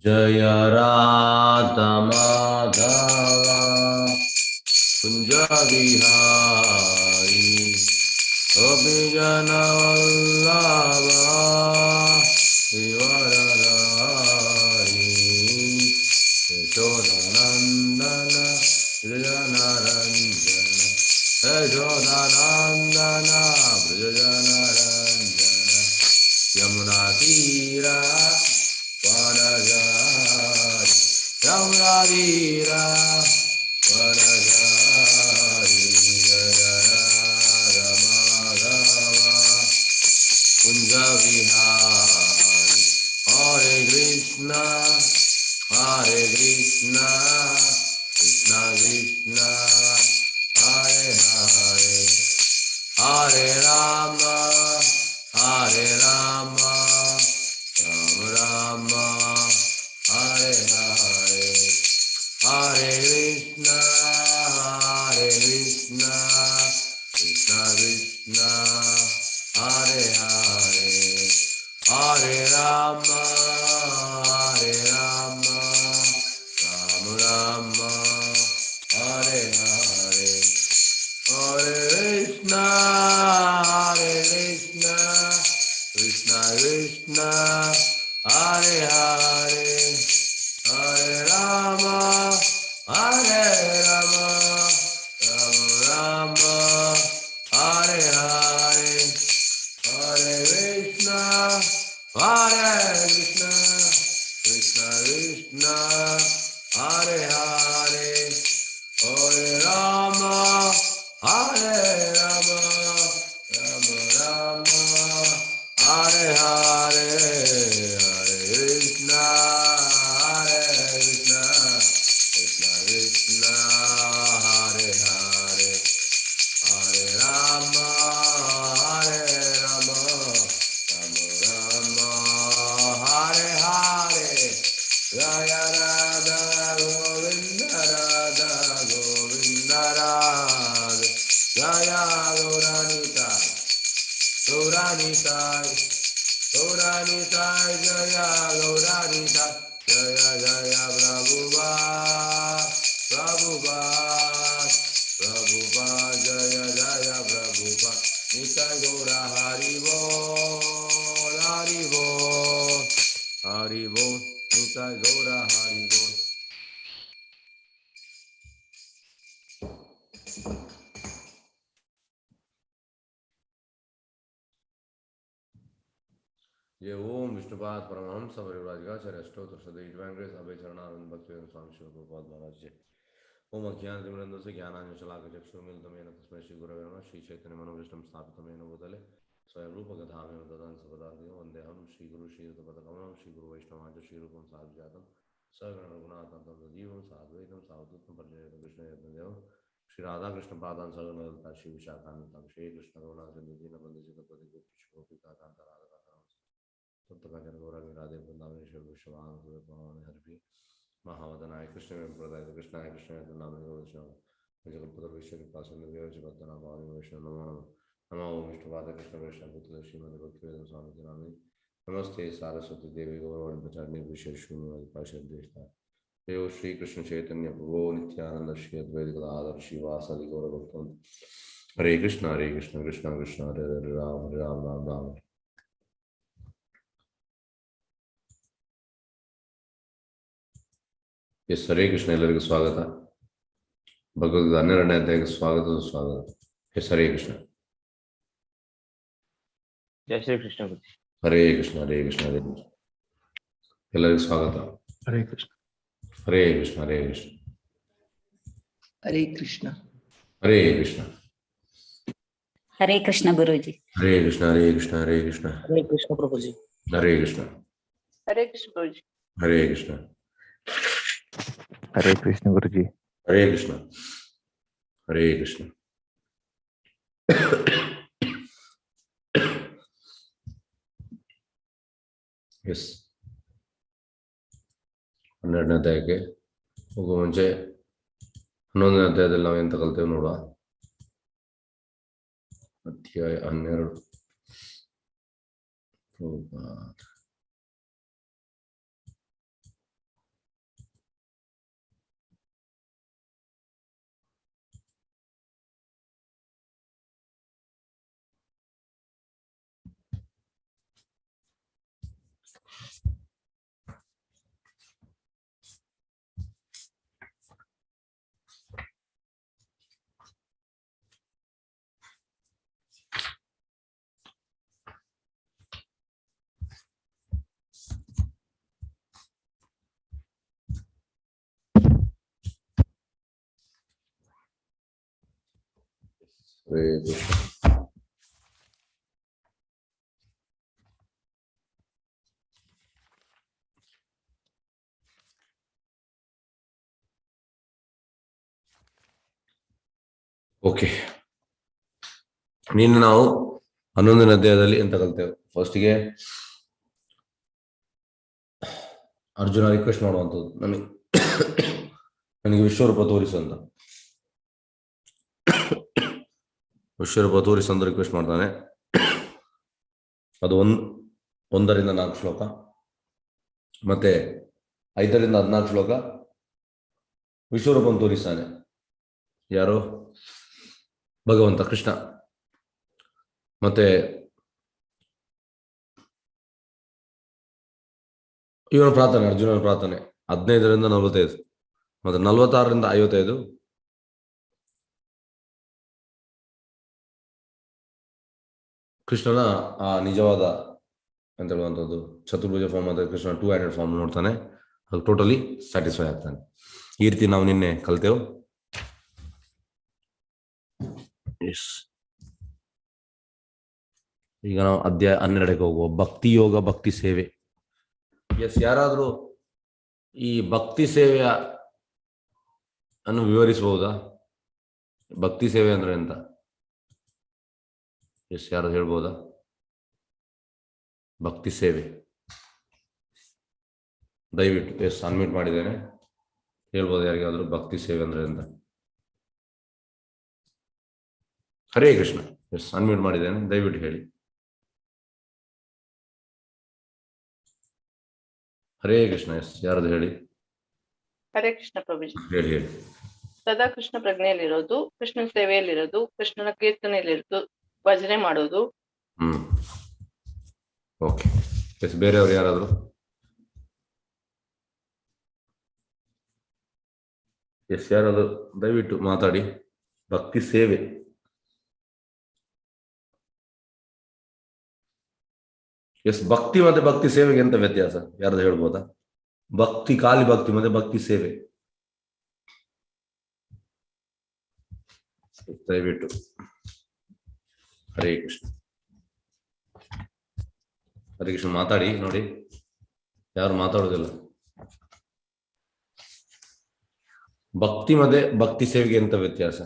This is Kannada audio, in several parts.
Jaya Radha Madhava Kunja Vihari Abhijana Vallabha Vivaradari Yashodanandana Vijayanaranjana Yashodanandana Vijayanaranjana Yamuna Tira Vanajari Yamuna Tira Vanajari Jaya Radha Madhava Kunja Vihari Hare Krishna Krishna Krishna Hare Hare Hare Rama Rama Rama Hare Hare Hare Krishna Krishna Krishna Hare Hare Hare Rama Rama Rama Hare Hare Hare Krishna Krishna Krishna Hare Hare Hare Rama Rama Rama Hare Hare Hare Krishna Krishna Krishna Hare Hare Hare Rama Rama Rama Hare Hare Hare Krishna Krishna Krishna Hare Hare Hare Rama Rama Rama Hare Hare Jaya Radha Govinda Radha Jaya Gauranitai Jaya Gauranitai Jaya Jaya Prabhupada Jaya Jaya Prabhupada Nitai Gaura Haribo Nitai Gaura Haribo. ये ओम विष्णुपाद परमहंस परिव्राजकाचार्य अष्टोत्तर शतक डिवाइन ग्रेस अभय चरणारविंद भक्तिवेदांत स्वामी श्री प्रभुपाद महाराज जी। ओम अज्ञानतिमिरन्धस्य से ज्ञानाञ्जनशलाकया चक्षुरुन्मीलितं तस्मै श्री गुरवे नमः। श्री चैतन्य मनोभीष्टं स्थापितं येन भूतले स्वयं रूप गदामेव ददाति सपदार्थिकं वन्देऽहं श्री गुरु श्रीयुतपदकमलं श्री गुरु वैष्णवांच श्रीरूपं साग्रजातं सगण रघुनाथं तदजीवं साद्वैतं सावधूतं परिजयं कृष्णयत्नदेवं श्री राधा कृष्ण पादान् सगण ललिता श्री विशाखान्वितं श्री कृष्ण करुणा सिन्धु दीनबन्धु जगत्पति गोपिका कान्ता राधा सप्तकांचन गौरांगी राधे वृंदावनेश्वर विश्वभानुसूर्यपवने हरिभि महावदनाय कृष्ण प्रदाय कृष्णाय कृष्ण नाम जगतपति विश्व कृपासिंधु भवानी वैष्णव नमो नमो विष्णुपाद कृष्ण वैष्णव पुत्र श्रीमद् भक्तिवेदांत स्वामी नामे नमस्ते सारस्वती देवी गौरवाणी प्रचारिणे विशेष शून्यवादी पार्षद देवता देव श्री कृष्ण चैतन्य प्रभु नित्यानंद श्री अद्वैत गदाधर श्रीवासादि गौर भक्तवृंद हरे कृष्ण कृष्ण कृष्ण हरे हरे राम राम राम राम। ಎಸ್ ಹರೇ ಕೃಷ್ಣ. ಎಲ್ಲರಿಗೂ ಸ್ವಾಗತ. ಭಗವದ್ಗೀತಾ 12ನೇ ಅಧ್ಯಾಯಕ್ಕೆ ಸ್ವಾಗತ ಸುಸ್ವಾಗತ. ಎಸ್ ಹರೇ ಕೃಷ್ಣ. ಜೈ ಶ್ರೀ ಕೃಷ್ಣ. ಹರೇ ಕೃಷ್ಣ ಹರೇ ಕೃಷ್ಣ ಹರೇ ಕೃಷ್ಣ. ಎಲ್ಲರಿಗೂ ಸ್ವಾಗತ. ಹರೇ ಕೃಷ್ಣ ಹರೇ ಕೃಷ್ಣ ಹರೇ ಕೃಷ್ಣ ಹರೇ ಕೃಷ್ಣ ಹರೇ ಕೃಷ್ಣ ಹರೇ ಕೃಷ್ಣ ಗುರುಜಿ. ಹರೇ ಕೃಷ್ಣ ಹರೇ ಕೃಷ್ಣ ಹರೇ ಕೃಷ್ಣ ಹರೇ ಕೃಷ್ಣ ಪ್ರಭುಜಿ. ಹರೇ ಕೃಷ್ಣ ಹರೇ ಕೃಷ್ಣ ಗುರುಜಿ. ಹರೇ ಕೃಷ್ಣ ಹರೇ ಕೃಷ್ಣ ಗುರುಜಿ. ಹರೇ ಕೃಷ್ಣ ಹರೇ ಕೃಷ್ಣ. ಎಸ್ 12ನೇ ಅಧ್ಯಾಯಕ್ಕೆ ಹೋಗುವ ಮುಂಚೆ 11ನೇ ಅಧ್ಯಾಯದಲ್ಲಿ ನಾವು ಎಂತ ಕಲ್ತೇವೆ ನೋಡುವ. ಅಧ್ಯಾಯ 12. ಹರೇ ಕೃಷ್ಣ. ಓಕೆ, ನಿನ್ನೆ ನಾವು 11ನೇ ಅಧ್ಯಾಯದಲ್ಲಿ ಎಂತ ಕಲ್ತೇವೆ? ಫಸ್ಟಿಗೆ ಅರ್ಜುನ ರಿಕ್ವೆಸ್ಟ್ ಮಾಡುವಂಥದ್ದು, ನನಗೆ ವಿಶ್ವರೂಪ ತೋರಿಸು ಅಂತ. ವಿಶ್ವರೂಪ ತೋರಿಸು ಅಂತ ರಿಕ್ವೆಸ್ಟ್ ಮಾಡ್ತಾನೆ. ಅದು 1ರಿಂದ 4 ಶ್ಲೋಕ, ಮತ್ತೆ 5ರಿಂದ 14 ಶ್ಲೋಕ ವಿಶ್ವರೂಪವನ್ನು ತೋರಿಸ್ತಾನೆ. ಯಾರು? ಭಗವಂತ ಕೃಷ್ಣ. ಮತ್ತೆ ಇವನ ಪ್ರಾರ್ಥನೆ, ಅರ್ಜುನನ ಪ್ರಾರ್ಥನೆ 15ರಿಂದ 45, ಮತ್ತೆ 46ರಿಂದ 55 ಕೃಷ್ಣನ ಆ ನಿಜವಾದ ಅಂತ ಹೇಳುವಂಥದ್ದು ಚತುರ್ಭುಜ ಫಾರ್ಮ್ ಅಂತ ಕೃಷ್ಣ 2 ಹ್ಯಾಂಡೆಡ್ ಫಾರ್ಮ್ ನೋಡ್ತಾನೆ. ಅದು ಟೋಟಲಿ ಸ್ಯಾಟಿಸ್ಫೈ ಆಗ್ತಾನೆ. ಈ ರೀತಿ ನಾವು ನಿನ್ನೆ ಕಲ್ತೇವೆ. ಈಗ ನಾವು ಅಧ್ಯಾಯ 12ಕ್ಕೆ ಹೋಗುವ. ಭಕ್ತಿ ಯೋಗ, ಭಕ್ತಿ ಸೇವೆ. ಯಾರಾದರೂ ಈ ಭಕ್ತಿ ಸೇವೆಯ ಅನ್ನು ವಿವರಿಸಬಹುದಾ? ಭಕ್ತಿ ಸೇವೆ ಅಂದ್ರೆ ಎಂತ? ಯಾರು ಹೇಳ್ಬೋದಾ? ಭಕ್ತಿ ಸೇವೆ ದಯವಿಟ್ಟು ಅನ್ಮ್ಯೂಟ್ ಮಾಡಿದ್ದೇನೆ. ಹೇಳ್ಬೋದು ಯಾರಿಗಾದ್ರೂ ಭಕ್ತಿ ಸೇವೆ ಅಂದ್ರೆ ಎಂತ? ಹರೇ ಕೃಷ್ಣ. ಅನ್ಮ್ಯೂಟ್ ಮಾಡಿದ್ದೇನೆ, ದಯವಿಟ್ಟು ಹೇಳಿ. ಹರೇ ಕೃಷ್ಣ. ಯಾರದು ಹೇಳಿ. ಹರೇ ಕೃಷ್ಣ ಪ್ರಭುಜಿ. ಹೇಳಿ ಹೇಳಿ. ಸದಾ ಕೃಷ್ಣ ಪ್ರಜ್ಞೆಯಲ್ಲಿರೋದು, ಕೃಷ್ಣನ ಸೇವೆಯಲ್ಲಿರೋದು, ಕೃಷ್ಣನ ಕೀರ್ತನೆಯಲ್ಲಿರೋದು, ಭಜನೆ ಮಾಡೋದು. ಓಕೆ. ಬೇರೆಯವರು ಯಾರಾದ್ರು? ಯಾರಾದ್ರು ದಯವಿಟ್ಟು ಮಾತಾಡಿ. ಭಕ್ತಿ ಸೇವೆ. ಭಕ್ತಿ ಮತ್ತೆ ಭಕ್ತಿ ಸೇವೆಗೆ ಎಂತ ವ್ಯತ್ಯಾಸ? ಯಾರಾದ್ರು ಹೇಳ್ಬೋದಾ? ಭಕ್ತಿ, ಖಾಲಿ ಭಕ್ತಿ ಮತ್ತೆ ಭಕ್ತಿ ಸೇವೆ ದಯವಿಟ್ಟು. ಹರೇ ಕೃಷ್ಣ. ಹರೇ ಕೃಷ್ಣ ಮಾತಾಡಿ ನೋಡಿ. ಯಾರು ಮಾತಾಡೋದಿಲ್ಲ. ಭಕ್ತಿ ಮತ್ತೆ ಭಕ್ತಿ ಸೇವೆಗೆ ಎಂತ ವ್ಯತ್ಯಾಸ?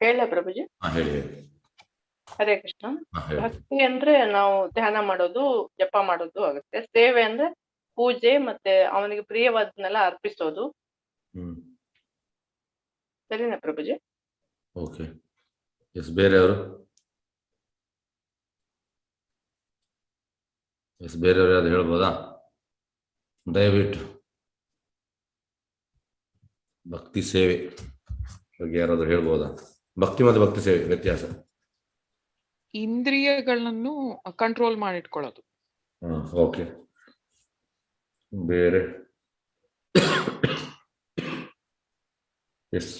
ಹೇಳ ಪ್ರಭುಜಿ. ಹೇಳಿ ಹೇಳಿ. ಹರೇ ಕೃಷ್ಣ. ಭಕ್ತಿ ಅಂದ್ರೆ ನಾವು ಧ್ಯಾನ ಮಾಡೋದು, ಜಪ ಮಾಡೋದು ಆಗುತ್ತೆ. ಸೇವೆ ಅಂದ್ರೆ ಪೂಜೆ ಮತ್ತೆ ಅವನಿಗೆ ಪ್ರಿಯವಾದನ್ನೆಲ್ಲ ಅರ್ಪಿಸೋದು. ಸರಿನಾ ಪ್ರಭುಜಿ? ಓಕೆ. ಬೇರೆಯವರು? ಬೇರೆಯವರು ಯಾವ್ದು ಹೇಳ್ಬೋದಾ? ದಯವಿಟ್ಟು. ಭಕ್ತಿ ಸೇವೆ ಬಗ್ಗೆ ಯಾರಾದ್ರೂ ಹೇಳ್ಬೋದಾ? ಭಕ್ತಿ ಮತ್ತು ಭಕ್ತಿ ಸೇವೆ ವ್ಯತ್ಯಾಸ? ಇಂದ್ರಿಯಗಳನ್ನು ಕಂಟ್ರೋಲ್ ಮಾಡಿಟ್ಕೊಳ್ಳೋದು. ಓಕೆ. ಬೇರೆ? ಎಸ್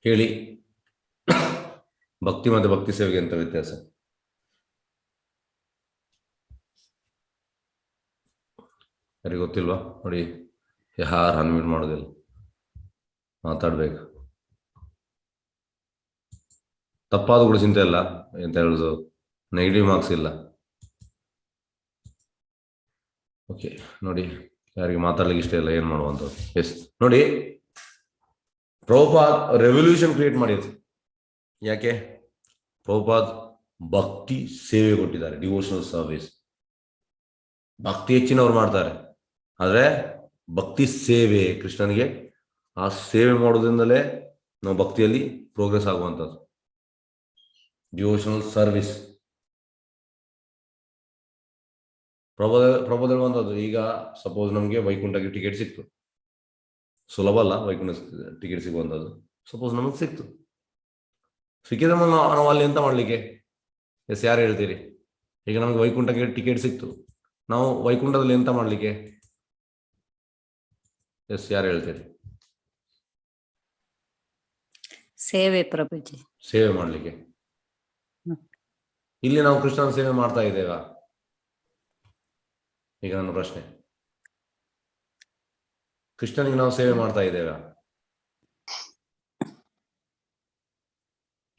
ಹೇಳಿ. ಭಕ್ತಿ ಮತ್ತು ಭಕ್ತಿ ಸೇವೆಗೆ ಎಂತ ವ್ಯತ್ಯಾಸ? ಯಾರಿಗೆ ಗೊತ್ತಿಲ್ವಾ? ನೋಡಿ, ಯಾರು ಅನ್ಮ್ಯೂಟ್ ಮಾಡೋದಿಲ್ಲ, ಮಾತಾಡ್ಬೇಕು. ತಪ್ಪಾದ ಕೂಡ ಚಿಂತೆ ಇಲ್ಲ, ಎಂತ ಹೇಳುದು, ನೆಗೆಟಿವ್ ಮಾರ್ಕ್ಸ್ ಇಲ್ಲ. ಓಕೆ ನೋಡಿ, ಯಾರಿಗೆ ಮಾತಾಡ್ಲಿಕ್ಕೆ ಇಷ್ಟ ಇಲ್ಲ, ಏನ್ ಮಾಡುವಂಥದ್ದು. ಎಸ್ ನೋಡಿ, ಪ್ರಭುಪಾದ್ ರೆವಲ್ಯೂಷನ್ ಕ್ರಿಯೇಟ್ ಮಾಡಿದ್ರು. ಯಾಕೆ? ಪ್ರಭುಪಾದ್ ಭಕ್ತಿ ಸೇವೆ ಕೊಟ್ಟಿದ್ದಾರೆ, ಡಿವೋಷನಲ್ ಸರ್ವಿಸ್. ಭಕ್ತಿ ಹೆಚ್ಚಿನವ್ರು ಮಾಡ್ತಾರೆ, ಆದ್ರೆ ಭಕ್ತಿ ಸೇವೆ ಕೃಷ್ಣನಿಗೆ ಆ ಸೇವೆ ಮಾಡೋದ್ರಿಂದಲೇ ನಾವು ಭಕ್ತಿಯಲ್ಲಿ ಪ್ರೋಗ್ರೆಸ್ ಆಗುವಂಥದ್ದು. ಡಿವೋಷನಲ್ ಸರ್ವಿಸ್ ಪ್ರಭುದ ಹೇಳುವಂಥದ್ದು. ಈಗ ಸಪೋಸ್ ನಮಗೆ ವೈಕುಂಠಕ್ಕೆ ಟಿಕೆಟ್ ಸಿಕ್ತು, ಸುಲಭ ಅಲ್ಲ ವೈಕುಂಠ ಟಿಕೆಟ್ ಸಿಗುವಂಥದ್ದು. ಸಪೋಸ್ ನಮಗೆ ಸಿಕ್ತು, ಸಿಕ್ಕಿದ್ರೆ ನಾವು ಅಲ್ಲಿ ಎಂತ ಮಾಡ್ಲಿಕ್ಕೆ? ಎಸ್, ಯಾರು ಹೇಳ್ತೀರಿ? ಈಗ ನಮಗೆ ವೈಕುಂಠಕ್ಕೆ ಟಿಕೆಟ್ ಸಿಕ್ತು, ನಾವು ವೈಕುಂಠದಲ್ಲಿ ಎಂತ ಮಾಡ್ಲಿಕ್ಕೆ? ಎಸ್, ಯಾರು ಹೇಳ್ತೀರಿ? ಸೇವೆ ಪ್ರಭುಜಿ. ಸೇವೆ ಮಾಡ್ಲಿಕ್ಕೆ. ಇಲ್ಲಿ ನಾವು ಕೃಷ್ಣನ ಸೇವೆ ಮಾಡ್ತಾ ಇದ್ದೇವಾ? ಈಗ ನನ್ನ ಪ್ರಶ್ನೆ, ಕೃಷ್ಣನಿಗೆ ನಾವು ಸೇವೆ ಮಾಡ್ತಾ ಇದ್ದೇವಾ?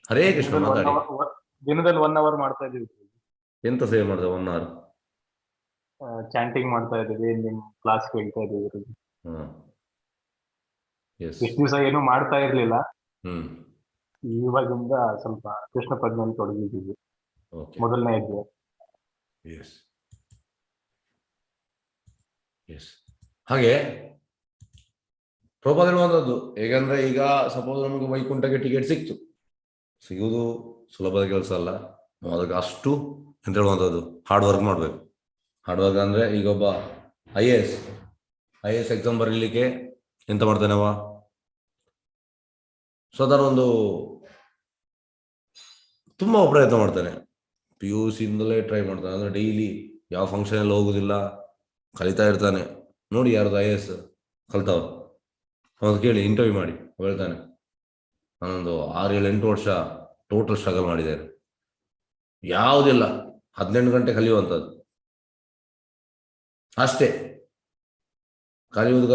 ಹರೇ ಕೃಷ್ಣ ಮಾತಾಡಿ. ದಿನದಲ್ಲಿ 1 hour ಮಾಡ್ತಾ ಇದೀವಿ. ಎಂತ ಸೇವೆ ಮಾಡಿದೆ 1 hour? ಚಾಂಟಿಂಗ್ ಮಾಡ್ತಾ ಇದೀವಿ, ನಿಮ್ ಕ್ಲಾಸ್ ಕೇಳ್ತಾ ಇದೀವಿ. ಇಷ್ಟು ದಿವಸ ಏನು ಮಾಡ್ತಾ ಇರ್ಲಿಲ್ಲ, ಇವಾಗಿಂದ ಸ್ವಲ್ಪ ಕೃಷ್ಣ ಪ್ರಜ್ಞೆಯಲ್ಲಿ ತೊಡಗಿದ್ದೀವಿ. ಮೊದಲನೇ ಹೆಜ್ಜೆ. ಹಾಗೆ ಪ್ರಭಾದ ಹೇಳುವಂಥದ್ದು, ಹೇಗಂದ್ರೆ ಈಗ ಸಪೋಸ್ ನಮಗೆ ವೈಕುಂಠಕ್ಕೆ ಟಿಕೆಟ್ ಸಿಗುವುದು ಸುಲಭದ ಕೆಲಸ ಅಲ್ಲ. ಅದಕ್ಕೆ ಅಷ್ಟು ಅಂತ ಹೇಳುವಂಥದ್ದು ಹಾರ್ಡ್ ವರ್ಕ್ ಮಾಡಬೇಕು. ಹಾರ್ಡ್ ವರ್ಕ್ ಅಂದರೆ ಈಗ ಒಬ್ಬ ಐ ಎ ಎಸ್ ಎಕ್ಸಾಮ್ ಬರೀಲಿಕ್ಕೆ ಎಂತ ಮಾಡ್ತಾನೆ ಅವ? ಸಾಧಾರಣ ಒಂದು ತುಂಬ ಪ್ರಯತ್ನ ಮಾಡ್ತಾನೆ. PUC ಇಂದಲೇ ಟ್ರೈ ಮಾಡ್ತಾನೆ. ಅಂದರೆ ಡೈಲಿ ಯಾವ ಫಂಕ್ಷನ್ ಎಲ್ಲ ಹೋಗುದಿಲ್ಲ, ಕಲಿತಾ ಇರ್ತಾನೆ. ನೋಡಿ ಯಾರ್ದು IAS ಕಲ್ತವ್ರು ಅವ್ರು ಕೇಳಿ, ಇಂಟರ್ವ್ಯೂ ಮಾಡಿ, ಹೇಳ್ತಾನೆ ನಾನೊಂದು 6-7-8 ವರ್ಷ ಟೋಟಲ್ ಸ್ಟ್ರಗಲ್ ಮಾಡಿದ್ದೇನೆ. ಯಾವುದಿಲ್ಲ, 18 ಗಂಟೆ ಕಲಿಯುವಂಥದ್ದು ಅಷ್ಟೇ. ಕಲಿಯುವುದು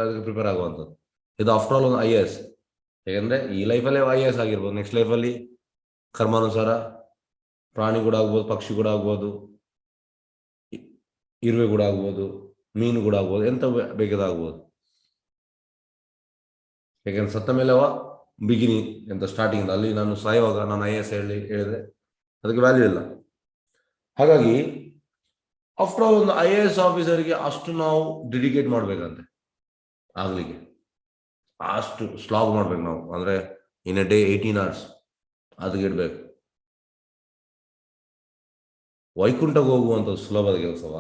ಅದಕ್ಕೆ ಪ್ರಿಪೇರ್ ಆಗುವಂಥದ್ದು. ಇದು ಆಫ್ಟರ್ ಆಲ್ ಒಂದು IAS. ಹೇಗೆಂದರೆ ಈ ಲೈಫಲ್ಲೇ IAS ಆಗಿರ್ಬೋದು, ನೆಕ್ಸ್ಟ್ ಲೈಫಲ್ಲಿ ಕರ್ಮಾನುಸಾರ ಪ್ರಾಣಿ ಕೂಡ ಆಗ್ಬೋದು, ಪಕ್ಷಿ ಕೂಡ ಆಗ್ಬೋದು, ಇರುವೆ ಕೂಡ ಆಗ್ಬೋದು, ಮೀನು ಕೂಡ ಆಗ್ಬೋದು, ಎಂತ ಬೇಕಾದಾಗ್ಬೋದು. ಯಾಕೆಂದ್ರೆ ಸತ್ತ ಮೇಲೆ ಅವ ಬಿಗಿನಿ ಎಂತ ಸ್ಟಾರ್ಟಿಂಗ್, ಅಲ್ಲಿ ನಾನು ಸಾಯುವಾಗ ನಾನು IAS ಹೇಳಿದ್ರೆ ಅದಕ್ಕೆ ವ್ಯಾಲ್ಯೂ ಇಲ್ಲ. ಹಾಗಾಗಿ ಆಫ್ಟರ್ ಆಲ್ ಒಂದು IAS ಆಫೀಸರ್ಗೆ ಅಷ್ಟು ನಾವು ಡೆಡಿಕೇಟ್ ಮಾಡ್ಬೇಕಂತೆ ಆಗ್ಲಿಕ್ಕೆ, ಅಷ್ಟು ಸ್ಲಾಗ್ ಮಾಡ್ಬೇಕು ನಾವು. ಅಂದ್ರೆ ಇನ್ ಎ ಡೇ 18 hours ಅದಕ್ಕೆ ಇಡ್ಬೇಕು. ವೈಕುಂಠಕ್ಕೆ ಹೋಗುವಂಥದ್ದು ಸುಲಭದ ಕೆಲಸವ?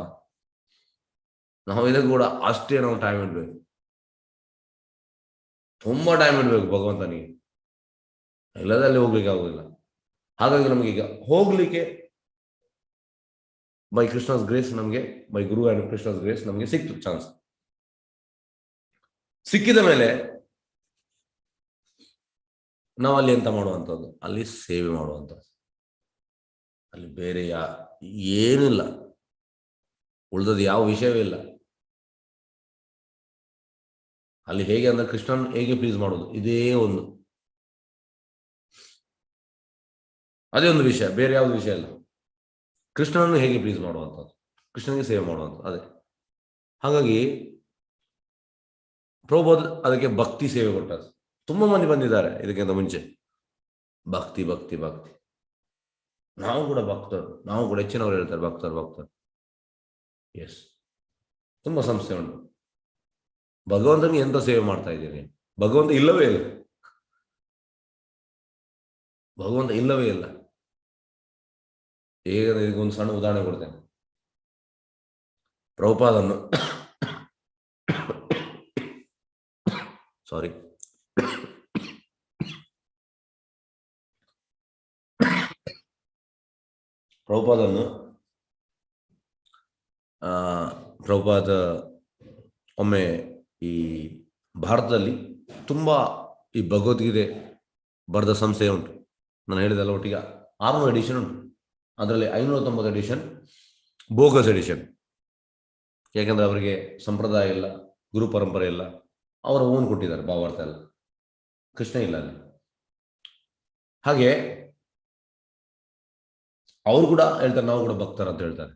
ನಾವು ಇದಕ್ಕೆ ಕೂಡ ಅಷ್ಟೇ ನಾವು ಟೈಮ್ ಇಡ್ಬೇಕು, ತುಂಬಾ ಟೈಮ್ ಇಡ್ಬೇಕು ಭಗವಂತನಿಗೆ, ಇಲ್ಲದೆ ಅಲ್ಲಿ ಹೋಗ್ಲಿಕ್ಕೆ ಆಗುದಿಲ್ಲ. ಹಾಗಾಗಿ ನಮಗೀಗ ಹೋಗ್ಲಿಕ್ಕೆ ಬೈ ಕೃಷ್ಣಸ್ ಗ್ರೇಸ್ ನಮಗೆ, by Guru and Krishna's grace ನಮಗೆ ಸಿಕ್ತು ಚಾನ್ಸ್. ಸಿಕ್ಕಿದ ಮೇಲೆ ನಾವು ಅಲ್ಲಿ ಎಂತ ಮಾಡುವಂಥದ್ದು? ಅಲ್ಲಿ ಸೇವೆ ಮಾಡುವಂಥದ್ದು. ಅಲ್ಲಿ ಬೇರೆ ಏನಿಲ್ಲ, ಉಳಿದದ್ದು ಯಾವ ವಿಷಯವೇ ಇಲ್ಲ. ಅಲ್ಲಿ ಹೇಗೆ ಅಂದ್ರೆ ಕೃಷ್ಣನ್ ಹೇಗೆ ಪ್ಲೀಸ್ ಮಾಡೋದು, ಇದೇ ಒಂದು, ಅದೇ ಒಂದು ವಿಷಯ, ಬೇರೆ ಯಾವ್ದು ವಿಷಯ ಇಲ್ಲ. ಕೃಷ್ಣನನ್ನು ಹೇಗೆ ಪ್ಲೀಸ್ ಮಾಡುವಂಥದ್ದು, ಕೃಷ್ಣನಿಗೆ ಸೇವೆ ಮಾಡುವಂಥದ್ದು, ಅದೇ. ಹಾಗಾಗಿ ಪ್ರಭುಪಾದ ಅದಕ್ಕೆ ಭಕ್ತಿ ಸೇವೆ ಕೊಟ್ಟದ್ದು. ತುಂಬಾ ಮಂದಿ ಬಂದಿದ್ದಾರೆ ಇದಕ್ಕಿಂತ ಮುಂಚೆ, ಭಕ್ತಿ ಭಕ್ತಿ ಭಕ್ತಿ. ನಾವು ಕೂಡ ಭಕ್ತರು, ನಾವು ಕೂಡ ಹೆಚ್ಚಿನವರು ಹೇಳ್ತಾರೆ ಭಕ್ತರು. ಎಸ್, ತುಂಬಾ ಸಂಸ್ಥೆ ಉಂಟು. ಭಗವಂತನಿಗೆ ಎಂತ ಸೇವೆ ಮಾಡ್ತಾ ಇದ್ದೀನಿ? ಭಗವಂತ ಇಲ್ಲವೇ ಇಲ್ಲ, ಭಗವಂತ ಇಲ್ಲವೇ ಇಲ್ಲ. ಈಗ ಇದಕ್ಕೊಂದು ಸಣ್ಣ ಉದಾಹರಣೆ ಕೊಡ್ತೇನೆ. ಪ್ರಭುಪಾದನ್ನು ಸಾರಿ ಪ್ರಭುಪಾದ ಒಮ್ಮೆ ಈ ಭಾರತದಲ್ಲಿ ತುಂಬಾ ಈ ಭಗವದ್ಗೀತೆ ಬರೆದ ಸಂಸ್ಥೆ ಉಂಟು. ನಾನು ಹೇಳಿದೆಲ್ಲ ಒಟ್ಟಿಗೆ 600 ಎಡಿಷನ್ ಉಂಟು. ಅದರಲ್ಲಿ 590 ಎಡಿಷನ್ ಬೋಗಸ್ ಎಡಿಷನ್. ಯಾಕಂದ್ರೆ ಅವರಿಗೆ ಸಂಪ್ರದಾಯ ಇಲ್ಲ, ಗುರು ಪರಂಪರೆ ಇಲ್ಲ, ಅವರ ಓನ್ ಕೊಟ್ಟಿದ್ದಾರೆ ಭಾವಾರ್ಥ ಎಲ್ಲ. ಕೃಷ್ಣ ಇಲ್ಲ ಅಲ್ಲಿ. ಹಾಗೆ ಅವರು ಕೂಡ ಹೇಳ್ತಾರೆ, ನಾವು ಕೂಡ ಭಕ್ತರ ಅಂತ ಹೇಳ್ತಾರೆ.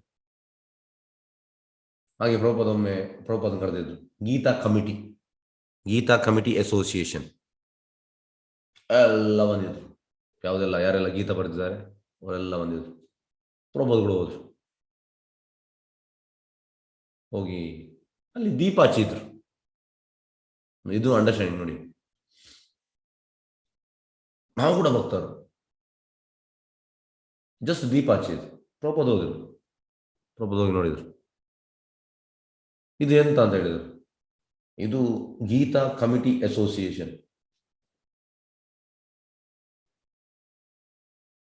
ಹಾಗೆ ಪ್ರಭುಪಾದ ಕರೆದಿದ್ರು ಗೀತಾ ಕಮಿಟಿ ಅಸೋಸಿಯೇಷನ್ ಎಲ್ಲ ಬಂದಿದ್ರು. ಯಾರೆಲ್ಲ ಗೀತಾ ಬರೆದಿದ್ದಾರೆ ಅವರೆಲ್ಲ ಬಂದಿದ್ರು. ಪ್ರಭುಪಾದಗಳು ಹೋದ್ರು. ಹೋಗಿ ಅಲ್ಲಿ ದೀಪ ಹಚ್ಚಿದ್ರು. ಇದು ಅಂಡರ್ಸ್ಟ್ಯಾಂಡಿಂಗ್ ನೋಡಿ. ನಾವು ಕೂಡ ಭಕ್ತರು, ಜಸ್ಟ್ ದೀಪ ಹಚ್ಚಿದ್ರು. ಪ್ರಭುಪಾದ ಹೋಗಿ ನೋಡಿದ್ರು. ಇದು ಎಂತ ಅಂತ ಹೇಳಿದ್ರು, ಇದು ಗೀತಾ ಕಮಿಟಿ ಅಸೋಸಿಯೇಷನ್.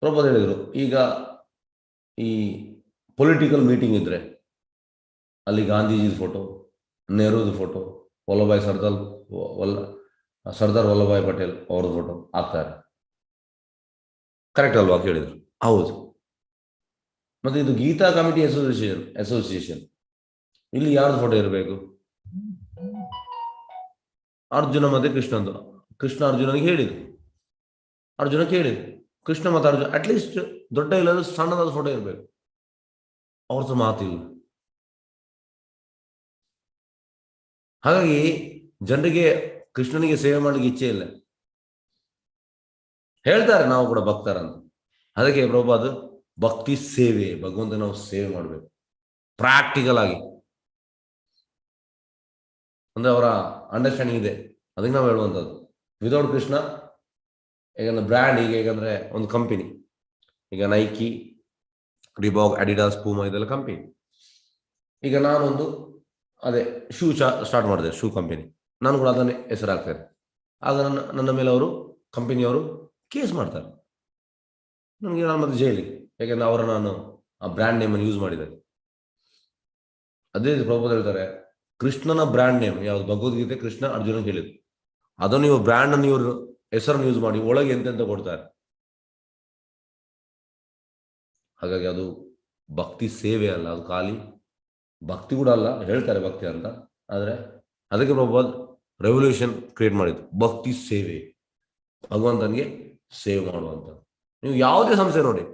ಪ್ರಭುಪಾದ ಹೇಳಿದರು, ಈಗ ಈ ಪೊಲಿಟಿಕಲ್ ಮೀಟಿಂಗ್ ಇದ್ರೆ ಅಲ್ಲಿ ಗಾಂಧೀಜಿ ಫೋಟೋ, ನೆಹರೂದು ಫೋಟೋ, ಸರ್ದಾರ್ ವಲ್ಲಭಾಯ್ ಪಟೇಲ್ ಅವ್ರದ್ದು ಫೋಟೋ ಹಾಕ್ತಾರೆ. ಕರೆಕ್ಟ್ ಅಲ್ವಾ ಕೇಳಿದ್ರು. ಹೌದು. ಮತ್ತೆ ಇದು ಗೀತಾ ಕಮಿಟಿ ಅಸೋಸಿಯೇಷನ್ ಇಲ್ಲಿ ಯಾರ್ದು ಫೋಟೋ ಇರಬೇಕು? ಅರ್ಜುನ ಮತ್ತೆ ಕೃಷ್ಣಂದು. ಕೃಷ್ಣ ಅರ್ಜುನನಿಗೆ ಹೇಳಿದ್ರು, ಅರ್ಜುನ ಕೇಳಿದ್ರು, ಕೃಷ್ಣ ಮತ್ತು ಅರ್ಜುನ ಅಟ್ಲೀಸ್ಟ್ ದೊಡ್ಡ ಇಲ್ಲದ ಸಣ್ಣದಾದ ಫೋಟೋ ಇರಬೇಕು. ಅವ್ರದ್ದು ಮಾತಿಲ್ಲ. ಹಾಗಾಗಿ ಜನರಿಗೆ ಕೃಷ್ಣನಿಗೆ ಸೇವೆ ಮಾಡಲಿಕ್ಕೆ ಇಚ್ಛೆ ಇಲ್ಲ. ಹೇಳ್ತಾರೆ ನಾವು ಕೂಡ ಭಕ್ತರಂತ. ಅದಕ್ಕೆ ಪ್ರಭುಪಾದ ಭಕ್ತಿ ಸೇವೆ, ಭಗವಂತ ನಾವು ಸೇವೆ ಮಾಡಬೇಕು ಪ್ರಾಕ್ಟಿಕಲ್ ಆಗಿ. ಅಂದ್ರೆ ಅವರ ಅಂಡರ್ಸ್ಟ್ಯಾಂಡಿಂಗ್ ಇದೆ, ಅದಕ್ಕೆ ನಾವು ಹೇಳುವಂಥದ್ದು. ವಿದೌಟ್ ಕೃಷ್ಣ ಈಗ ಬ್ರ್ಯಾಂಡ್, ಈಗ ಹೇಗಂದ್ರೆ ಒಂದು ಕಂಪನಿ, ಈಗ ನೈಕಿ, ರಿಬಾಕ್, ಅಡಿಡಾಸ್, ಪೂಮಾ ಇದೆಲ್ಲ ಕಂಪನಿ. ಈಗ ನಾನೊಂದು ಅದೇ ಶೂ ಸ್ಟಾರ್ಟ್ ಮಾಡಿದೆ, ಶೂ ಕಂಪನಿ, ನಾನು ಕೂಡ ಅದನ್ನೇ ಹೆಸರು ಹಾಕ್ತೇನೆ. ಆಗ ನನ್ನ ಮೇಲೆ ಅವರು ಕಂಪನಿಯವರು ಕೇಸ್ ಮಾಡ್ತಾರೆ, ನನಗೆ ನಾನು ಮತ್ತೆ ಜೈಲಿಗೆ, ಯಾಕೆಂದ್ರೆ ನಾನು ಆ ಬ್ರ್ಯಾಂಡ್ ನೇಮನ್ನು ಯೂಸ್ ಮಾಡಿದ್ದಾರೆ. ಅದೇ ಪ್ರಭುಪಾದ ಹೇಳ್ತಾರೆ, ಕೃಷ್ಣನ ಬ್ರ್ಯಾಂಡ್ ನೇಮ್ ಯಾವ್ದು? ಭಗವದ್ಗೀತೆ ಕೃಷ್ಣ ಅರ್ಜುನ ಹೇಳಿದ್ರು. ಅದನ್ನು ನೀವು ಬ್ರ್ಯಾಂಡ್ ಅನ್ನು ಇವರು ಹೆಸರನ್ನು ಯೂಸ್ ಮಾಡಿ ಒಳಗೆ ಎಂತೆಂತ ಕೊಡ್ತಾರೆ. ಹಾಗಾಗಿ ಅದು ಭಕ್ತಿ ಸೇವೆ ಅಲ್ಲ, ಅದು ಖಾಲಿ ಭಕ್ತಿ ಕೂಡ ಅಲ್ಲ. ಹೇಳ್ತಾರೆ ಭಕ್ತಿ ಅಂತ, ಆದರೆ ಅದಕ್ಕೆ ಪ್ರಭುಪಾದ ರೆವಲ್ಯೂಷನ್ ಕ್ರಿಯೇಟ್ ಮಾಡಿದ್ದು, ಭಕ್ತಿ ಸೇವೆ, ಭಗವಂತನಿಗೆ ಸೇವೆ ಮಾಡುವಂತ. ನೀವು ಯಾವುದೇ ಸಂಸ್ಥೆ ನೋಡಿ,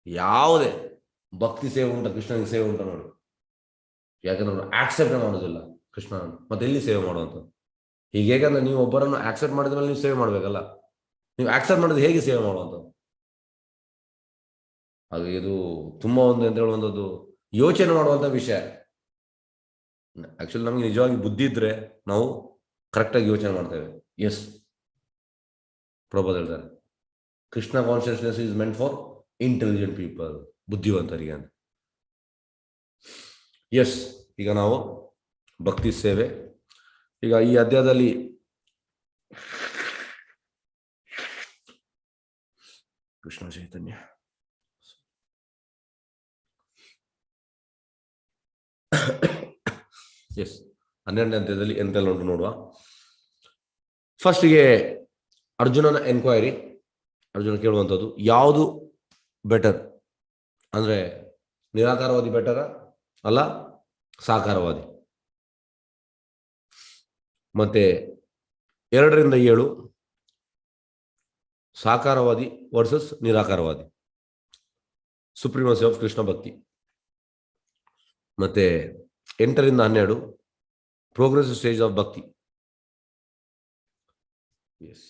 ಯಾವುದೇ ಭಕ್ತಿ ಸೇವೆ ಉಂಟ, ಕೃಷ್ಣನಿಗೆ ಸೇವೆ ಉಂಟ ನೋಡಿ. ಯಾಕಂದ್ರೆ ಆಕ್ಸೆಪ್ಟ್ ಮಾಡೋದಿಲ್ಲ ಕೃಷ್ಣ, ಮತ್ತೆ ಎಲ್ಲಿ ಸೇವೆ ಮಾಡುವಂತ? ಹೀಗೆ ಹೇಗಂದ್ರೆ ನೀವು ಒಬ್ಬರನ್ನು ಆಕ್ಸೆಪ್ಟ್ ಮಾಡಿದ ಮೇಲೆ ನೀವು ಸೇವೆ ಮಾಡ್ಬೇಕಲ್ಲ, ನೀವು ಆಕ್ಸೆಪ್ಟ್ ಮಾಡಿದ್ರೆ ಹೇಗೆ ಸೇವೆ ಮಾಡುವಂತ? ಹಾಗೆ ಇದು ತುಂಬಾ ಒಂದು ಅಂತ ಹೇಳುವಂಥದ್ದು ಯೋಚನೆ ಮಾಡುವಂತ ವಿಷಯ. ಆಕ್ಚುಲಿ ನಮಗೆ ನಿಜವಾಗಿ ಬುದ್ಧಿ ಇದ್ರೆ ನಾವು ಕರೆಕ್ಟಾಗಿ ಯೋಚನೆ ಮಾಡ್ತೇವೆ. ಎಸ್, ಪ್ರಭುಪಾದ ಹೇಳ್ತಾರೆ, Krishna consciousness is meant for intelligent people, ಬುದ್ಧಿವಂತರಿಗೆ ಅಂತ. ಎಸ್, ಈಗ ನಾವು ಭಕ್ತಿ ಸೇವೆ, ಈಗ ಈ ಅಧ್ಯಾಯದಲ್ಲಿ ಕೃಷ್ಣ ಚೈತನ್ಯ ಎಸ್ 12ನೇ ಅಧ್ಯಾಯದಲ್ಲಿ ಎಂತೆಲ್ಲ ಉಂಟು ನೋಡುವ. ಫಸ್ಟಿಗೆ ಅರ್ಜುನನ ಎನ್ಕ್ವೈರಿ. ಅರ್ಜುನ ಕೇಳುವಂಥದ್ದು, ಯಾವುದು ಬೆಟರ್ ಅಂದ್ರೆ ನಿರಾಕಾರವಾದಿ ಬೆಟರ ಅಲ್ಲ ಸಾಕಾರವಾದಿ? ಮತ್ತೆ 2ರಿಂದ 7 ಸಾಕಾರವಾದಿ ವರ್ಸಸ್ ನಿರಾಕಾರವಾದಿ, ಸುಪ್ರೀಮಸಿ ಆಫ್ ಕೃಷ್ಣ ಭಕ್ತಿ. ಮತ್ತೆ 8ರಿಂದ 12 progressive stage of bhakti. Yes,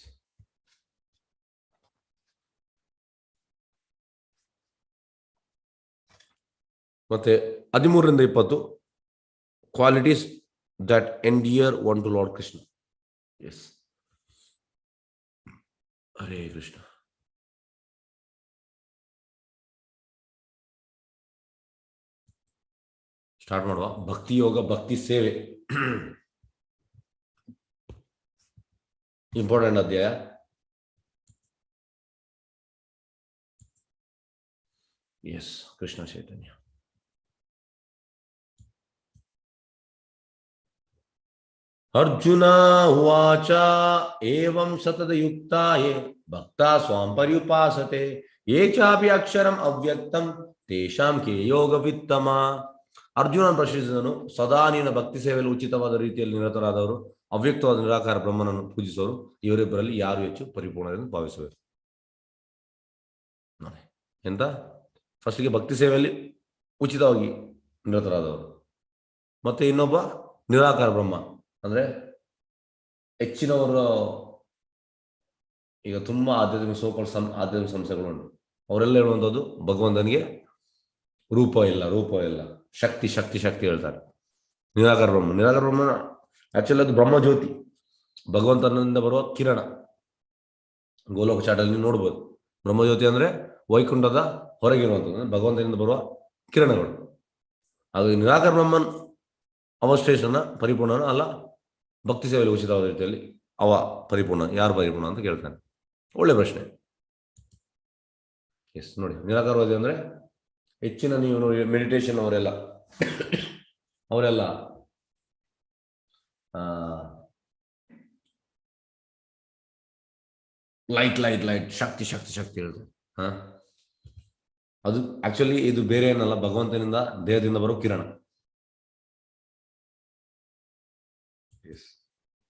ಮತ್ತೆ 13ರಿಂದ 20 qualities that endear one to Lord Krishna. Yes, Hare Krishna. Start ಮಾಡುವ. ಭಕ್ತಿ ಯೋಗ, ಭಕ್ತಿ ಸೇವೆ, ಇಂಪಾರ್ಟೆಂಟ್ ಅಧ್ಯಾಯ. ಎಸ್, ಕೃಷ್ಣ ಚೈತನ್ಯ. ಅರ್ಜುನ ಉವಾಚ ಏವಂ ಸತತಯುಕ್ತಾಯೇ ಭಕ್ತಾ ಸ್ವಾಂ ಪರ್ಯುಪಾಸತೆ ಯೇ ಚಾಪಿ ಅಕ್ಷರಂ ಅವ್ಯಕ್ತಂ ತೇಷಾಂ ಕೇ ಯೋಗವಿತ್ತಮ. ಅರ್ಜುನ ಪ್ರಶ್ನಿಸಿದನು, ಸದಾ ನಿನ್ನ ಭಕ್ತಿ ಸೇವೆಯಲ್ಲಿ ಉಚಿತವಾದ ರೀತಿಯಲ್ಲಿ ನಿರತರಾದವರು, ಅವ್ಯಕ್ತವಾದ ನಿರಾಕಾರ ಬ್ರಹ್ಮನನ್ನು ಪೂಜಿಸುವರು, ಇವರಿಬ್ಬರಲ್ಲಿ ಯಾರು ಹೆಚ್ಚು ಪರಿಪೂರ್ಣರೆಂದು ಭಾವಿಸುವರು? ಎಂತ? ಫಸ್ಟಿಗೆ ಭಕ್ತಿ ಸೇವೆಯಲ್ಲಿ ಉಚಿತವಾಗಿ ನಿರತರಾದವರು, ಮತ್ತೆ ಇನ್ನೊಬ್ಬ ನಿರಾಕಾರ ಬ್ರಹ್ಮ ಅಂದ್ರೆ ಹೆಚ್ಚಿನವರು. ಈಗ ತುಂಬಾ ಆಧ್ಯಾತ್ಮಿಕ ಆಧ್ಯಾತ್ಮಿಕ ಸಂಸ್ಥೆಗಳು ಉಂಟು, ಅವರೆಲ್ಲ ಹೇಳುವಂಥದ್ದು ಭಗವಂತನಿಗೆ ರೂಪ ಇಲ್ಲ, ಶಕ್ತಿ ಹೇಳ್ತಾರೆ. ನಿರಾಕಾರ ಬ್ರಹ್ಮ ಆಕ್ಚುಲಿ ಅದು ಬ್ರಹ್ಮ ಜ್ಯೋತಿ, ಭಗವಂತನಿಂದ ಬರುವ ಕಿರಣ. ಗೋಲೋಕ ಚಾಟಲ್ಲಿ ನೋಡ್ಬೋದು, ಬ್ರಹ್ಮಜ್ಯೋತಿ ಅಂದ್ರೆ ವೈಕುಂಠದ ಹೊರಗಿರುವಂಥದ್ದು, ಭಗವಂತನಿಂದ ಬರುವ ಕಿರಣಗಳು. ಹಾಗಾಗಿ ನಿರಾಕಾರ ಬ್ರಹ್ಮನ್ ಅವಶ್ರೇಷ್ಠನ ಪರಿಪೂರ್ಣನ ಅಲ್ಲ, ಭಕ್ತಿ ಸೇವೆಯಲ್ಲಿ ಉಚಿತವಾದ ರೀತಿಯಲ್ಲಿ ಅವ ಪರಿಪೂರ್ಣ. ಯಾರು ಪರಿಪೂರ್ಣ ಅಂತ ಕೇಳ್ತಾನೆ. ಒಳ್ಳೆ ಪ್ರಶ್ನೆ. ಎಸ್ ನೋಡಿ, ನಿರಾಕಾರವಾದಿ ಅಂದ್ರೆ ಹೆಚ್ಚಿನ ನೀವು ನೋಡಿ ಮೆಡಿಟೇಷನ್ ಅವರೆಲ್ಲ ಲೈಟ್ ಶಕ್ತಿ ಹೇಳ್ತಾರೆ. ಅದು ಆಕ್ಚುಲಿ ಇದು ಬೇರೆ ಏನಲ್ಲ, ಭಗವಂತನಿಂದ ದೇಹದಿಂದ ಬರೋ ಕಿರಣ.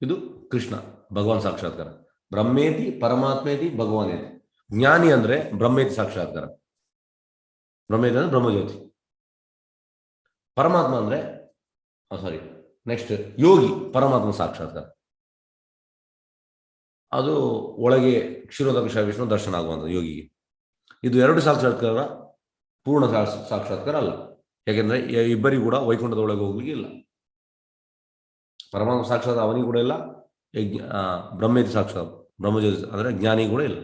ಇದು ಕೃಷ್ಣ, ಭಗವಾನ್ ಸಾಕ್ಷಾತ್ಕಾರ. ಬ್ರಹ್ಮೇತಿ ಪರಮಾತ್ಮೇತಿ ಭಗವಾನೇತಿ. ಜ್ಞಾನಿ ಅಂದ್ರೆ ಬ್ರಹ್ಮೇತಿ ಸಾಕ್ಷಾತ್ಕಾರ. ಬ್ರಹ್ಮೇತಿ ಅಂದ್ರೆ ಬ್ರಹ್ಮಜ್ಯೋತಿ. ಪರಮಾತ್ಮ ಅಂದ್ರೆ ನೆಕ್ಸ್ಟ್ ಯೋಗಿ, ಪರಮಾತ್ಮ ಸಾಕ್ಷಾತ್ಕಾರ. ಅದು ಒಳಗೆ ಕ್ಷೀರೋದಕ ವಿಷ್ಣು ದರ್ಶನ ಆಗುವಂಥದ್ದು ಯೋಗಿಗೆ. ಇದು ಎರಡು ಸಾಕ್ಷಾತ್ಕಾರ ಪೂರ್ಣ ಸಾಕ್ಷಾತ್ಕಾರ ಅಲ್ಲ. ಯಾಕೆಂದ್ರೆ ಇಬ್ಬರಿಗೂ ಕೂಡ ವೈಕುಂಠದ ಒಳಗೆ ಹೋಗ್ಲಿಕ್ಕೆ ಇಲ್ಲ. ಪರಮಾತ್ಮ ಸಾಕ್ಷಾತ್ ಅವನಿಗೆ ಕೂಡ ಇಲ್ಲ, ಬ್ರಹ್ಮೇತಿ ಸಾಕ್ಷಾತ್ ಬ್ರಹ್ಮಜ್ಯೋತಿ ಅಂದ್ರೆ ಜ್ಞಾನಿ ಕೂಡ ಇಲ್ಲ.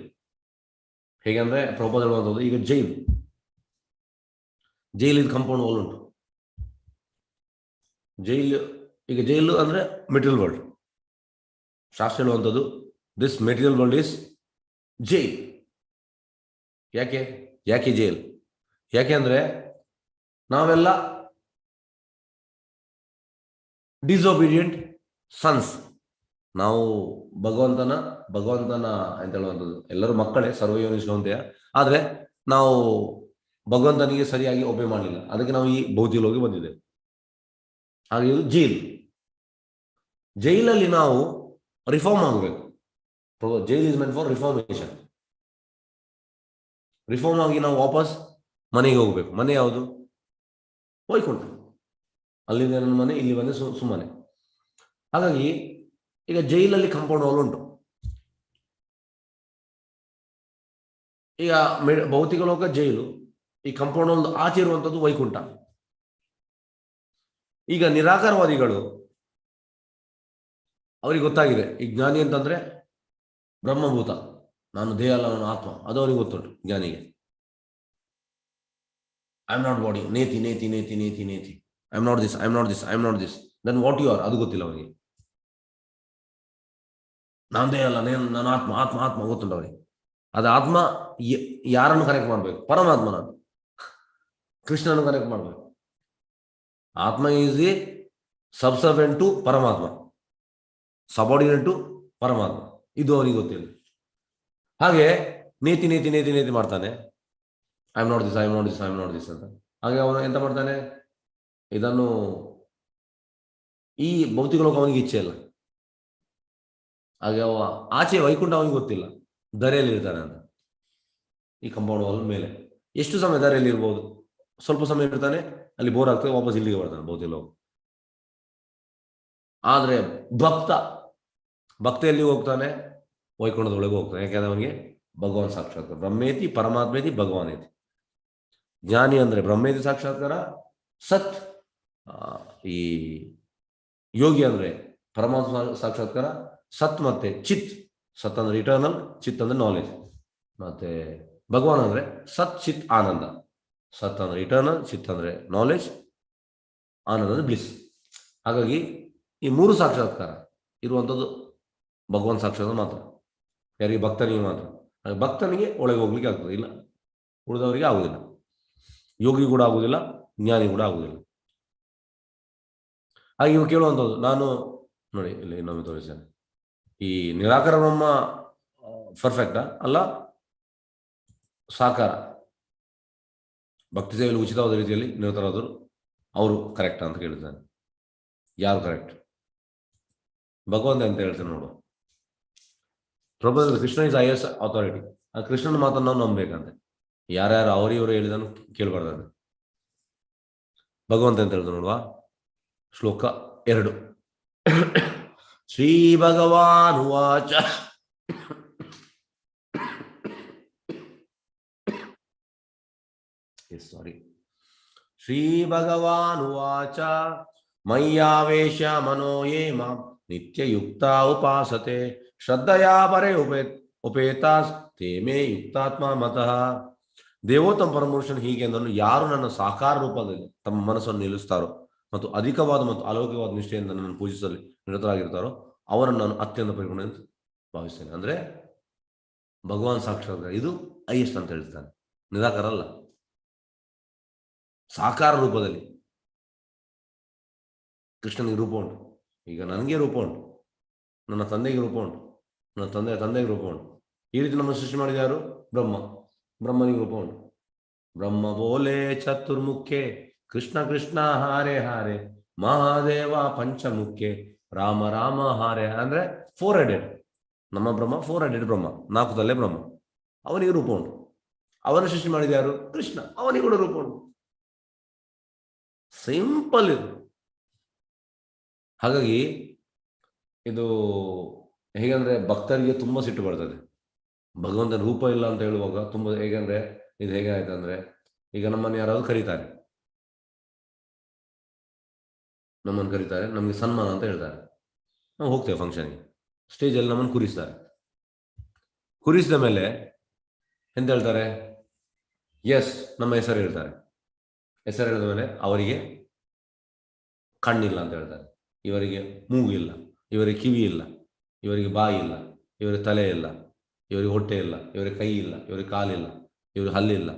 ಹೇಗೆಂದ್ರೆ ಪ್ರಭುಪಾದ ಹೇಳುವಂಥದ್ದು, ಈಗ ಜೈಲಿನ ಕಾಂಪೌಂಡ್ ವಾಲ್ ಉಂಟು. ಜೈಲು ಅಂದ್ರೆ ಮೆಟೀರಿಯಲ್ ವರ್ಲ್ಡ್. ಶಾಸ್ತ್ರ ಹೇಳುವಂಥದ್ದು this material world is jail. ಯಾಕೆ ಜೈಲ್? ಯಾಕೆ ಅಂದ್ರೆ ನಾವೆಲ್ಲ ಡಿಸೊಬೀಡಿಯಂಟ್ ಸನ್ಸ್. ನಾವು ಭಗವಂತನ ಅಂತ ಹೇಳುವಂಥದ್ದು, ಎಲ್ಲರೂ ಮಕ್ಕಳೇ, ಸರ್ವಯೋನಿಷ್ಠವಂತೆಯ. ಆದ್ರೆ ನಾವು ಭಗವಂತನಿಗೆ ಸರಿಯಾಗಿ ಒಬ್ಬೆ ಮಾಡಲಿಲ್ಲ, ಅದಕ್ಕೆ ನಾವು ಈ ಭೌತಿಕವಾಗಿ ಬಂದಿದ್ದೇವೆ. ಹಾಗೆ ಇದು ಜೈಲಲ್ಲಿ ನಾವು ರಿಫಾರ್ಮ್ ಆಗಬೇಕು. Jail is meant for reformation. Reform ಆಗಿ ನಾವು ವಾಪಸ್ ಮನೆಗೆ ಹೋಗ್ಬೇಕು. ಮನೆ ಯಾವುದು? ವೈಕುಂಠ. ಅಲ್ಲಿಂದ ನನ್ನ ಮನೆ, ಇಲ್ಲಿ ಬಂದೆ ಸುಮ್ಮನೆ. ಹಾಗಾಗಿ ಈಗ ಜೈಲಲ್ಲಿ ಕಾಂಪೌಂಡ್ ವಾಲ್ ಉಂಟು. ಈಗ ಭೌತಿಕ ಲೋಕ ಜೈಲು, ಈ ಕಾಂಪೌಂಡ್ ವಾಲ್ ಆಚೆ ಇರುವಂಥದ್ದು ವೈಕುಂಠ. ಈಗ ನಿರಾಕಾರವಾದಿಗಳು ಅವರಿಗೆ ಗೊತ್ತಾಗಿದೆ, ಈ ಜ್ಞಾನಿ ಅಂತಂದ್ರೆ ಬ್ರಹ್ಮಭೂತ, ನಾನು ದೇಹ ಅಲ್ಲ, ನಾನು ಆತ್ಮ. ಅದು ಅವನಿಗೆ ಗೊತ್ತುಂಟು ಜ್ಞಾನಿಗೆ. ಐ ಆಮ್ ನಾಟ್ ಬಾಡಿ, ನೇತಿ. I am not this. Then what you are, ಅದು ಗೊತ್ತಿಲ್ಲ ಅವನಿಗೆ. ನಾನು ದೇಹ ಅಲ್ಲ, ನಾನು ಆತ್ಮ ಗೊತ್ತುಂಟು ಅವನಿಗೆ. ಅದು ಆತ್ಮ ಯಾರನ್ನು ಕನೆಕ್ಟ್ ಮಾಡಬೇಕು? ಪರಮಾತ್ಮನ, ಕೃಷ್ಣನ ಕನೆಕ್ಟ್ ಮಾಡಬೇಕು. ಆತ್ಮ ಈಸ್ ದಿ ಸಬ್ಸರ್ವೆಂಟ್ ಟು ಪರಮಾತ್ಮ, ಸಬಾರ್ಡಿನೇಟ್ ಟು ಪರಮಾತ್ಮ. ಇದು ಅವನಿಗೆ ಗೊತ್ತಿಲ್ಲ. ಹಾಗೆ ನೇತಿ ಮಾಡ್ತಾನೆ. ಐ ಆಮ್ ನಾಟ್ ದಿಸ್ ಅಂತ. ಹಾಗೆ ಅವನು ಎಂತ ಮಾಡ್ತಾನೆ? ಇದನ್ನು ಈ ಭೌತಿಕ ಲೋಕ ಅವನಿಗೆ ಇಚ್ಛೆ ಇಲ್ಲ. ಹಾಗೆ ಅವ ಆಚೆ ವೈಕುಂಠ ಅವನಿಗೆ ಗೊತ್ತಿಲ್ಲ, ಧರೆಯಲ್ಲಿ ಇರ್ತಾನೆ ಅಂತ. ಈ ಕಾಂಪೌಂಡ್ ವಾಲ್ ಮೇಲೆ ಎಷ್ಟು ಸಮಯ ಧರೆಯಲ್ಲಿ ಇರ್ಬೋದು? ಸ್ವಲ್ಪ ಸಮಯ ಇರ್ತಾನೆ, ಅಲ್ಲಿ ಬೋರ್ ಆಗ್ತದೆ, ವಾಪಸ್ ಇಲ್ಲಿಗೆ ಬರ್ತಾನೆ ಭೌತಿಕ ಲೋಕ. ಆದ್ರೆ ಭಕ್ತಿಯಲ್ಲಿ ಹೋಗ್ತಾನೆ, ವೈಕುಂಠದ ಒಳಗೆ ಹೋಗ್ತಾನೆ. ಯಾಕೆಂದ್ರೆ ಅವನಿಗೆ ಭಗವಾನ್ ಸಾಕ್ಷಾತ್ಕಾರ. ಬ್ರಹ್ಮೇತಿ ಪರಮಾತ್ಮೇತಿ ಭಗವಾನೇತಿ. ಜ್ಞಾನಿ ಅಂದ್ರೆ ಬ್ರಹ್ಮೇತಿ ಸಾಕ್ಷಾತ್ಕಾರ, ಸತ್. ಈ ಯೋಗಿ ಅಂದ್ರೆ ಪರಮಾತ್ಮ ಸಾಕ್ಷಾತ್ಕಾರ, ಸತ್ ಮತ್ತೆ ಚಿತ್. ಸತ್ ಅಂದ್ರೆ ಇಟರ್ನಲ್, ಚಿತ್ ಅಂದ್ರೆ ನಾಲೆಜ್. ಮತ್ತೆ ಭಗವಾನ್ ಅಂದ್ರೆ ಸತ್ ಚಿತ್ ಆನಂದ. ಸತ್ ಅಂದ್ರೆ ಇಟರ್ನಲ್, ಚಿತ್ ಅಂದ್ರೆ ನಾಲೆಜ್, ಆನಂದ ಅಂದ್ರೆ ಬ್ಲಿಸ್. ಹಾಗಾಗಿ ಈ ಮೂರು ಸಾಕ್ಷಾತ್ಕಾರ ಇರುವಂಥದ್ದು ಭಗವಾನ್ ಸಾಕ್ಷಾತ್ಕಾರ ಮಾತ್ರ. ಯಾರಿಗೆ? ಭಕ್ತನಿಗೆ ಮಾತ್ರ. ಭಕ್ತನಿಗೆ ಒಳಗೆ ಹೋಗ್ಲಿಕ್ಕೆ ಆಗ್ತದೆ, ಇಲ್ಲ ಉಳಿದವರಿಗೆ ಆಗುದಿಲ್ಲ. ಯೋಗಿ ಕೂಡ ಆಗುದಿಲ್ಲ, ಜ್ಞಾನಿ ಕೂಡ ಆಗುದಿಲ್ಲ. ಹಾಗೆ ಇವು ಕೇಳುವಂಥದ್ದು, ನಾನು ನೋಡಿ ಇಲ್ಲಿ ಇನ್ನೊಮ್ಮೆ ತೋರಿಸ್ತೇನೆ. ಈ ನಿರಾಕಾರ ಬ್ರಹ್ಮ ಪರ್ಫೆಕ್ಟಾ ಅಲ್ಲ ಸಾಕಾರ? ಭಕ್ತಿ ಸೇವೆಯಲ್ಲಿ ಉಚಿತವಾದ ರೀತಿಯಲ್ಲಿ ನಿರತರಾದರು ಅವರು ಕರೆಕ್ಟಾ ಅಂತ ಕೇಳ್ತಾನೆ. ಯಾರು ಕರೆಕ್ಟ್? ಭಗವಂತ ಅಂತ ಹೇಳ್ತಾನೆ ನೋಡು. ಪ್ರಭು ಕೃಷ್ಣ ಇಸ್ ಹೈಯೆಸ್ಟ್ ಅಥಾರಿಟಿ. ಆ ಕೃಷ್ಣನ ಮಾತನ್ನು ನಾವು ನಂಬಬೇಕಂತೆ. ಯಾರ್ಯಾರು ಅವರಿವರು ಹೇಳಿದನು ಕೇಳ್ಬಾರ್ದಂತೆ. ಭಗವಂತ ಅಂತ ಹೇಳ್ತಾನೆ ನೋಡುವ. ಶ್ಲೋಕ 2. ಶ್ರೀ ಭಗವಾನ್ ಉವಾಚ ಶ್ರೀ ಭಗವಾನ್ ಉವಾಚ ಮಯ್ಯಾವೇಶ ಮನೋ ಯೇ ಮಾಂ ನಿತ್ಯಯುಕ್ತ ಉಪಾಸತೆ ಶ್ರದ್ಧಯಾ ಪರೇ ಉಪೇತಾಸ್ ತೇ ಮೇ ಯುಕ್ತಾತ್ಮ ಮತಃ. ದೇವೋತ್ತಮ ಪರಮಪುರುಷನು ಹೀಗೆ ಅಂದನು, ಯಾರು ನನ್ನ ಸಾಕಾರ ರೂಪದಲ್ಲಿ ತಮ್ಮ ಮನಸ್ಸನ್ನು ನಿಲ್ಲಿಸ್ತಾರೋ ಮತ್ತು ಅಧಿಕವಾದ ಮತ್ತು ಅಲೌಕಿಕವಾದ ನಿಷ್ಠೆಯಿಂದ ನನ್ನನ್ನು ಪೂಜಿಸಲು ನಿರತರಾಗಿರ್ತಾರೋ ಅವರನ್ನು ನಾನು ಅತ್ಯಂತ ಪರಿಗಣನೆ ಅಂತ ಭಾವಿಸ್ತೇನೆ. ಅಂದ್ರೆ ಭಗವಾನ್ ಸಾಕ್ಷಾತ್ಕಾರ ಇದು ಹೈಯೆಸ್ಟ್ ಅಂತ ಹೇಳ್ತಾನೆ. ನಿರಾಕಾರ ಅಲ್ಲ, ಸಾಕಾರ ರೂಪದಲ್ಲಿ ಕೃಷ್ಣನಿಗೆ ರೂಪ ಉಂಟು. ಈಗ ನನಗೆ ರೂಪ ಉಂಟು, ನನ್ನ ತಂದೆಗೆ ರೂಪ ಉಂಟು, ನನ್ನ ತಂದೆಗೆ ರೂಪ ಉಂಟು. ಈ ರೀತಿ ನಮ್ಮ ಸೃಷ್ಟಿ ಮಾಡಿದ ಯಾರು? ಬ್ರಹ್ಮನಿಗೆ ರೂಪ ಉಂಟು. ಬ್ರಹ್ಮ ಬೋಲೆ ಚತುರ್ಮುಖೆ ಕೃಷ್ಣ ಕೃಷ್ಣ ಹಾರೆ ಹಾರೆ ಮಹಾದೇವ ಪಂಚಮುಖೆ ರಾಮ ರಾಮ ಹಾರೆ ಅಂದ್ರೆ 4 ಹೆಡೆಡ್. ನಮ್ಮ ಬ್ರಹ್ಮ 4 ಹೆಡೆಡ್ ಬ್ರಹ್ಮ, 4 ತಲೆ ಬ್ರಹ್ಮ. ಅವನಿಗೆ ರೂಪ ಉಂಟು. ಅವನ ಸೃಷ್ಟಿ ಮಾಡಿದ ಯಾರು? ಕೃಷ್ಣ. ಅವನಿಗೆ ಕೂಡ ರೂಪ ಉಂಟು. ಸಿಂಪಲ್ ಇದು. ಹಾಗಾಗಿ ಇದು ಹೇಗಂದ್ರೆ ಭಕ್ತರಿಗೆ ತುಂಬಾ ಸಿಟ್ಟು ಬರ್ತದೆ ಭಗವಂತನ ರೂಪ ಇಲ್ಲ ಅಂತ ಹೇಳುವಾಗ. ತುಂಬಾ ಹೇಗಂದ್ರೆ ಇದು ಹೇಗೆ ಆಯ್ತಂದ್ರೆ, ಈಗ ನಮ್ಮನ್ನು ಯಾರಾದ್ರೂ ಕರೀತಾರೆ, ನಮಗೆ ಸನ್ಮಾನ ಅಂತ ಹೇಳ್ತಾರೆ, ನಾವು ಹೋಗ್ತೇವೆ ಫಂಕ್ಷನ್ಗೆ. ಸ್ಟೇಜಲ್ಲಿ ನಮ್ಮನ್ನು ಕೂರಿಸ್ತಾರೆ. ಕೂರಿಸಿದ ಮೇಲೆ ಎಂತ ಹೇಳ್ತಾರೆ? ಎಸ್, ನಮ್ಮ ಹೆಸರು ಹೇಳ್ತಾರೆ. ಹೆಸರು ಹೇಳಿದ ಮೇಲೆ ಅವರಿಗೆ ಕಣ್ಣಿಲ್ಲ ಅಂತ ಹೇಳ್ತಾರೆ, ಇವರಿಗೆ ಮೂಗಿಲ್ಲ, ಇವರಿಗೆ ಕಿವಿ ಇಲ್ಲ, ಇವರಿಗೆ ಬಾಯಿ ಇಲ್ಲ, ಇವರಿಗೆ ತಲೆ ಇಲ್ಲ, ಇವರಿಗೆ ಹೊಟ್ಟೆ ಇಲ್ಲ, ಇವರಿಗೆ ಕೈ ಇಲ್ಲ, ಇವರಿಗೆ ಕಾಲಿಲ್ಲ, ಇವರಿಗೆ ಹಲ್ಲಿಲ್ಲ.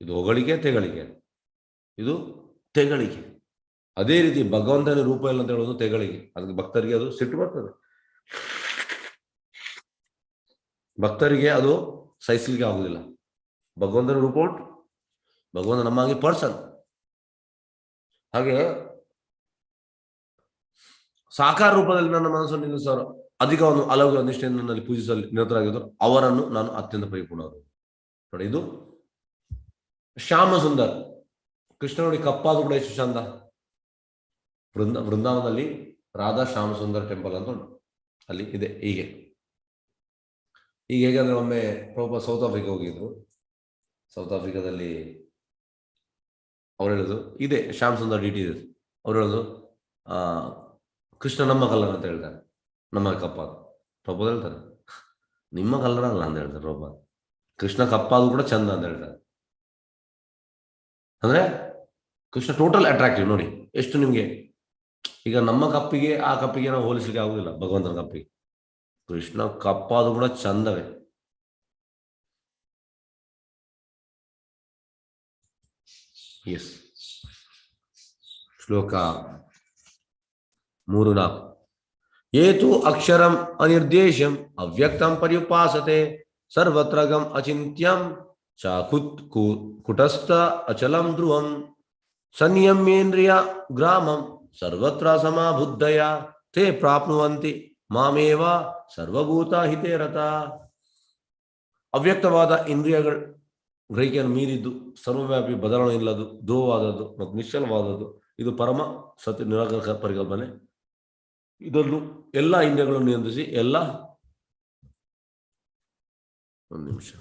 ಇದು ಹೊಗಳಿಕೆ, ತೆಗಳಿಕೆ. ಇದು ತೆಗಳಿಕೆ. ಅದೇ ರೀತಿ ಭಗವಂತನ ರೂಪ ಇಲ್ಲ ಅಂತ ಹೇಳೋದು ತೆಗಳಿಗೆ. ಅದಕ್ಕೆ ಭಕ್ತರಿಗೆ ಅದು ಸಿಟ್ಟು ಬರ್ತದೆ. ಭಕ್ತರಿಗೆ ಅದು ಸಹಿಸಲಿಕ್ಕೆ ಆಗುದಿಲ್ಲ. ಭಗವಂತನ ರೂಪ ಉಂಟು, ಭಗವಂತ ನಮ್ಮಾಗಿ ಪರ್ಸನ್. ಹಾಗೆ ಸಾಕಾರ ರೂಪದಲ್ಲಿ ನನ್ನ ಮನಸ್ಸನ್ನು ನಿಲ್ಲಿಸೋರು, ಅಧಿಕವನ್ನು ಅಲೌಕಿಕ ನಿಷ್ಠೆಯನ್ನು ನನ್ನಲ್ಲಿ ಪೂಜಿಸಲು ನಿರತರಾಗಿದ್ದರು, ಅವರನ್ನು ನಾನು ಅತ್ಯಂತ ಪರಿಪೂರ್ಣರು. ನೋಡಿ, ಇದು ಶ್ಯಾಮ ಸುಂದರ್. ಕೃಷ್ಣ ನೋಡಿ ಕಪ್ಪಾದು ಕೂಡ ಎಷ್ಟು ಚಂದ. ವೃಂದಾವನದಲ್ಲಿ ರಾಧಾ ಶ್ಯಾಮ ಸುಂದರ್ ಟೆಂಪಲ್ ಅಂತ ಉಂಟು, ಅಲ್ಲಿ ಇದೆ. ಈಗ ಹೇಗಂದ್ರೆ ಒಮ್ಮೆ ಪ್ರಭುಪಾದ ಸೌತ್ ಆಫ್ರಿಕಾ ಹೋಗಿದ್ರು. ಸೌತ್ ಆಫ್ರಿಕಾದಲ್ಲಿ ಅವ್ರು ಹೇಳುದು ಇದೆ, ಶ್ಯಾಮ್ ಸುಂದರ್ ಡಿಟಿ ಇದೆ. ಅವ್ರು ಹೇಳುದು ಕೃಷ್ಣ ನಮ್ಮ ಕಲರ್ ಅಂತ ಹೇಳ್ತಾರೆ, ನಮ್ಮ ಕಪ್ಪಾದು. ಪ್ರಭುಪಾದ ಹೇಳ್ತಾರೆ ನಿಮ್ಮ ಕಲರ್ ಅಲ್ಲ ಅಂತ ಹೇಳ್ತಾರೆ ಪ್ರಭುಪಾದ. ಕೃಷ್ಣ ಕಪ್ಪಾದು ಕೂಡ ಚಂದ ಅಂತ ಹೇಳ್ತಾರೆ. ಅಂದ್ರೆ ಕೃಷ್ಣ ಟೋಟಲ್ ಅಟ್ರಾಕ್ಟಿವ್. ನೋಡಿ ಎಷ್ಟು ನಿಮ್ಗೆ. ಈಗ ನಮ್ಮ ಕಪ್ಪಿಗೆ ಆ ಕಪ್ಪಿಗೆ ನಾವು ಹೋಲಿಸಲಿಕ್ಕೆ ಆಗುದಿಲ್ಲ. ಭಗವಂತನ ಕಪ್ಪಿಗೆ ಕೃಷ್ಣ ಕಪ್ಪಾದು ಕೂಡ ಚಂದವೇ. ಎಸ್, ಶ್ಲೋಕ 3-4. ಏತು ಅಕ್ಷರಂ ಅನಿರ್ದೇಶಂ ಅವ್ಯಕ್ತಂ ಪರ್ಯುಪಾಸತೆ ಸರ್ವತ್ರಗಂ ಅಚಿಂತ್ಯಂ ಚಾಕುತ್ ಕುಟಸ್ಥ ಅಚಲಂ ಧ್ರುವಂ ಸಂಯಮ್ಯೇಂದ್ರಿಯ ಗ್ರಾಮಂ ಸರ್ವತ್ರ ಸಮಾಬುದ್ಧಯ ತೇ ಪ್ರಾಪ್ನುವಂತಿ ಮಾಮೇವ ಸರ್ವಭೂತ ಹಿತೇ ರತ. ಅವ್ಯಕ್ತವಾದ ಇಂದ್ರಿಯಗಳ ಗ್ರಹಿಕೆಯನ್ನು ಮೀರಿದ್ದು, ಸರ್ವವ್ಯಾಪಿ, ಬದಲಾವಣೆ ಇಲ್ಲದು, ಧ್ರುವವಾದದ್ದು ಮತ್ತು ನಿಶ್ಚಲವಾದದ್ದು. ಇದು ಪರಮ ಸತ್ಯ ನಿರಾಕಾರ ಪರಿಕಲ್ಪನೆ. ಇದನ್ನು ಎಲ್ಲ ಇಂದ್ರಿಯಗಳನ್ನು ನಿಯಂತ್ರಿಸಿ ಒಂದು ನಿಮಿಷ.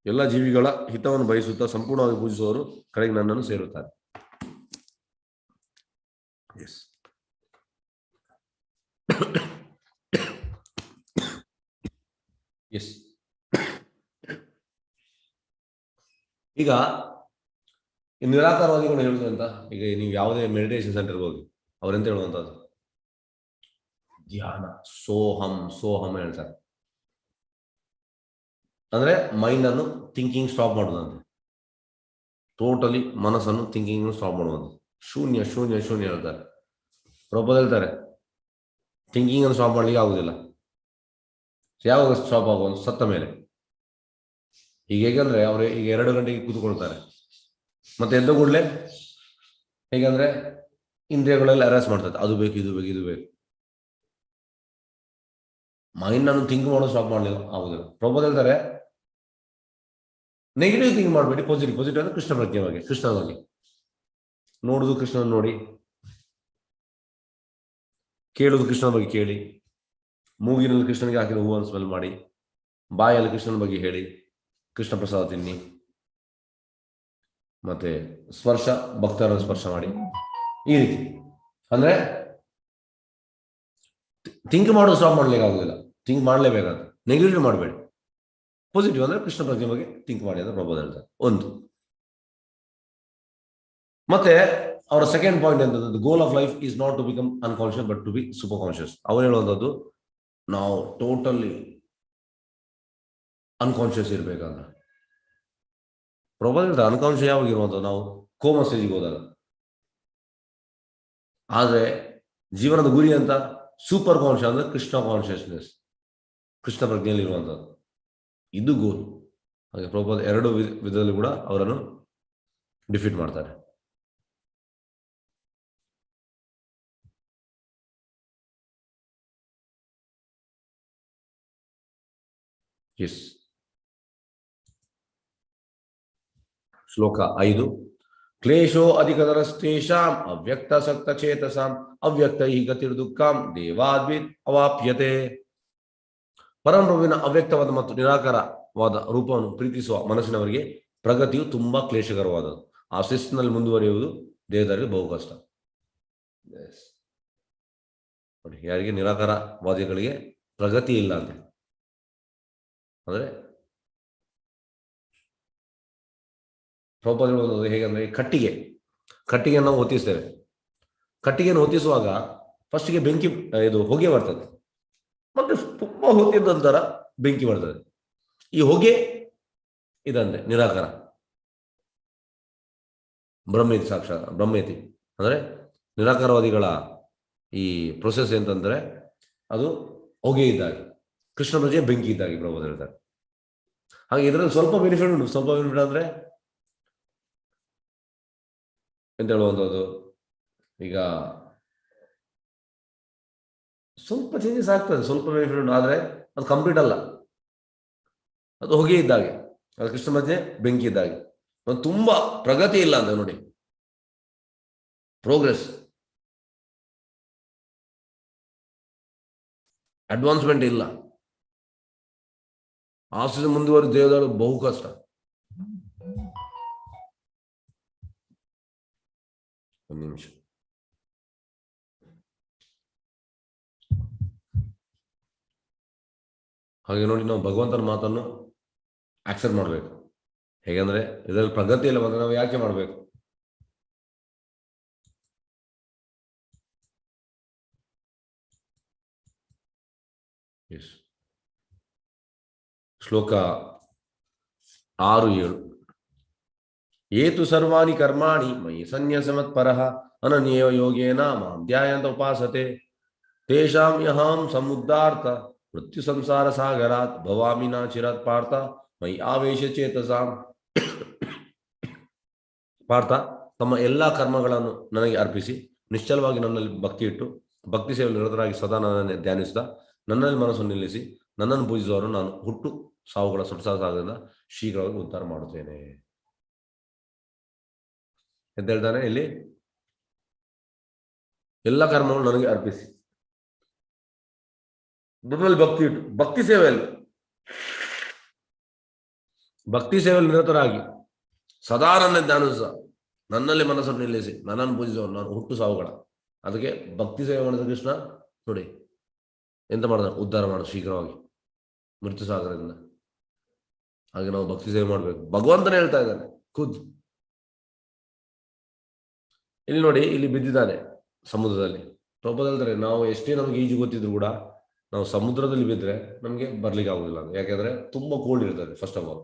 ಎಲ್ಲ ಜೀವಿಗಳ ಹಿತವನ್ನು ಬಯಸುತ್ತಾ ಸಂಪೂರ್ಣವಾಗಿ ಪೂಜಿಸುವವರು ಕಡೆಗೆ ನನ್ನನ್ನು ಸೇರುತ್ತಾರೆ. Yes, yes. ಈಗ ನಿರಾಕಾರವಾದಿಗಳು ಹೇಳುದು ಅಂತ, ಈಗ ನೀವು ಯಾವುದೇ ಮೆಡಿಟೇಷನ್ ಸೆಂಟರ್ಗೆ ಹೋಗಿ ಅವರೆಂತ ಹೇಳುವಂತದ್ದು ಧ್ಯಾನ, ಸೋಹಂ ಹೇಳ್ತಾರೆ. ಅಂದ್ರೆ ಮೈಂಡ್ ಅನ್ನು ಥಿಂಕಿಂಗ್ ಸ್ಟಾಪ್ ಮಾಡುದಂತೆ. ಟೋಟಲಿ ಮನಸ್ಸನ್ನು ಥಿಂಕಿಂಗ್ ಸ್ಟಾಪ್ ಮಾಡುವಂತ. ಶೂನ್ಯ ಹೇಳ್ತಾರೆ. ಪ್ರಭುಪಾದ ಹೇಳ್ತಾರೆ ಥಿಂಕಿಂಗ್ ಅನ್ನು ಸ್ಟಾಪ್ ಮಾಡ್ಲಿಕ್ಕೆ ಆಗುದಿಲ್ಲ. ಯಾವಾಗ ಸ್ಟಾಪ್ ಆಗುವ? ಸತ್ತ ಮೇಲೆ. ಈಗ ಹೇಗಂದ್ರೆ ಅವರು ಈಗ 2 ಗಂಟೆಗೆ ಕೂತ್ಕೊಳ್ತಾರೆ, ಮತ್ತೆ ಎದ್ದ ಕೂಡಲೇ ಹೇಗಂದ್ರೆ ಇಂದ್ರಿಯಗಳೆಲ್ಲ ಅರೆಸ್ಟ್ ಮಾಡ್ತದೆ. ಅದು ಬೇಕು, ಇದು ಬೇಕು, ಇದು ಬೇಕು. ಮೈಂಡ್ ಅನ್ನು ಥಿಂಕ್ ಮಾಡೋದು ಸ್ಟಾಪ್ ಮಾಡ್ಲಿಲ್ಲ ಆಗುದಿಲ್ಲ. ಪ್ರಭುಪಾದ ಹೇಳ್ತಾರೆ ನೆಗೆಟಿವ್ ಥಿಂಕ್ ಮಾಡಬೇಡಿ, ಪಾಸಿಟಿವ್ ಅಂದ್ರೆ ಕೃಷ್ಣ ಪ್ರಜ್ಞೆ ಬಗ್ಗೆ, ಕೃಷ್ಣನ ಬಗ್ಗೆ ನೋಡುದು, ಕೃಷ್ಣನ ನೋಡಿ, ಕೇಳುದು ಕೃಷ್ಣನ ಬಗ್ಗೆ ಕೇಳಿ, ಮೂಗಿನಲ್ಲಿ ಕೃಷ್ಣನಿಗೆ ಹಾಕಿದ ಹೂವನ್ನು ಸ್ಮೆಲ್ ಮಾಡಿ, ಬಾಯಲ್ಲಿ ಕೃಷ್ಣನ ಬಗ್ಗೆ ಹೇಳಿ, ಕೃಷ್ಣ ಪ್ರಸಾದ ತಿನ್ನಿ, ಮತ್ತೆ ಸ್ಪರ್ಶ, ಭಕ್ತರನ್ನು ಸ್ಪರ್ಶ ಮಾಡಿ. ಈ ರೀತಿ ಅಂದ್ರೆ ಥಿಂಕ್ ಮಾಡೋದು ಸ್ಟಾಪ್ ಮಾಡ್ಲಿಕ್ಕೆ ಆಗುದಿಲ್ಲ. ಥಿಂಕ್ ಮಾಡ್ಲೇಬೇಕಾದ. ನೆಗೆಟಿವ್ ಮಾಡಬೇಡಿ, ಪಾಸಿಟಿವ್ ಅಂದ್ರೆ ಕೃಷ್ಣ ಪ್ರಜ್ಞೆ ಬಗ್ಗೆ ಥಿಂಕ್ ಮಾಡಿ ಅಂತ ಪ್ರಭುಪಾದ ಹೇಳ್ತಾರೆ. ಒಂದು. ಮತ್ತೆ ಅವರ ಸೆಕೆಂಡ್ ಪಾಯಿಂಟ್ ಎಂತದ್ದು, the goal of life is not to become unconscious but to be super conscious. ಅವ್ರು ಹೇಳುವಂಥದ್ದು ನಾವು ಟೋಟಲಿ ಅನ್ಕಾನ್ಶಿಯಸ್ ಇರ್ಬೇಕಂತ. ಪ್ರೊಬಲ್ ಅನ್ಕಾನ್ಶಿಯಸ್ ಯಾವಾಗ ಇರುವಂಥದ್ದು, ನಾವು ಕೋಮಾ ಸ್ಟೇಜಿಗೆ ಹೋದಾಗ. ಆದ್ರೆ ಜೀವನದ ಗುರಿ ಅಂತ ಸೂಪರ್ ಕಾನ್ಶಿಯಸ್ ಅಂದ್ರೆ ಕೃಷ್ಣ ಕಾನ್ಶಿಯಸ್ನೆಸ್, ಕೃಷ್ಣ ಪ್ರಜ್ಞೆಯಲ್ಲಿ ಇರುವಂಥದ್ದು, ಇದು ಗೋಲ್. ಹಾಗೆ ಪ್ರಭುಪಾದ ಎರಡು ವಿಧದಲ್ಲಿ ಕೂಡ ಅವರನ್ನು ಡಿಫೀಟ್ ಮಾಡ್ತಾರೆ. ಎಸ್. ಶ್ಲೋಕ 5. ಕ್ಲೇಶೋ ಅಧಿಕತರಸ್ತೇಷಾಂ ಅವ್ಯಕ್ತಾಸಕ್ತ ಚೇತಸಾಂ ಅವ್ಯಕ್ತೈ ಗತಿರ್ದುಃಖಾಂ ದೇವಾದ್ವಿತ್ ಅವಾಪ್ಯತೆ. ಪರಮಪ್ರಭುವಿನ ಅವ್ಯಕ್ತವಾದ ಮತ್ತು ನಿರಾಕಾರವಾದ ರೂಪವನ್ನು ಪ್ರೀತಿಸುವ ಮನಸ್ಸಿನವರಿಗೆ ಪ್ರಗತಿಯು ತುಂಬಾ ಕ್ಲೇಶಕರವಾದದ್ದು. ಆ ಶಿಸ್ತಿನಲ್ಲಿ ಮುಂದುವರಿಯುವುದು ದೇಹದಲ್ಲಿ ಬಹು ಕಷ್ಟ. ನೋಡಿ, ಯಾರಿಗೆ ನಿರಾಕಾರವಾದಿಗಳಿಗೆ ಪ್ರಗತಿ ಇಲ್ಲ ಅಂತ ಅಂದ್ರೆ ಪ್ರಭುಪಾದರು ಹೇಗಂದ್ರೆ, ಕಟ್ಟಿಗೆ ನಾವು ಹೊತ್ತಿಸ್ತೇವೆ. ಕಟ್ಟಿಗೆಯನ್ನು ಹೊತ್ತಿಸುವಾಗ ಫಸ್ಟ್ಗೆ ಬೆಂಕಿ, ಇದು ಹೊಗೆ ಬರ್ತದೆ, ಮತ್ತೆ ತುಂಬಾ ಹೊತ್ತಿದ ನಂತರ ಬೆಂಕಿ ಬರ್ತದೆ. ಈ ಹೊಗೆ ಇದಂತೆ ನಿರಾಕಾರ, ಬ್ರಹ್ಮೇತಿ, ಸಾಕ್ಷಾತ್ ಬ್ರಹ್ಮೇತಿ. ಅಂದ್ರೆ ನಿರಾಕಾರವಾದಿಗಳ ಈ ಪ್ರೊಸೆಸ್ ಎಂತಂದ್ರೆ ಅದು ಹೊಗೆ ಇದ್ದಾಗೆ, ಕೃಷ್ಣ ಪ್ರಜೆ ಬೆಂಕಿ ಇದ್ದಾಗೆ ಪ್ರಭುಪಾದರು ಹೇಳ್ತಾರೆ. ಹಾಗೆ ಇದರಲ್ಲಿ ಸ್ವಲ್ಪ ಬೆನಿಫಿಟ್ ಉಂಟು. ಸ್ವಲ್ಪ ಬೆನಿಫಿಟ್ ಅಂದ್ರೆ ಎಂತ ಹೇಳುವಂಥದ್ದು, ಈಗ ಸ್ವಲ್ಪ ಚೇಂಜಸ್ ಆಗ್ತದೆ, ಸ್ವಲ್ಪ ಬೆನಿಫಿಟ್ ಉಂಟು. ಆದ್ರೆ ಅದು ಕಂಪ್ಲೀಟ್ ಅಲ್ಲ, ಅದು ಹೊಗೆ ಇದ್ದಾಗೆ, ಅದು ಕೃಷ್ಣ ಮಧ್ಯೆ ಬೆಂಕಿ ಇದ್ದಾಗೆ. ಒಂದು ತುಂಬಾ ಪ್ರಗತಿ ಇಲ್ಲ ಅಂತ ನೋಡಿ, ಪ್ರೋಗ್ರೆಸ್, ಅಡ್ವಾನ್ಸ್ಮೆಂಟ್ ಇಲ್ಲ. ಆಫೀಸ್ ಮುಂದುವರೆದು ದೇವದಾಳು ಬಹು ಕಷ್ಟ. ಒಂದು ನಿಮಿಷ. ಹಾಗೆ ನೋಡಿ, ನಾವು ಭಗವಂತನ ಮಾತನ್ನು ಆಕ್ಸೆಪ್ಟ್ ಮಾಡಬೇಕು. ಹೇಗೆಂದ್ರೆ ಇದರಲ್ಲಿ ಪ್ರಗತಿ ಇಲ್ಲ ಬಂದ್ರೆ ನಾವು ಯಾಕೆ ಮಾಡಬೇಕು? ಶ್ಲೋಕ 6-7. ಏತು ಸರ್ವಾಣಿ ಕರ್ಮಾಣಿ ಮಯಿ ಸನ್ಯಸಮತ್ಪರಃ ಅನನ್ಯೇವ ಯೋಗೇನ ಮಾಂ ಧ್ಯಾಯಂತ ಉಪಾಸತೆ ತೇಷಾಂ ಯಹಂ ಸಮುದ್ಧಾರ್ಥ ಮೃತ್ಯು ಸಂಸಾರ ಸಾಗರಾತ್ ಭವಾಮಿ ನ ಚಿರಾತ್ ಪಾರ್ಥ ಮೈ ಆವೇಶ ಚೇತಸಾಂ. ಪಾರ್ಥ, ತಮ್ಮ ಎಲ್ಲಾ ಕರ್ಮಗಳನ್ನು ನನಗೆ ಅರ್ಪಿಸಿ ನಿಶ್ಚಲವಾಗಿ ನನ್ನಲ್ಲಿ ಭಕ್ತಿ ಇಟ್ಟು ಭಕ್ತಿ ಸೇವೆಯಲ್ಲಿ ನಿರತರಾಗಿ ಸದಾ ನನ್ನನ್ನೇ ಧ್ಯಾನಿಸಿದ ನನ್ನಲ್ಲಿ ಮನಸ್ಸನ್ನು ನಿಲ್ಲಿಸಿ ನನ್ನನ್ನು ಪೂಜಿಸುವವರು ನಾನು ಹುಟ್ಟು ಸಾವುಗಳ ಸುಟ್ಸಾಗದಿಂದ ಶೀಘ್ರವಾಗಿ ಉದ್ಧಾರ ಮಾಡುತ್ತೇನೆ ಅಂತ ಹೇಳ್ತಾನೆ. ಇಲ್ಲಿ ಎಲ್ಲ ಕರ್ಮಗಳು ನನಗೆ ಅರ್ಪಿಸಿ ನನ್ನಲ್ಲಿ ಭಕ್ತಿ ಇಟ್ಟು ಭಕ್ತಿ ಸೇವೆಯಲ್ಲಿ ನಿರತರಾಗಿ ಸದಾ ನನ್ನ ಧ್ಯಾನಿಸ ನನ್ನಲ್ಲಿ ಮನಸ್ಸನ್ನು ನಿಲ್ಲಿಸಿ ನನ್ನನ್ನು ಪೂಜಿಸುವವರು ನಾನು ಹುಟ್ಟು ಸಾವುಗಳ. ಅದಕ್ಕೆ ಭಕ್ತಿ ಸೇವೆ ಮಾಡಿದ ಕೃಷ್ಣ ನೋಡಿ ಎಂತ ಮಾಡಿದ, ಉದ್ಧಾರ ಮಾಡೋದು ಶೀಘ್ರವಾಗಿ ಮೃತ್ಯು ಸಾಗರದಿಂದ. ಹಾಗೆ ನಾವು ಭಕ್ತಿ ಸೇವೆ ಮಾಡ್ಬೇಕು. ಭಗವಂತನೇ ಹೇಳ್ತಾ ಇದ್ದಾನೆ ಖುದ್. ಇಲ್ಲಿ ನೋಡಿ, ಇಲ್ಲಿ ಬಿದ್ದಿದ್ದಾನೆ ಸಮುದ್ರದಲ್ಲಿ. ಪ್ರಭುಪಾದ ಹೇಳ್ತಾರೆ, ನಾವು ಎಷ್ಟೇ ನಮ್ಗೆ ಈಜು ಗೊತ್ತಿದ್ರು ಕೂಡ ನಾವು ಸಮುದ್ರದಲ್ಲಿ ಬಿದ್ದರೆ ನಮ್ಗೆ ಬರ್ಲಿಕ್ಕೆ ಆಗುದಿಲ್ಲ. ಯಾಕೆಂದ್ರೆ ತುಂಬಾ ಕೋಲ್ಡ್ ಇರ್ತದೆ ಫಸ್ಟ್ ಆಫ್ ಆಲ್,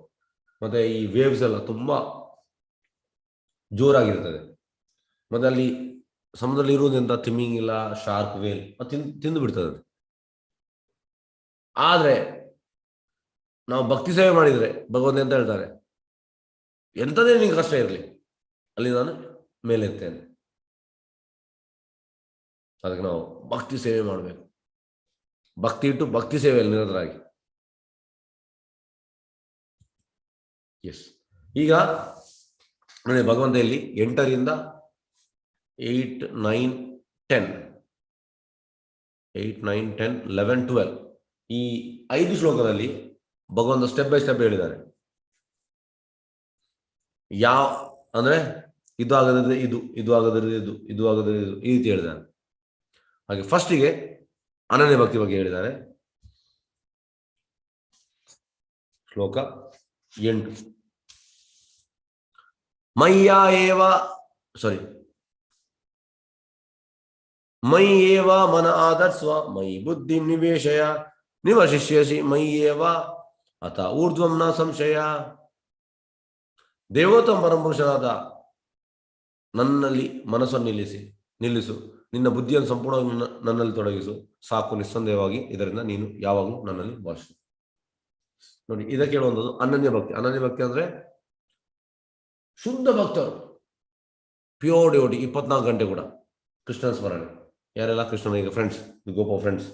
ಮತ್ತೆ ಈ ವೇವ್ಸ್ ಎಲ್ಲ ತುಂಬಾ ಜೋರಾಗಿರ್ತದೆ. ಮತ್ತೆ ಅಲ್ಲಿ ಸಮುದ್ರದಲ್ಲಿ ಇರುವುದೆಂತ ತಿಮ್ಮಿಂಗ್ ಇಲ್ಲ, ಶಾರ್ಕ್, ವೇಲ್ ತಿಂದು ಬಿಡ್ತದೆ. ಆದ್ರೆ ನಾವು ಭಕ್ತಿ ಸೇವೆ ಮಾಡಿದ್ರೆ ಭಗವಂತ ಎಂತ ಹೇಳ್ತಾರೆ, ಎಂಥದೇ ನಿಂಗೆ ಕಷ್ಟ ಇರಲಿ ಅಲ್ಲಿ ನಾನು ಮೇಲೆ ಎತ್ತೇನೆ. ಅದಕ್ಕೆ ನಾವು ಭಕ್ತಿ ಸೇವೆ ಮಾಡಬೇಕು. ಭಕ್ತಿ ಇಟ್ಟು ಭಕ್ತಿ ಸೇವೆಯಲ್ಲಿ ನಿರತರಾಗಿ. ಎಸ್. ಈಗ ನೋಡಿ, ಭಗವಂತ ಇಲ್ಲಿ 8ರಿಂದ 8, 9, 10, 8, 9, 10, 11, 12 ಈ 5 ಶ್ಲೋಕದಲ್ಲಿ ಭಗವಂತ ಸ್ಟೆಪ್ ಬೈ ಸ್ಟೆಪ್ ಹೇಳಿದ್ದಾರೆ. ಯಾವ ಅಂದ್ರೆ ಇದು ಆಗದಿದ್ರೆ ಇದು ಆಗದಿದ್ರೆ ಇದು ಆಗದಿದ್ರೆ ಇದು, ಈ ರೀತಿ ಹೇಳಿದ್ದಾರೆ. ಹಾಗೆ ಫಸ್ಟಿಗೆ ಅನನ್ಯ ಭಕ್ತಿ ಬಗ್ಗೆ ಹೇಳಿದ್ದಾರೆ. ಶ್ಲೋಕ 8. ಮೈ ಏವ ಮನ ಆದರ್ಸ್ವ ಮೈ ಬುದ್ಧಿ ನಿವೇಶಯ ನಿವಶಿಷ್ಯಸಿ ಮೈ ಏವ ಅಥ ಊರ್ಧ್ವಂ ನ ಸಂಶಯ. ದೇವೋತ್ತಮ ಪರಮಪುರುಷನಾದ ನನ್ನಲ್ಲಿ ಮನಸ್ಸನ್ನು ನಿಲ್ಲಿಸು, ನಿನ್ನ ಬುದ್ಧಿಯನ್ನು ಸಂಪೂರ್ಣವಾಗಿ ನನ್ನಲ್ಲಿ ತೊಡಗಿಸು, ಸಾಕು, ನಿಸ್ಸಂದೇಹವಾಗಿ ಇದರಿಂದ ನೀನು ಯಾವಾಗಲೂ ನನ್ನಲ್ಲಿ ಭಾಷೆ. ನೋಡಿ, ಇದಕ್ಕೆ ಹೇಳುವಂಥದ್ದು ಅನನ್ಯ ಭಕ್ತಿ. ಅನನ್ಯ ಭಕ್ತಿ ಅಂದ್ರೆ ಶುದ್ಧ ಭಕ್ತರು, ಪ್ಯೂರ್ ಡಿವೋಟಿ, 24 ಗಂಟೆ ಕೂಡ ಕೃಷ್ಣನ ಸ್ಮರಣೆ. ಯಾರೆಲ್ಲ ಕೃಷ್ಣನ ಈಗ ಫ್ರೆಂಡ್ಸ್, ಗೋಪ ಫ್ರೆಂಡ್ಸ್,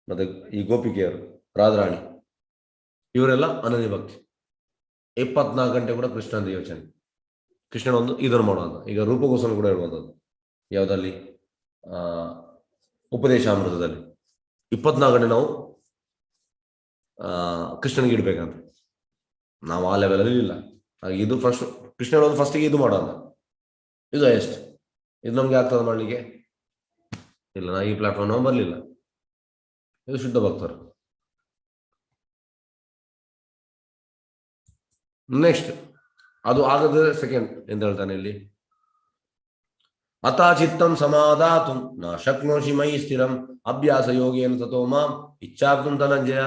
ಮತ್ತೆ ಈ ಗೋಪಿಕೆಯರು, ರಾಧಾರಾಣಿ, ಇವರೆಲ್ಲ ಅನನ್ಯ ಭಕ್ತಿ. 24 ಗಂಟೆ ಕೂಡ ಕೃಷ್ಣನ ಯೋಚನೆ, ಕೃಷ್ಣನ ಒಂದು ಇದನ್ನು ಮಾಡುವಂತ. ಈಗ ರೂಪಗೋಸ್ವಾಮಿ ಕೂಡ ಹೇಳುವಂಥದ್ದು ಯಾವುದಲ್ಲಿ, ಉಪದೇಶಾಮೃತದಲ್ಲಿ 24 ಗಂಟೆ ನಾವು ಕೃಷ್ಣನಿಗೆ ಇಡ್ಬೇಕಂತ. ನಾವು ಆ ಲೆವೆಲಲ್ಲಿ ಇಲ್ಲ. ಇದು ಫಸ್ಟ್ ಕೃಷ್ಣ ಹೇಳೋದು ಫಸ್ಟಿಗೆ ಇದು ಮಾಡೋಣ, ಇದು ಎಷ್ಟು ಇದು ನಮ್ಗೆ ಆಗ್ತದೆ ಮಾಡಲಿಕ್ಕೆ ಇಲ್ಲ. ನಾ ಈ ಪ್ಲಾಟ್ಫಾರ್ಮ್ ನಾವು ಬರಲಿಲ್ಲ. ಇದು ಶುದ್ಧ ಭಕ್ತರು. ನೆಕ್ಸ್ಟ್ ಅದು ಆಗದ ಸೆಕೆಂಡ್ ಎಂತ ಹೇಳ್ತಾನೆ ಇಲ್ಲಿ, ಅತಾ ಚಿತ್ತಂ ಸಮಾಧಾತು ನ ಶಕ್ನೋಷಿ ಮೈ ಸ್ಥಿರಂ ಅಭ್ಯಾಸ ಯೋಗೇನ ತಥೋ ಮಾಂ ಇಚ್ಛಾರ್ಥಂ ಧನಂಜಯ.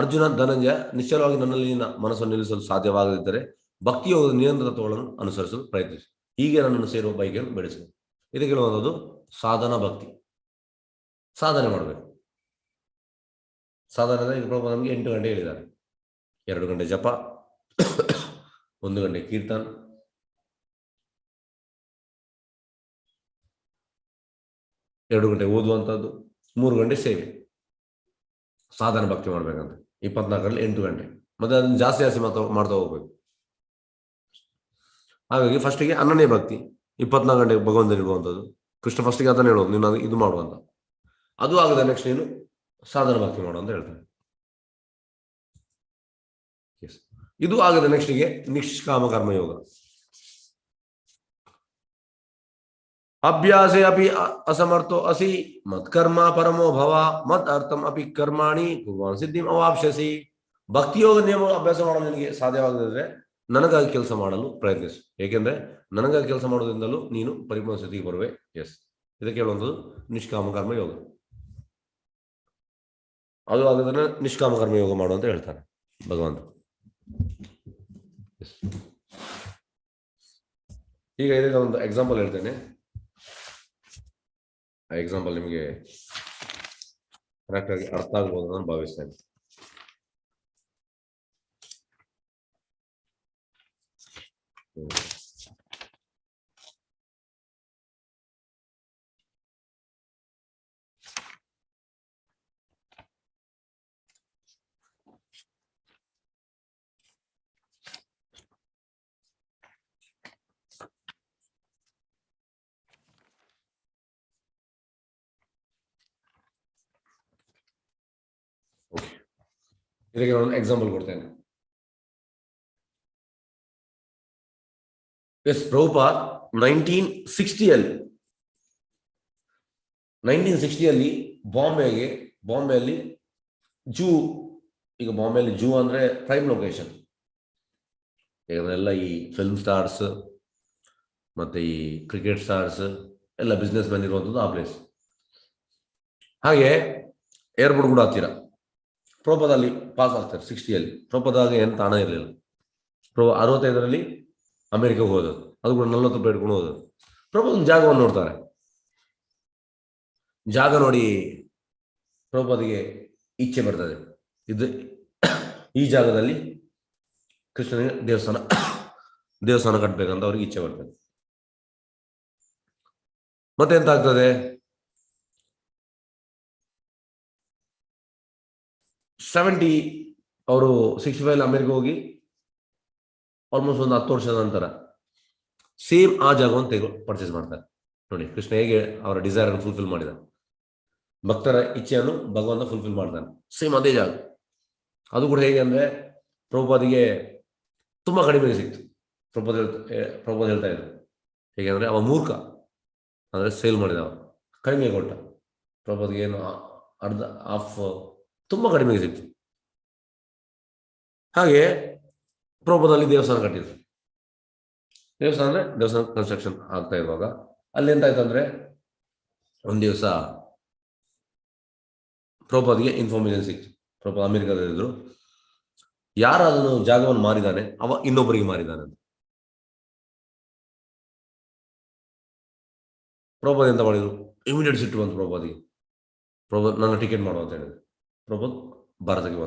ಅರ್ಜುನ, ಧನಂಜಯ, ನಿಶ್ಚಲವಾಗಿ ನನ್ನಲ್ಲಿ ಮನಸ್ಸನ್ನು ನಿಲ್ಲಿಸಲು ಸಾಧ್ಯವಾಗದಿದ್ದರೆ ಭಕ್ತಿಯೋಗದ ನಿಯಂತ್ರಣ ತತ್ವಗಳನ್ನು ಅನುಸರಿಸಲು ಪ್ರಯತ್ನಿಸಿ, ಹೀಗೆ ನನ್ನನ್ನು ಸೇರುವ ಬೈಕೆಯನ್ನು ಬೆಳೆಸಬೇಕು. ಇದಕ್ಕೆ ಹೇಳುವಂಥದ್ದು ಸಾಧನ ಭಕ್ತಿ. ಸಾಧನೆ ಮಾಡಬೇಕು. ಸಾಧನೆ ಈಗ ನಮಗೆ 8 ಗಂಟೆ ಹೇಳಿದ್ದಾರೆ. 2 ಗಂಟೆ ಜಪ, 1 ಗಂಟೆ ಕೀರ್ತನ್, 2 ಗಂಟೆ ಓದುವಂಥದ್ದು, 3 ಗಂಟೆ ಸೇವೆ. ಸಾಧನ ಭಕ್ತಿ ಮಾಡ್ಬೇಕಂತ 24ರಲ್ಲಿ 8 ಗಂಟೆ. ಮತ್ತೆ ಅದನ್ನು ಜಾಸ್ತಿ ಮಾಡ್ತಾ ಹೋಗ್ಬೇಕು. ಹಾಗಾಗಿ ಫಸ್ಟಿಗೆ ಅನನ್ಯ ಭಕ್ತಿ 24 ಗಂಟೆ ಭಗವಂತನ ಇರುವಂಥದ್ದು. ಕೃಷ್ಣ ಫಸ್ಟಿಗೆ ಅದನ್ನ ಹೇಳೋದು, ನೀನು ಇದು ಮಾಡುವಂತ. ಅದು ಆಗದ ನೆಕ್ಸ್ಟ್ ನೀನು ಸಾಧನ ಭಕ್ತಿ ಮಾಡು ಅಂತ ಹೇಳ್ತಾನೆ. ಇದು ಆಗದ ನೆಕ್ಸ್ಟ್ಗೆ ನಿಷ್ಕಾಮ ಕರ್ಮಯೋಗ. ಅಭ್ಯಾಸೆ ಅಪಿ ಅಸಮರ್ಥೋ ಅಸಿ ಮತ್ಕರ್ಮ ಪರಮೋ ಭವ ಮತ್ ಅರ್ಥಂ ಅಪಿ ಕರ್ಮಾಣಿ ಕುರ್ವಾನ್ ಸಿದ್ಧಿಂ ಅವಾಪ್ಸ್ಯಸಿ. ಭಕ್ತಿಯೋಗ ನಿಯಮ ಅಭ್ಯಾಸ ಮಾಡಲು ನಿನಗೆ ಸಾಧ್ಯವಾಗದಿದ್ರೆ ನನಗಾಗಿ ಕೆಲಸ ಮಾಡಲು ಪ್ರಯತ್ನಿಸು, ಏಕೆಂದ್ರೆ ನನಗಾಗಿ ಕೆಲಸ ಮಾಡೋದ್ರಿಂದಲೂ ನೀನು ಪರಿಪೂರ್ಣ ಸ್ಥಿತಿಗೆ ಬರುವೆ. ಇದಕ್ಕೆ ಹೇಳುವಂಥದ್ದು ನಿಷ್ಕಾಮ ಕರ್ಮ ಯೋಗ. ಅದು ಆಗದನ್ನ ನಿಷ್ಕಾಮ ಕರ್ಮ ಯೋಗ ಮಾಡು ಅಂತ ಹೇಳ್ತಾನೆ ಭಗವಂತ. ಈಗ ಇದಕ್ಕೆ ಒಂದು ಎಕ್ಸಾಂಪಲ್ ಹೇಳ್ತೇನೆ. ಆ ಎಕ್ಸಾಂಪಲ್ ನಿಮಗೆ ಕರೆಕ್ಟ್ ಆಗಿ ಅರ್ಥ ಆಗ್ಬೋದು ನಾನು ಭಾವಿಸ್ತೇನೆ. ಇದಕ್ಕೆ ಒಂದು ಎಕ್ಸಾಂಪಲ್ ಕೊಡ್ತೇನೆ. ಪ್ರಭುಪಾದ್ 1960 ಬಾಂಬೆಯಲ್ಲಿ ಜೂ, ಈಗ ಬಾಂಬೆಯಲ್ಲಿ ಜೂ ಅಂದ್ರೆ ಪ್ರೈಮ್ ಲೊಕೇಶನ್. ಎಲ್ಲ ಈ ಫಿಲ್ಮ್ ಸ್ಟಾರ್ಸ್ ಮತ್ತೆ ಈ ಕ್ರಿಕೆಟ್ ಸ್ಟಾರ್ಸ್ ಎಲ್ಲ ಬಿಸ್ನೆಸ್ ಮ್ಯಾನ್ ಇರುವಂಥದ್ದು ಆ ಪ್ಲೇಸ್. ಹಾಗೆ ಏರ್ಪೋರ್ಟ್ ಕೂಡ ಹತ್ತಿರ. ಪ್ರಭುಪಾದಲ್ಲಿ ಪಾಸ್ ಆಗ್ತಾರೆ 60ಯಲ್ಲಿ. ಪ್ರಭುಪಾದಾಗ ಎಂತ ಹಣ ಇರಲಿಲ್ಲ. 65ರಲ್ಲಿ ಅಮೆರಿಕಾಗೆ ಹೋದದ್ದು, ಅದು ಕೂಡ 40 ರೂಪಾಯಿ ಇಟ್ಕೊಂಡು ಹೋದದ್ದು. ಪ್ರಭುಪಾದ ಜಾಗವನ್ನು ನೋಡ್ತಾರೆ. ಜಾಗ ನೋಡಿ ಪ್ರಭುಪಾದಿಗೆ ಇಚ್ಛೆ ಬರ್ತದೆ, ಇದು ಈ ಜಾಗದಲ್ಲಿ ಕೃಷ್ಣನಿಗೆ ದೇವಸ್ಥಾನ ಕಟ್ಟಬೇಕಂತ ಅವ್ರಿಗೆ ಇಚ್ಛೆ ಬರ್ತದೆ. ಮತ್ತೆ ಎಂತ ಆಗ್ತದೆ, 70 ಅವರು 65 ಅಮೆರಿಕ ಹೋಗಿ ಆಲ್ಮೋಸ್ಟ್ ಒಂದು 10 ವರ್ಷದ ನಂತರ ಸೇಮ್ ಆ ಜಾಗವನ್ನು ಪರ್ಚೇಸ್ ಮಾಡ್ತಾರೆ. ನೋಡಿ ಕೃಷ್ಣ ಹೇಗೆ ಅವರ ಡಿಸೈರ್ ಅನ್ನು ಫುಲ್ಫಿಲ್ ಮಾಡಿದ, ಭಕ್ತರ ಇಚ್ಛೆಯನ್ನು ಭಗವಂತ ಫುಲ್ಫಿಲ್ ಮಾಡ್ತಾನೆ. ಸೇಮ್ ಅದೇ ಜಾಗ. ಅದು ಕೂಡ ಹೇಗೆ ಅಂದ್ರೆ ಪ್ರಭುಪಾದಿಗೆ ತುಂಬಾ ಕಡಿಮೆಗೆ ಸಿಕ್ತು. ಪ್ರಭುಪಾದ ಹೇಳ್ತಾ ಇದ್ರು ಹೇಗೆ ಅಂದ್ರೆ ಅವ ಮೂರ್ಖ, ಅಂದ್ರೆ ಸೇಲ್ ಮಾಡಿದವ, ಕಡಿಮೆ ಕೊಟ್ಟ. ಪ್ರಭುಪಾದಿಗೆ ಏನು ಅರ್ಧ ಹಾಫ್ ತುಂಬಾ ಕಡಿಮೆಗೆ ಸಿಕ್ತು. ಹಾಗೆ ಪ್ರಭುಪಾದಲ್ಲಿ ದೇವಸ್ಥಾನ ಕಟ್ಟಿದ್ರು. ದೇವಸ್ಥಾನ ಕನ್ಸ್ಟ್ರಕ್ಷನ್ ಆಗ್ತಾ ಇರುವಾಗ ಅಲ್ಲಿ ಎಂತಾಯ್ತು ಅಂದ್ರೆ ಒಂದು ದಿವಸ ಪ್ರಭುಪಾದ್ಗೆ ಇನ್ಫಾರ್ಮೇಶನ್ ಸಿಕ್ತು. ಪ್ರಭುಪಾದ್ ಅಮೆರಿಕದಲ್ಲಿದ್ದರು. ಯಾರು ಅದನ್ನು ಜಾಗವನ್ನು ಮಾರಿದ್ದಾನೆ ಅವ ಇನ್ನೊಬ್ಬರಿಗೆ ಮಾರಿದ್ದಾನೆ ಅಂತ. ಪ್ರಭುಪಾದ್ ಎಂತ ಮಾಡಿದ್ರು, ಇಮಿಡಿಯೇಟ್ ಸಿಟ್ಟು ಬಂತು ಪ್ರಭುಪಾದಿಗೆ. ಪ್ರಭುಪಾದ್ ನನ್ನ ಟಿಕೆಟ್ ಮಾಡುವ ಅಂತ ಹೇಳಿದ್ರು. ಪ್ರಭುಪಾದ್ ಭಾರತಕ್ಕೆ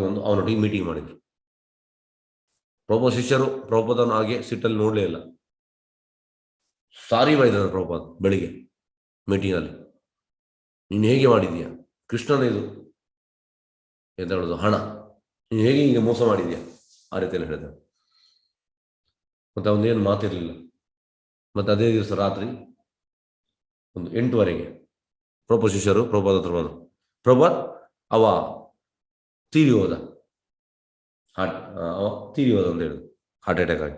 ಬಂದು ಅವನೊಟ್ಟಿಗೆ ಮೀಟಿಂಗ್ ಮಾಡಿದ್ರು. ಪ್ರಭುಪಾದ್ ಶಿಷ್ಯರು ಪ್ರಭುಪಾದನ ಹಾಗೆ ಸಿಟ್ಟಲ್ಲಿ ನೋಡಲೇ ಇಲ್ಲ. ಸಾರಿ ಬೈದಾನೆ ಪ್ರಭುಪಾದ್ ಬೆಳಿಗ್ಗೆ ಮೀಟಿಂಗಲ್ಲಿ. ನೀನು ಹೇಗೆ ಮಾಡಿದ್ಯಾ, ಕೃಷ್ಣನ ಇದು ಎಂತ ಹೇಳೋದು ಹಣ, ನೀನು ಹೇಗೆ ಹೀಗೆ ಮೋಸ ಮಾಡಿದ್ಯಾ, ಆ ರೀತಿಯಲ್ಲಿ ಹೇಳಿದ. ಮತ್ತೆ ಅವನೇನು ಮಾತಿರಲಿಲ್ಲ. ಮತ್ತೆ ಅದೇ ದಿವಸ ರಾತ್ರಿ ಒಂದು 8 ಗಂಟೆಗೆ ಪ್ರಭುಪಾದ್ ಶಿಷ್ಯರು ಪ್ರಭುಪಾದ್ ಹತ್ರ ಬಂದರು. ಪ್ರಭುಪಾದ್ ಅವ ತೀರಿ ಹೋದ ಅಂತ ಹೇಳಿದ್ರು, ಹಾರ್ಟ್ ಅಟ್ಯಾಕ್ ಆಗಿ.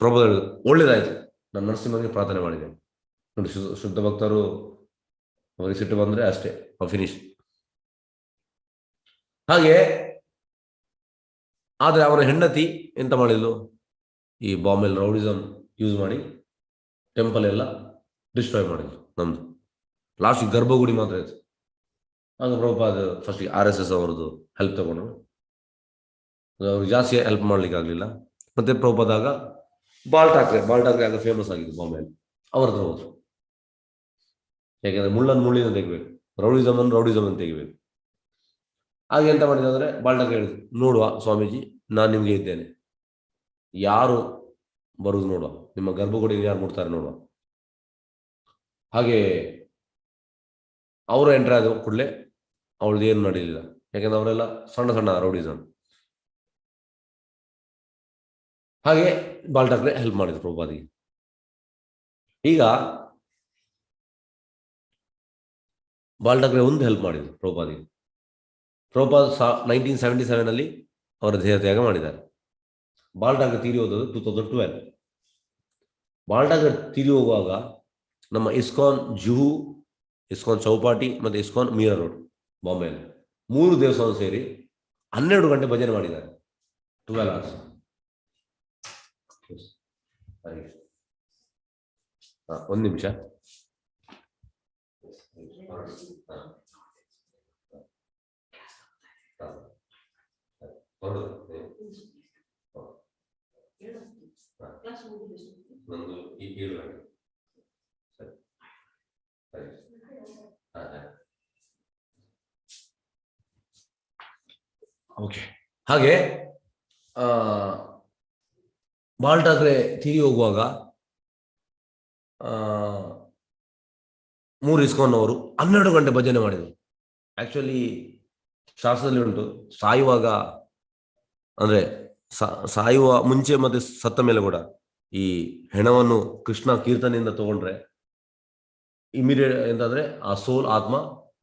ಪ್ರಭುಪಾದ್ ಹೇಳಿದ್ರು, ಒಳ್ಳೇದಾಯ್ತು, ನಾನು ನರಸಿಂಹನಿಗೆ ಪ್ರಾರ್ಥನೆ ಮಾಡಿದೆ. ನೋಡಿ, ಶುದ್ಧ ಭಕ್ತರು ಅವರಿಗೆ ಸಿಟ್ಟು ಬಂದರೆ ಅಷ್ಟೇ, ಫಿನಿಶ್. ಹಾಗೆ ಆದರೆ ಅವನ ಹೆಂಡತಿ ಎಂತ ಮಾಡಿದ್ಲು, ಈ ಬಾಂಬೆಲ್ ರೌಡಿಸಮ್ ಯೂಸ್ ಮಾಡಿ ಟೆಂಪಲ್ ಎಲ್ಲ ಡಿಸ್ಟ್ರಾಯ್ ಮಾಡಿದ್ಲು ನಮ್ದು. ಲಾಸ್ಟಿಗೆ ಗರ್ಭಗುಡಿ ಮಾತ್ರ ಇತ್ತು. ಆಗ ಪ್ರಭುಪಾದ್ ಫಸ್ಟಿಗೆ RSS ಅವರದ್ದು ಹೆಲ್ಪ್ ತಗೊಂಡ್ರು. ಅವ್ರಿಗೆ ಜಾಸ್ತಿ ಹೆಲ್ಪ್ ಮಾಡ್ಲಿಕ್ಕೆ ಆಗಲಿಲ್ಲ. ಮತ್ತೆ ಪ್ರಭುಪಾದಾಗ ಬಾಲ್ ಠಾಕ್ರೆ ಆಗ ಫೇಮಸ್ ಆಗಿದ್ದು ಬಾಂಬೆಯಲ್ಲಿ. ಅವ್ರ ಹತ್ರ ಹೋದ್ರು. ಯಾಕೆಂದ್ರೆ ಮುಳ್ಳಿನ ತೆಗಿಬೇಕು, ರೌಡಿಸಮ್ ಅಂತ ತೆಗಿಬೇಕು. ಹಾಗೆ ಎಂತ ಮಾಡಿದ ಅಂದ್ರೆ ಬಾಲ್ ಠಾಕ್ರೆ ಹೇಳಿದ್ರು, ನೋಡುವ ಸ್ವಾಮೀಜಿ, ನಾನು ನಿಮ್ಗೆ ಇದ್ದೇನೆ, ಯಾರು ಬರುದು ನೋಡುವ, ನಿಮ್ಮ ಗರ್ಭಗುಡಿ ಯಾರು ಮುಡ್ತಾರೆ ನೋಡುವ. ಹಾಗೆ ಅವರು ಎಂಟ್ರ್ ಆದ ಕೂಡಲೇ ಅವಳದ್ದು ಏನು ನಡೀಲಿಲ್ಲ. ಯಾಕಂದ್ರೆ ಅವರೆಲ್ಲ ಸಣ್ಣ ರೌಡಿಸಮ್. ಹಾಗೆ ಬಾಲ್ ಠಾಕ್ರೆ ಹೆಲ್ಪ್ ಮಾಡಿದ್ರು ಪ್ರಭುಪಾದಿಗೆ. ಈಗ ಬಾಲ್ ಠಾಕ್ರೆ ಒಂದು ಹೆಲ್ಪ್ ಮಾಡಿದ್ರು ಪ್ರಭುಪಾದಿಗೆ. ಪ್ರಭುಪಾದ್ 1977 ಅವರ ದೇಹತ್ಯಾಗ ಮಾಡಿದ್ದಾರೆ. ಬಾಲ್ ಠಾಕ್ರೆ ತೀರಿ ಹೋದದ್ದು 2012. ಬಾಲ್ ಠಾಕ್ರೆ ತೀರಿ ಹೋಗುವಾಗ ನಮ್ಮ ಇಸ್ಕಾನ್ ಜುಹು, ಇಸ್ಕಾನ್ ಚೌಪಾಟಿ ಮತ್ತು ಇಸ್ಕಾನ್ ಮೀರಾ ರೋಡ್ ಬಾಂಬೆಯಲ್ಲಿ 3 ದೇವಸ್ಥಾನ ಸೇರಿ 12 ಗಂಟೆ ಭಜನೆ ಮಾಡಿದ್ದಾರೆ. 12 hours. ಒಂದು ನಿಮಿಷ. ನಂದು 7 ಗಂಟೆ. ಓಕೆ. ಹಾಗೆ ಬಾಲ್ ಠಾಕ್ರೆ ತೀರಿ ಹೋಗುವಾಗ 3 ಇಸ್ಕಾನ್ನವರು 12 ಗಂಟೆ ಭಜನೆ ಮಾಡಿದರು. ಆಕ್ಚುಲಿ ಶಾಸ್ತ್ರದಲ್ಲಿ ಉಂಟು, ಸಾಯುವಾಗ ಅಂದ್ರೆ ಸಾಯುವ ಮುಂಚೆ ಮತ್ತೆ ಸತ್ತ ಮೇಲೆ ಕೂಡ ಈ ಹೆಣವನ್ನು ಕೃಷ್ಣ ಕೀರ್ತನೆಯಿಂದ ತಗೊಂಡ್ರೆ ಇಮಿಡಿಯೇಟ್ ಎಂತಾದ್ರೆ ಆ ಸೋಲ್ ಆತ್ಮ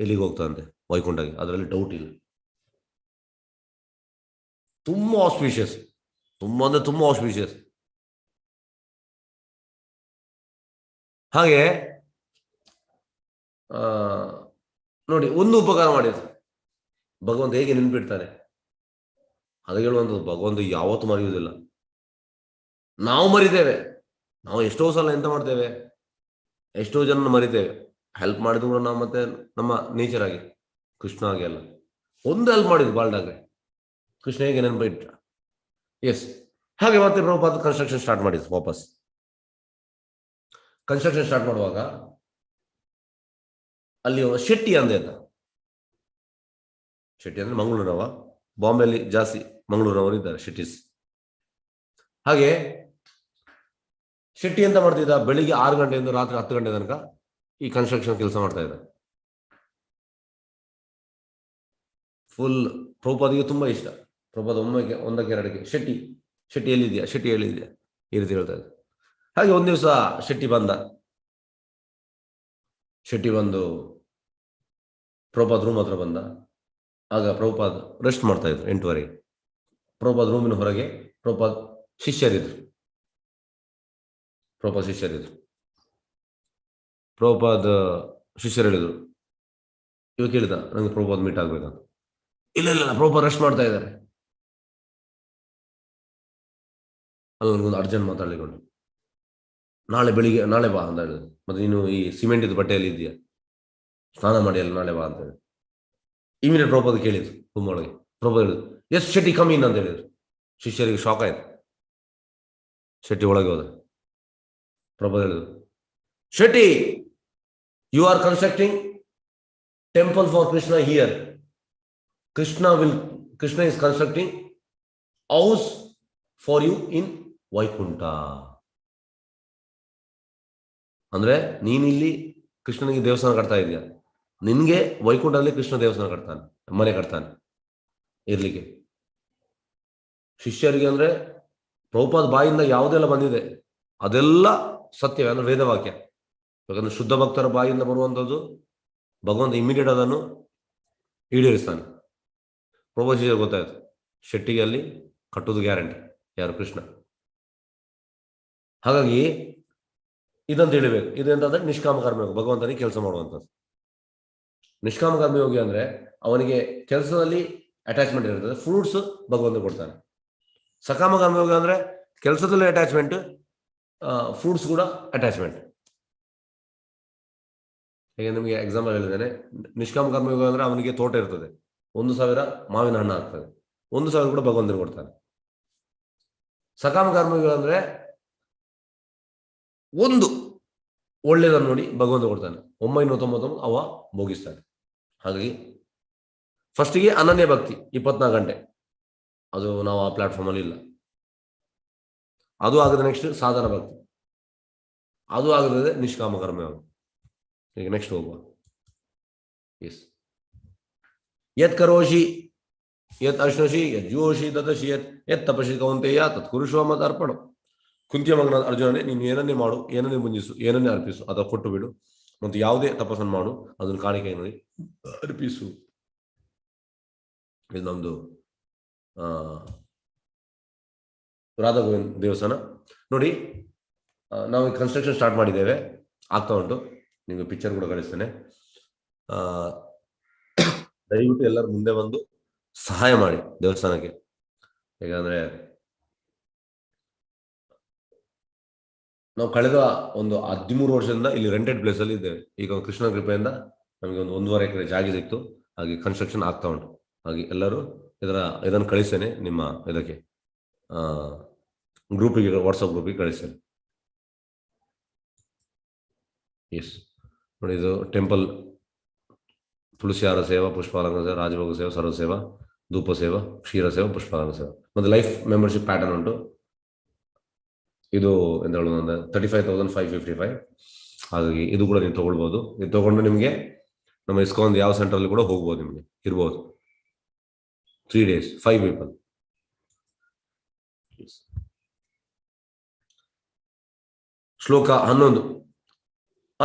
ಎಲ್ಲಿಗೆ ಹೋಗ್ತದಂತೆ, ವೈಕುಂಠಗೆ. ಅದರಲ್ಲಿ ಡೌಟ್ ಇಲ್ಲ. ತುಂಬಾ ಆಸ್ಪಿಷಿಯಸ್, ತುಂಬಾ ಆಸ್ಪಿಷಿಯಸ್. ಹಾಗೆ ನೋಡಿ, ಒಂದು ಉಪಕಾರ ಮಾಡಿದ್ರು ಭಗವಂತ. ಹೇಗೆ ನೆನ್ಪಿಡ್ತಾನೆ ಅದು ಹೇಳುವಂಥದ್ದು. ಭಗವಂತ ಯಾವತ್ತೂ ಮರೆಯುವುದಿಲ್ಲ. ನಾವು ಮರಿತೇವೆ. ನಾವು ಎಷ್ಟೋ ಸಲ ಎಂತ ಮಾಡ್ತೇವೆ, ಎಷ್ಟೋ ಜನ ಮರಿತೇವೆ. ಹೆಲ್ಪ್ ಮಾಡಿದ್ರು ಕೂಡ ನಾವು ಮತ್ತೆ ನಮ್ಮ ನೇಚರ್ ಆಗಿ, ಕೃಷ್ಣ ಆಗಿ ಅಲ್ಲ. ಒಂದು ಹೆಲ್ಪ್ ಮಾಡಿದ್ರು ಬಾಲ್ ಠಾಕ್ರೆ, ಕೃಷ್ಣ ಹೇಗೆ ನೆನಪಿಟ್ಟ. ಎಸ್. ಹಾಗೆ ಮತ್ತೆ ಪ್ರಭುಪಾದ್ ಕನ್ಸ್ಟ್ರಕ್ಷನ್ ಸ್ಟಾರ್ಟ್ ಮಾಡಿದ್ರು. ವಾಪಸ್ ಕನ್ಸ್ಟ್ರಕ್ಷನ್ ಸ್ಟಾರ್ಟ್ ಮಾಡುವಾಗ ಅಲ್ಲಿ ಶೆಟ್ಟಿ ಅಂದ್ರೆ ಮಂಗಳೂರವ. ಬಾಂಬೆಯಲ್ಲಿ ಜಾಸ್ತಿ ಮಂಗಳೂರವರು ಇದ್ದಾರೆ ಶೆಟ್ಟಿಸ್. ಹಾಗೆ ಶೆಟ್ಟಿ ಎಂತ ಮಾಡ್ತಿದ್ದ, ಬೆಳಿಗ್ಗೆ 6 ಗಂಟೆಯಿಂದ ರಾತ್ರಿ 10 ಗಂಟೆ ತನಕ ಈ ಕನ್ಸ್ಟ್ರಕ್ಷನ್ ಕೆಲಸ ಮಾಡ್ತಾ ಇದ್ದ. ಫುಲ್ ಪ್ರಭುಪಾದಿಗೆ ತುಂಬಾ ಇಷ್ಟ. ಪ್ರಭುಪಾದ ಒಂದಕ್ಕೆ ಎರಡಕ್ಕೆ ಶೆಟ್ಟಿ ಎಲ್ಲಿದ್ಯಾ ಈ ರೀತಿ ಹೇಳ್ತಾ ಇದ್ದ. ಹಾಗೆ ಒಂದ್ ದಿವಸ ಶೆಟ್ಟಿ ಬಂದು ಪ್ರಭುಪಾದ್ ರೂಮ್ ಹತ್ರ ಬಂದ. ಆಗ ಪ್ರಭುಪಾದ್ ರೆಸ್ಟ್ ಮಾಡ್ತಾ ಇದ್ರು 8 ಗಂಟೆಗೆ. ಪ್ರಭುಪಾದ್ ರೂಮಿನ ಹೊರಗೆ ಪ್ರಭುಪಾದ್ ಶಿಷ್ಯರಿದ್ರು. ಪ್ರಭುಪಾದ್ ಶಿಷ್ಯರು ಹೇಳಿದ್ರು, ಇವಾಗ ಕೇಳಿದ ನಂಗೆ ಪ್ರಭುಪಾದ್ ಮೀಟ್ ಆಗ್ಬೇಕಂತ. ಇಲ್ಲ ಪ್ರಭುಪಾದ್ ರೆಸ್ಟ್ ಮಾಡ್ತಾ ಇದ್ದಾರೆ. ಅಲ್ಲಿ ನನಗೊಂದು ಅರ್ಜೆಂಟ್ ಮಾತಾಡ್ಲಿಕ್ಕೆ. ನಾಳೆ ಬಾ ಅಂತ ಹೇಳಿದ್ರು. ಮತ್ತೆ ನೀನು ಈ ಸಿಮೆಂಟ್ ಇದು ಬಟ್ಟೆಯಲ್ಲಿ ಇದೆಯಾ, ಸ್ನಾನ ಮಾಡಿ ಅಲ್ಲಿ ನಾಳೆ ಬಾ ಅಂತ ಹೇಳಿ ಇಮಿಡಿಯೇಟ್ ಪ್ರಭುಪಾದ ಕೇಳಿದ್ರು ರೂಮ್ ಒಳಗೆ. ಪ್ರಭುಪಾದ ಹೇಳಿದ್ರು ಎಸ್ ಶೆಟ್ಟಿ ಕಮ್ ಇನ್ ಅಂತ ಹೇಳಿದ್ರು. ಶಿಷ್ಯರಿಗೆ ಶಾಕ್ ಆಯ್ತು. ಶೆಟ್ಟಿ ಒಳಗೆ ಹೋದ. ಪ್ರಭುಪಾದ ಹೇಳಿದ್ರು Shetty you are constructing temple for Krishna here. Krishna is constructing house for you in Vaikuntha. ಅಂದ್ರೆ ನೀನಿಲ್ಲಿ ಕೃಷ್ಣನಿಗೆ ದೇವಸ್ಥಾನ ಕಟ್ತಾ ಇದೆಯಾ, ನಿನ್ಗೆ ವೈಕುಂಠದಲ್ಲಿ ಕೃಷ್ಣ ದೇವಸ್ಥಾನ ಕಟ್ತಾನೆ, ಮನೆ ಕಟ್ತಾನೆ ಇರ್ಲಿಕ್ಕೆ. ಶಿಷ್ಯರಿಗೆ ಅಂದ್ರೆ ಪ್ರಭುಪಾದ ಬಾಯಿಂದ ಯಾವುದೆಲ್ಲ ಬಂದಿದೆ ಅದೆಲ್ಲ ಸತ್ಯವೇ, ಅಂದ್ರೆ ವೇದವಾಕ್ಯ. ಯಾಕಂದ್ರೆ ಶುದ್ಧ ಭಕ್ತರ ಬಾಯಿಂದ ಬರುವಂಥದ್ದು ಭಗವಂತ ಇಮಿಡಿಯೇಟ್ ಅದನ್ನು ಈಡೇರಿಸ್ತಾನೆ. ಪ್ರಭುಪಾದ ಶಿಷ್ಯರಿಗೆ ಗೊತ್ತಾಯ್ತು ಶೆಟ್ಟಿಗೆ ಅಲ್ಲಿ ಕಟ್ಟುವುದು ಗ್ಯಾರಂಟಿ, ಯಾರು ಕೃಷ್ಣ. ಹಾಗಾಗಿ ಇದಂತ ತಿಳಿಬೇಕು. ಇದಂತಂದ್ರೆ ನಿಷ್ಕಾಮ ಕರ್ಮಯೋಗ, ಭಗವಂತನಿಗೆ ಕೆಲಸ ಮಾಡುವಂಥದ್ದು. ನಿಷ್ಕಾಮ ಕರ್ಮಯೋಗಿ ಅಂದ್ರೆ ಅವನಿಗೆ ಕೆಲಸದಲ್ಲಿ ಅಟ್ಯಾಚ್ಮೆಂಟ್ ಇರ್ತದೆ, ಫ್ರೂಟ್ಸ್ ಭಗವಂತ ಕೊಡ್ತಾನೆ. ಸಕಾಮ ಕರ್ಮಯೋಗ ಅಂದ್ರೆ ಕೆಲಸದಲ್ಲಿ ಅಟ್ಯಾಚ್ಮೆಂಟ್, ಫ್ರೂಟ್ಸ್ ಕೂಡ ಅಟ್ಯಾಚ್ಮೆಂಟ್. ಈಗ ನಿಮಗೆ ಎಕ್ಸಾಂಪಲ್ ಹೇಳಿದ್ದೇನೆ. ನಿಷ್ಕಾಮ ಕರ್ಮಯೋಗ ಅಂದ್ರೆ ಅವನಿಗೆ ತೋಟ ಇರ್ತದೆ, 1,000 ಮಾವಿನ ಹಣ್ಣು ಆಗ್ತದೆ, 1,000 ಕೂಡ ಭಗವಂತನಿಗೆ ಕೊಡ್ತಾನೆ. ಸಕಾಮ ಕರ್ಮಯೋಗ ಅಂದ್ರೆ ಒಂದು ಒಳ್ಳೆಯದನ್ನು ನೋಡಿ ಭಗವಂತ ಕೊಡ್ತಾನೆ, 999 ಅವ ಭೋಗಿಸ್ತಾನೆ. ಹಾಗಾಗಿ ಫಸ್ಟಿಗೆ ಅನನ್ಯ ಭಕ್ತಿ 24 ಗಂಟೆ, ಅದು ನಾವು ಆ ಪ್ಲಾಟ್ಫಾರ್ಮ್ ಅಲ್ಲಿ ಇಲ್ಲ. ಅದು ಆಗದೆ ನೆಕ್ಸ್ಟ್ ಸಾಧನ ಭಕ್ತಿ, ಅದು ಆಗದೆ ನಿಷ್ಕಾಮ ಕರ್ಮಯೋಗ. ಈಗ ನೆಕ್ಸ್ಟ್ ಹೋಗುವ. ಎಸ್ ಯತ್ ಕರೋಷಿ ಯತ್ ಅಶ್ನೋಷಿ ಯತ್ ಜೋಷಿ ತದಶಿ ಯತ್ ತಪಶಿ ಕೌಂತೆಯ ತತ್ ಕುರುಷೋ ಮತ ಅರ್ಪಣ. ಕುಂತಿಯ ಮಗನಾದ ಅರ್ಜುನನೇ, ನೀನು ಏನನ್ನೇ ಮಾಡು, ಏನನ್ನೇ ಮುಂಜಿಸು, ಏನನ್ನೇ ಅರ್ಪಿಸು, ಅಥವಾ ಕೊಟ್ಟು ಬಿಡು, ಮತ್ತು ಯಾವುದೇ ತಪಸ್ಸನ್ನು ಮಾಡು, ಅದನ್ನು ಕಾಣಿಕೆ ನೋಡಿ ಅರ್ಪಿಸು. ಇದು ನಮ್ದು ರಾಧಾ ಗೋವಿಂದ ದೇವಸ್ಥಾನ ನೋಡಿ. ನಾವು ಕನ್ಸ್ಟ್ರಕ್ಷನ್ ಸ್ಟಾರ್ಟ್ ಮಾಡಿದ್ದೇವೆ, ಆಗ್ತಾ ಉಂಟು. ನಿಮಗೆ ಪಿಕ್ಚರ್ ಕೂಡ ಕಳಿಸ್ತೇನೆ. ದಯವಿಟ್ಟು ಎಲ್ಲರೂ ಮುಂದೆ ಬಂದು ಸಹಾಯ ಮಾಡಿ ದೇವಸ್ಥಾನಕ್ಕೆ. ಯಾಕಂದ್ರೆ ನಾವು ಕಳೆದ ಒಂದು 13 ವರ್ಷದಿಂದ ಇಲ್ಲಿ ರೆಂಟೆಡ್ ಪ್ಲೇಸ್ ಅಲ್ಲಿ ಇದ್ದೇವೆ. ಈಗ ಕೃಷ್ಣ ಕೃಪೆಯಿಂದ ನಮಗೆ ಒಂದು 1.5 ಎಕರೆ ಜಾಗ ಸಿಕ್ತು. ಹಾಗೆ ಕನ್ಸ್ಟ್ರಕ್ಷನ್ ಆಗ್ತಾ ಉಂಟು. ಹಾಗೆ ಎಲ್ಲರೂ ಇದನ್ನು ಕಳಿಸ್ತೇನೆ ನಿಮ್ಮ ಇದಕ್ಕೆ, ಗ್ರೂಪಿಗೆ, ವಾಟ್ಸಪ್ ಗ್ರೂಪಿಗೆ ಕಳಿಸ್ತೇನೆ. ಎಸ್ ನೋಡಿ, ಇದು ಟೆಂಪಲ್ ತುಳಸಿಹಾರ ಸೇವಾ, ಪುಷ್ಪಾಲಂಕ ಸೇವಾ, ರಾಜಭೋಗ ಸೇವಾ, ಸರ್ವ ಸೇವಾ, ಧೂಪ ಸೇವಾ, ಕ್ಷೀರ ಸೇವಾ, ಪುಷ್ಪಾಲಂಕ ಸೇವಾ, ಮತ್ತು ಲೈಫ್ ಮೆಂಬರ್ಶಿಪ್ ಪ್ಯಾಟರ್ನ್ ಉಂಟು. ಇದು ಎಂತ ಹೇಳೋದು, 35,555. ಹಾಗಾಗಿ ಇದು ಕೂಡ ನೀವು ತಗೊಳ್ಬೋದು. ಇದು ತಗೊಂಡು ನಿಮಗೆ ನಮ್ಮ ಇಸ್ಕಾನ್ ಯಾವ ಸೆಂಟರ್ ಕೂಡ ಹೋಗ್ಬೋದು, ನಿಮಗೆ ಇರ್ಬೋದು. 3 days 5 people. ಶ್ಲೋಕ 11.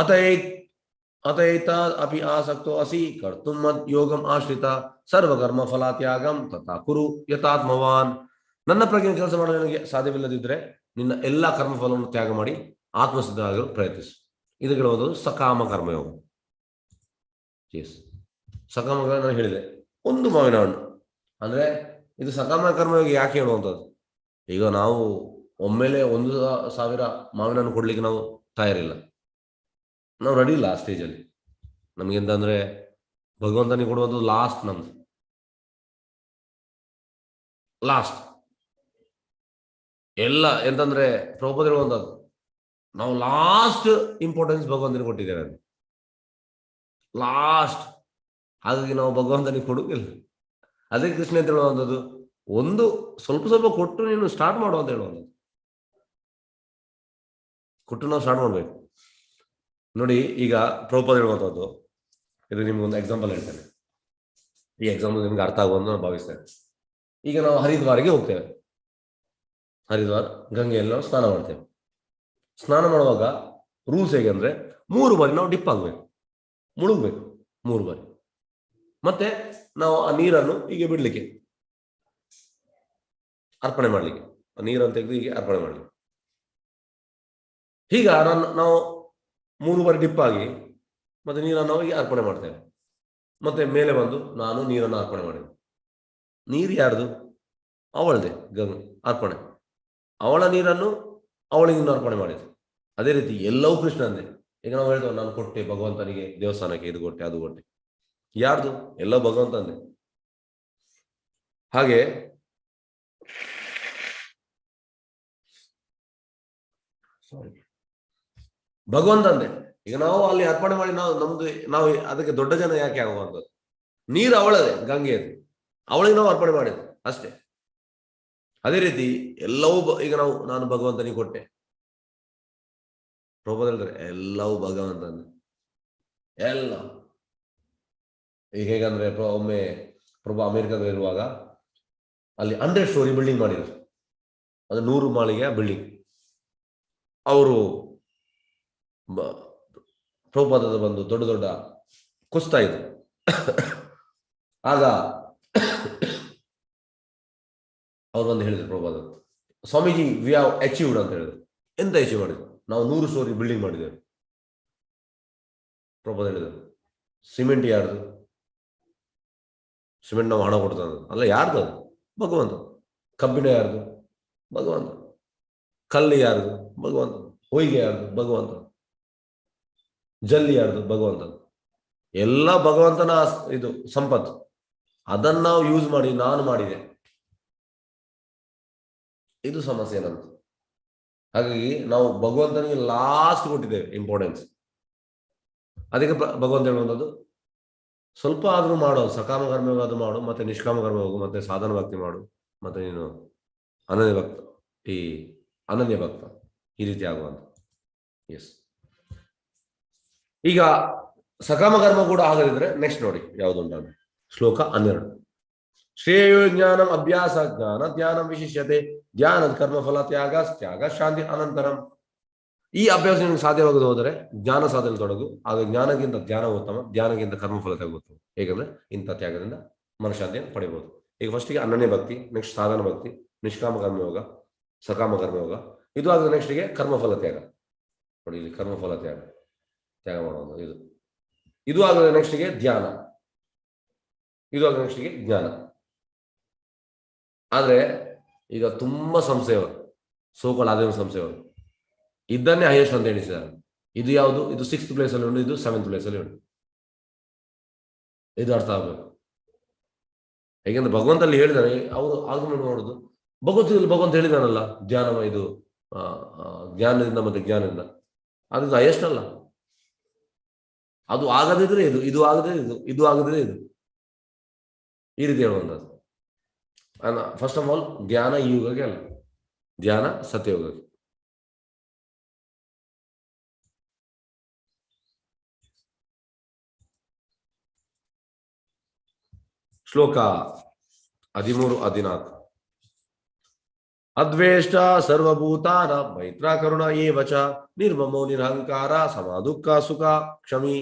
ಅತೈತ ಅಪಿ ಆಸಕ್ತೋ ಅಸಿ ಕರ್ತುಂ ಮದ್ ಯೋಗಂ ಆಶ್ರಿತ ಸರ್ವಕರ್ಮ ಫಲಾತ್ಯಾಗಂ ತಥಾ ಕುರು ಯಥಾತ್ಮವಾನ್. ನನ್ನ ಪ್ರಜ್ಞೆ ಕೆಲಸ ಮಾಡಲು ನಿನಗೆ ಸಾಧ್ಯವಿಲ್ಲದಿದ್ದರೆ ನಿನ್ನ ಎಲ್ಲಾ ಕರ್ಮಫಲವನ್ನು ತ್ಯಾಗ ಮಾಡಿ ಆತ್ಮಸಿದ್ಧ ಆಗಲು ಪ್ರಯತ್ನಿಸು. ಇದು ಹೇಳುವುದು ಸಕಾಮ ಕರ್ಮಯೋಗ. ಸಕಾಮ ಕರ್ಮ ನಾನು ಹೇಳಿದೆ, ಒಂದು ಮಾವಿನ ಹಣ್ಣು ಅಂದ್ರೆ ಇದು ಸಕಾಮ ಕರ್ಮಯೋಗ. ಯಾಕೆ ಹೇಳುವಂಥದ್ದು, ಈಗ ನಾವು ಒಮ್ಮೆಲೆ 1,000 ಮಾವಿನ ಹಣ್ಣು ಕೊಡ್ಲಿಕ್ಕೆ ನಾವು ತಯಾರಿಲ್ಲ, ನಾವು ರೆಡಿ ಇಲ್ಲ ಆ ಸ್ಟೇಜಲ್ಲಿ. ನಮ್ಗೆಂತಂದ್ರೆ ಭಗವಂತನಿಗೆ ಕೊಡುವಂಥದ್ದು ಲಾಸ್ಟ್, ನಮ್ದು ಲಾಸ್ಟ್ ಎಲ್ಲ. ಎಂತಂದ್ರೆ ಪ್ರಭುಪಾದ ಹೇಳುವಂಥದ್ದು, ನಾವು ಲಾಸ್ಟ್ ಇಂಪಾರ್ಟೆನ್ಸ್ ಭಗವಂತನಿಗೆ ಕೊಟ್ಟಿದ್ದೇವೆ ಅಂತ, ಲಾಸ್ಟ್. ಹಾಗಾಗಿ ನಾವು ಭಗವಂತನಿಗೆ ಕೊಡುಗಿಲ್ಲ. ಅದೇ ಕೃಷ್ಣ ಅಂತ ಹೇಳುವಂಥದ್ದು, ಒಂದು ಸ್ವಲ್ಪ ಕೊಟ್ಟು ನೀನು ಸ್ಟಾರ್ಟ್ ಮಾಡು ಅಂತ ಹೇಳುವಂಥದ್ದು. ಕೊಟ್ಟು ನಾವು ಸ್ಟಾರ್ಟ್ ಮಾಡ್ಬೇಕು. ನೋಡಿ, ಈಗ ಪ್ರಭುಪಾದ ಹೇಳುವಂಥದ್ದು, ಇದು ನಿಮ್ಗೊಂದು ಎಕ್ಸಾಂಪಲ್ ಹೇಳ್ತೇನೆ. ಈ ಎಕ್ಸಾಂಪಲ್ ನಿಮ್ಗೆ ಅರ್ಥ ಆಗುವಂತ ನಾನು ಭಾವಿಸ್ತೇನೆ. ಈಗ ನಾವು ಹರಿದ್ವಾರಿಗೆ ಹೋಗ್ತೇವೆ. ಹರಿದ್ವಾರ ಗಂಗೆಯಲ್ಲಿ ನಾವು ಸ್ನಾನ ಮಾಡ್ತೇವೆ. ಸ್ನಾನ ಮಾಡುವಾಗ ರೂಲ್ಸ್ ಹೇಗೆ ಅಂದ್ರೆ 3 ಬಾರಿ ನಾವು ಡಿಪ್ ಆಗ್ಬೇಕು, ಮುಳುಗ್ಬೇಕು 3 ಬಾರಿ. ಮತ್ತೆ ನಾವು ಆ ನೀರನ್ನು ಹೀಗೆ ಬಿಡ್ಲಿಕ್ಕೆ, ಅರ್ಪಣೆ ಮಾಡ್ಲಿಕ್ಕೆ, ಆ ನೀರನ್ನು ತೆಗೆದು ಹೀಗೆ ಅರ್ಪಣೆ ಮಾಡ್ಲಿಕ್ಕೆ. ಹೀಗ ನಾವು 3 ಬಾರಿ ಡಿಪ್ ಆಗಿ ಮತ್ತೆ ನೀರನ್ನು ನಾವು ಹೀಗೆ ಅರ್ಪಣೆ ಮಾಡ್ತೇವೆ. ಮತ್ತೆ ಮೇಲೆ ಬಂದು ನಾನು ನೀರನ್ನು ಅರ್ಪಣೆ ಮಾಡಿದೆ. ನೀರು ಯಾರ್ದು? ಅವಳದೆ ಅರ್ಪಣೆ. ಅವಳ ನೀರನ್ನು ಅವಳಿಗೆ ಅರ್ಪಣೆ ಮಾಡಿದೆ. ಅದೇ ರೀತಿ ಎಲ್ಲವೂ ಕೃಷ್ಣಂದೇ. ಈಗ ನಾವು ಹೇಳ್ತೇವೆ ನಾನು ಕೊಟ್ಟೆ ಭಗವಂತನಿಗೆ ದೇವಸ್ಥಾನಕ್ಕೆ ಇದು ಕೊಟ್ಟೆ ಅದು ಕೊಟ್ಟೆ, ಯಾರ್ದು? ಎಲ್ಲ ಭಗವಂತಂದೇ. ಹಾಗೆ ಭಗವಂತಂದೇ. ಈಗ ನಾವು ಅಲ್ಲಿ ಅರ್ಪಣೆ ಮಾಡಿ ನಾವು ಅದಕ್ಕೆ ದೊಡ್ಡ ಜನ ಯಾಕೆ ಆಗುವಂಥದ್ದು? ನೀರು ಅವಳದೆ, ಗಂಗೆಯದು, ಅವಳಿಗೆ ನಾವು ಅರ್ಪಣೆ ಮಾಡಿದ್ವಿ ಅಷ್ಟೇ. ಅದೇ ರೀತಿ ಎಲ್ಲವೂ ಈಗ ನಾನು ಭಗವಂತನಿಗೆ ಕೊಟ್ಟೆ, ಪ್ರಭುಪಾದ ಹೇಳ್ತಾರೆ ಎಲ್ಲವೂ ಭಗವಂತನೇ ಎಲ್ಲ. ಈಗ ಹೇಗಂದ್ರೆ ಒಮ್ಮೆ ಪ್ರಭು ಅಮೆರಿಕದಲ್ಲಿ ಇರುವಾಗ ಅಲ್ಲಿ 100 ಸ್ಟೋರಿ ಬಿಲ್ಡಿಂಗ್ ಮಾಡಿದ್ರು, ಅದು 100 ಮಾಳಿಗೆಯ ಬಿಲ್ಡಿಂಗ್. ಅವರು ಪ್ರಭುಪಾದದ ಬಂದು ದೊಡ್ಡ ದೊಡ್ಡ ಕುಸ್ತಾ ಇದ್ರು. ಆಗ ಅವ್ರು ಬಂದು ಹೇಳಿದ್ರು Prabhupada, Swamiji we have achieved ಅಂತ ಹೇಳಿದ್ರು. ಎಂತ ಅಚೀವ್ ಮಾಡಿದ್ರು? ನಾವು 100 ಸ್ಟೋರಿ ಬಿಲ್ಡಿಂಗ್ ಮಾಡಿದ್ದೇವೆ. ಪ್ರಭುಪಾದ ಹೇಳಿದರು, ಸಿಮೆಂಟ್ ಯಾರ್ದು? ಸಿಮೆಂಟ್ ನಾವು ಹಣ ಕೊಡ್ತದ ಅಲ್ಲ, ಯಾರ್ದು? ಅದು ಭಗವಂತ. ಕಬ್ಬಿಣ ಯಾರ್ದು? ಭಗವಂತ. ಕಲ್ಲು ಯಾರ್ದು? ಭಗವಂತ. ಹೊಯ್ಗೆ ಯಾರ್ದು? ಭಗವಂತ. ಜಲ್ಲಿ ಯಾರ್ದು? ಭಗವಂತ. ಎಲ್ಲ ಭಗವಂತನ ಇದು ಸಂಪತ್ತು. ಅದನ್ನ ನಾವು ಯೂಸ್ ಮಾಡಿ ನಾನು ಮಾಡಿದೆ, ಇದು ಸಮಸ್ಯೆ ನಂತ. ಹಾಗಾಗಿ ನಾವು ಭಗವಂತನಿಗೆ ಲಾಸ್ಟ್ ಕೊಟ್ಟಿದ್ದೇವೆ ಇಂಪಾರ್ಟೆನ್ಸ್. ಅದಕ್ಕೆ ಭಗವಂತ ಹೇಳುವಂಥದ್ದು ಸ್ವಲ್ಪ ಆದ್ರೂ ಮಾಡೋ, ಸಕಾಮ ಕರ್ಮವಾದ್ರೂ ಮಾಡು, ಮತ್ತೆ ನಿಷ್ಕಾಮ ಕರ್ಮ ಹೋಗು, ಮತ್ತೆ ಸಾಧನ ಭಕ್ತಿ ಮಾಡು, ಮತ್ತೆ ನೀನು ಅನನ್ಯ ಭಕ್ತ ಈ ರೀತಿ ಆಗುವಂತ. ಎಸ್, ಈಗ ಸಕಾಮ ಕರ್ಮ ಕೂಡ ಆಗದಿದ್ರೆ ನೆಕ್ಸ್ಟ್ ನೋಡಿ ಯಾವುದುಂಟ. ಶ್ಲೋಕ 12. ಶ್ರೇಯೋ ಜ್ಞಾನಂ ಅಭ್ಯಾಸ ಜ್ಞಾನ ಧ್ಯಾನಂ ವಿಶಿಷ್ಯತೆ ಧ್ಯಾನ ಕರ್ಮ ಫಲ ತ್ಯಾಗ ಶಾಂತಿ ಅನಂತರಂ. ಈ ಅಭ್ಯಾಸ ನಿಮಗೆ ಸಾಧ್ಯವಾಗದೆ ಹೋದರೆ ಜ್ಞಾನ ಸಾಧನೆ ತೊಡಗು. ಆಗ ಜ್ಞಾನಕ್ಕಿಂತ ಧ್ಯಾನ ಉತ್ತಮ, ಧ್ಯಾನಕ್ಕಿಂತ ಕರ್ಮಫಲ ಉತ್ತಮ. ಹೇಗಂದ್ರೆ ಇಂಥ ತ್ಯಾಗದಿಂದ ಮನಃಶಾಂತಿಯನ್ನು ಪಡೆಯಬಹುದು. ಈಗ ಫಸ್ಟಿಗೆ ಅನನ್ಯ ಭಕ್ತಿ, ನೆಕ್ಸ್ಟ್ ಸಾಧನ ಭಕ್ತಿ, ನಿಷ್ಕಾಮ ಕರ್ಮಯೋಗ, ಸಕಾಮ ಕರ್ಮಯೋಗ. ಇದು ಆಗ ನೆಕ್ಸ್ಟ್ಗೆ ಕರ್ಮಫಲ ತ್ಯಾಗ. ನೋಡಿ ಇಲ್ಲಿ ಕರ್ಮಫಲ ತ್ಯಾಗ ಮಾಡುವುದು ಇದು ಆಗದ ನೆಕ್ಸ್ಟ್ಗೆ ಧ್ಯಾನ, ಇದು ಆಗ ನೆಕ್ಸ್ಟ್ಗೆ ಜ್ಞಾನ. ಆದ್ರೆ ಈಗ ತುಂಬಾ ಸಂಶಯ, ಸೋಕಾಲ್ ಆದ ಸಂಶಯ ಇದನ್ನೇ ಹೈಯೆಸ್ಟ್ ಅಂತ ಹೇಳಿಸಿದ್ದಾರೆ. ಇದು ಯಾವುದು? ಇದು 6th ಪ್ಲೇಸ್ ಅಲ್ಲಿ ಉಂಟು, ಇದು 7th ಪ್ಲೇಸ್ ಅಲ್ಲಿ ಉಂಟು. ಇದು ಅರ್ಥ ಆಗ್ಬೇಕು. ಹೇಗೆಂದ್ರೆ ಭಗವಂತಲ್ಲಿ ಹೇಳಿದಾನೆ, ಅವರು ಆರ್ಗ್ಯುಮೆಂಟ್ ಮಾಡುದು ಭಗವಂತ ಹೇಳಿದಾನಲ್ಲ, ಧ್ಯಾನ ಇದು ಜ್ಞಾನದಿಂದ ಮತ್ತೆ ಜ್ಞಾನದಿಂದ, ಅದು ಹೈಯೆಸ್ಟ್ ಅಲ್ಲ. ಅದು ಆಗದಿದ್ರೆ ಇದು ಆಗದಿದ್ರೆ ಇದು ಆಗದಿದ್ರೆ ಇದು, ಈ ರೀತಿ ಹೇಳುವಂಥದ್ದು. ಫಸ್ಟ್ ಆಫ್ ಆಲ್ ಧ್ಯಾನ ಈ ಯುಗಕ್ಕೆ ಅಲ್ಲ, ಧ್ಯಾನ ಸತ್ಯಯುಗಕ್ಕೆ. ಶ್ಲೋಕ 13-14. ಅದ್ವೇಷ್ಟ ಸರ್ವಭೂತಾನ ಮೈತ್ರ ಕರುಣ ಏವಚ ನಿರ್ಮಮೋ ನಿರಹಂಕಾರ ಸಮ ದುಃಖ ಸುಖ ಕ್ಷಮಿ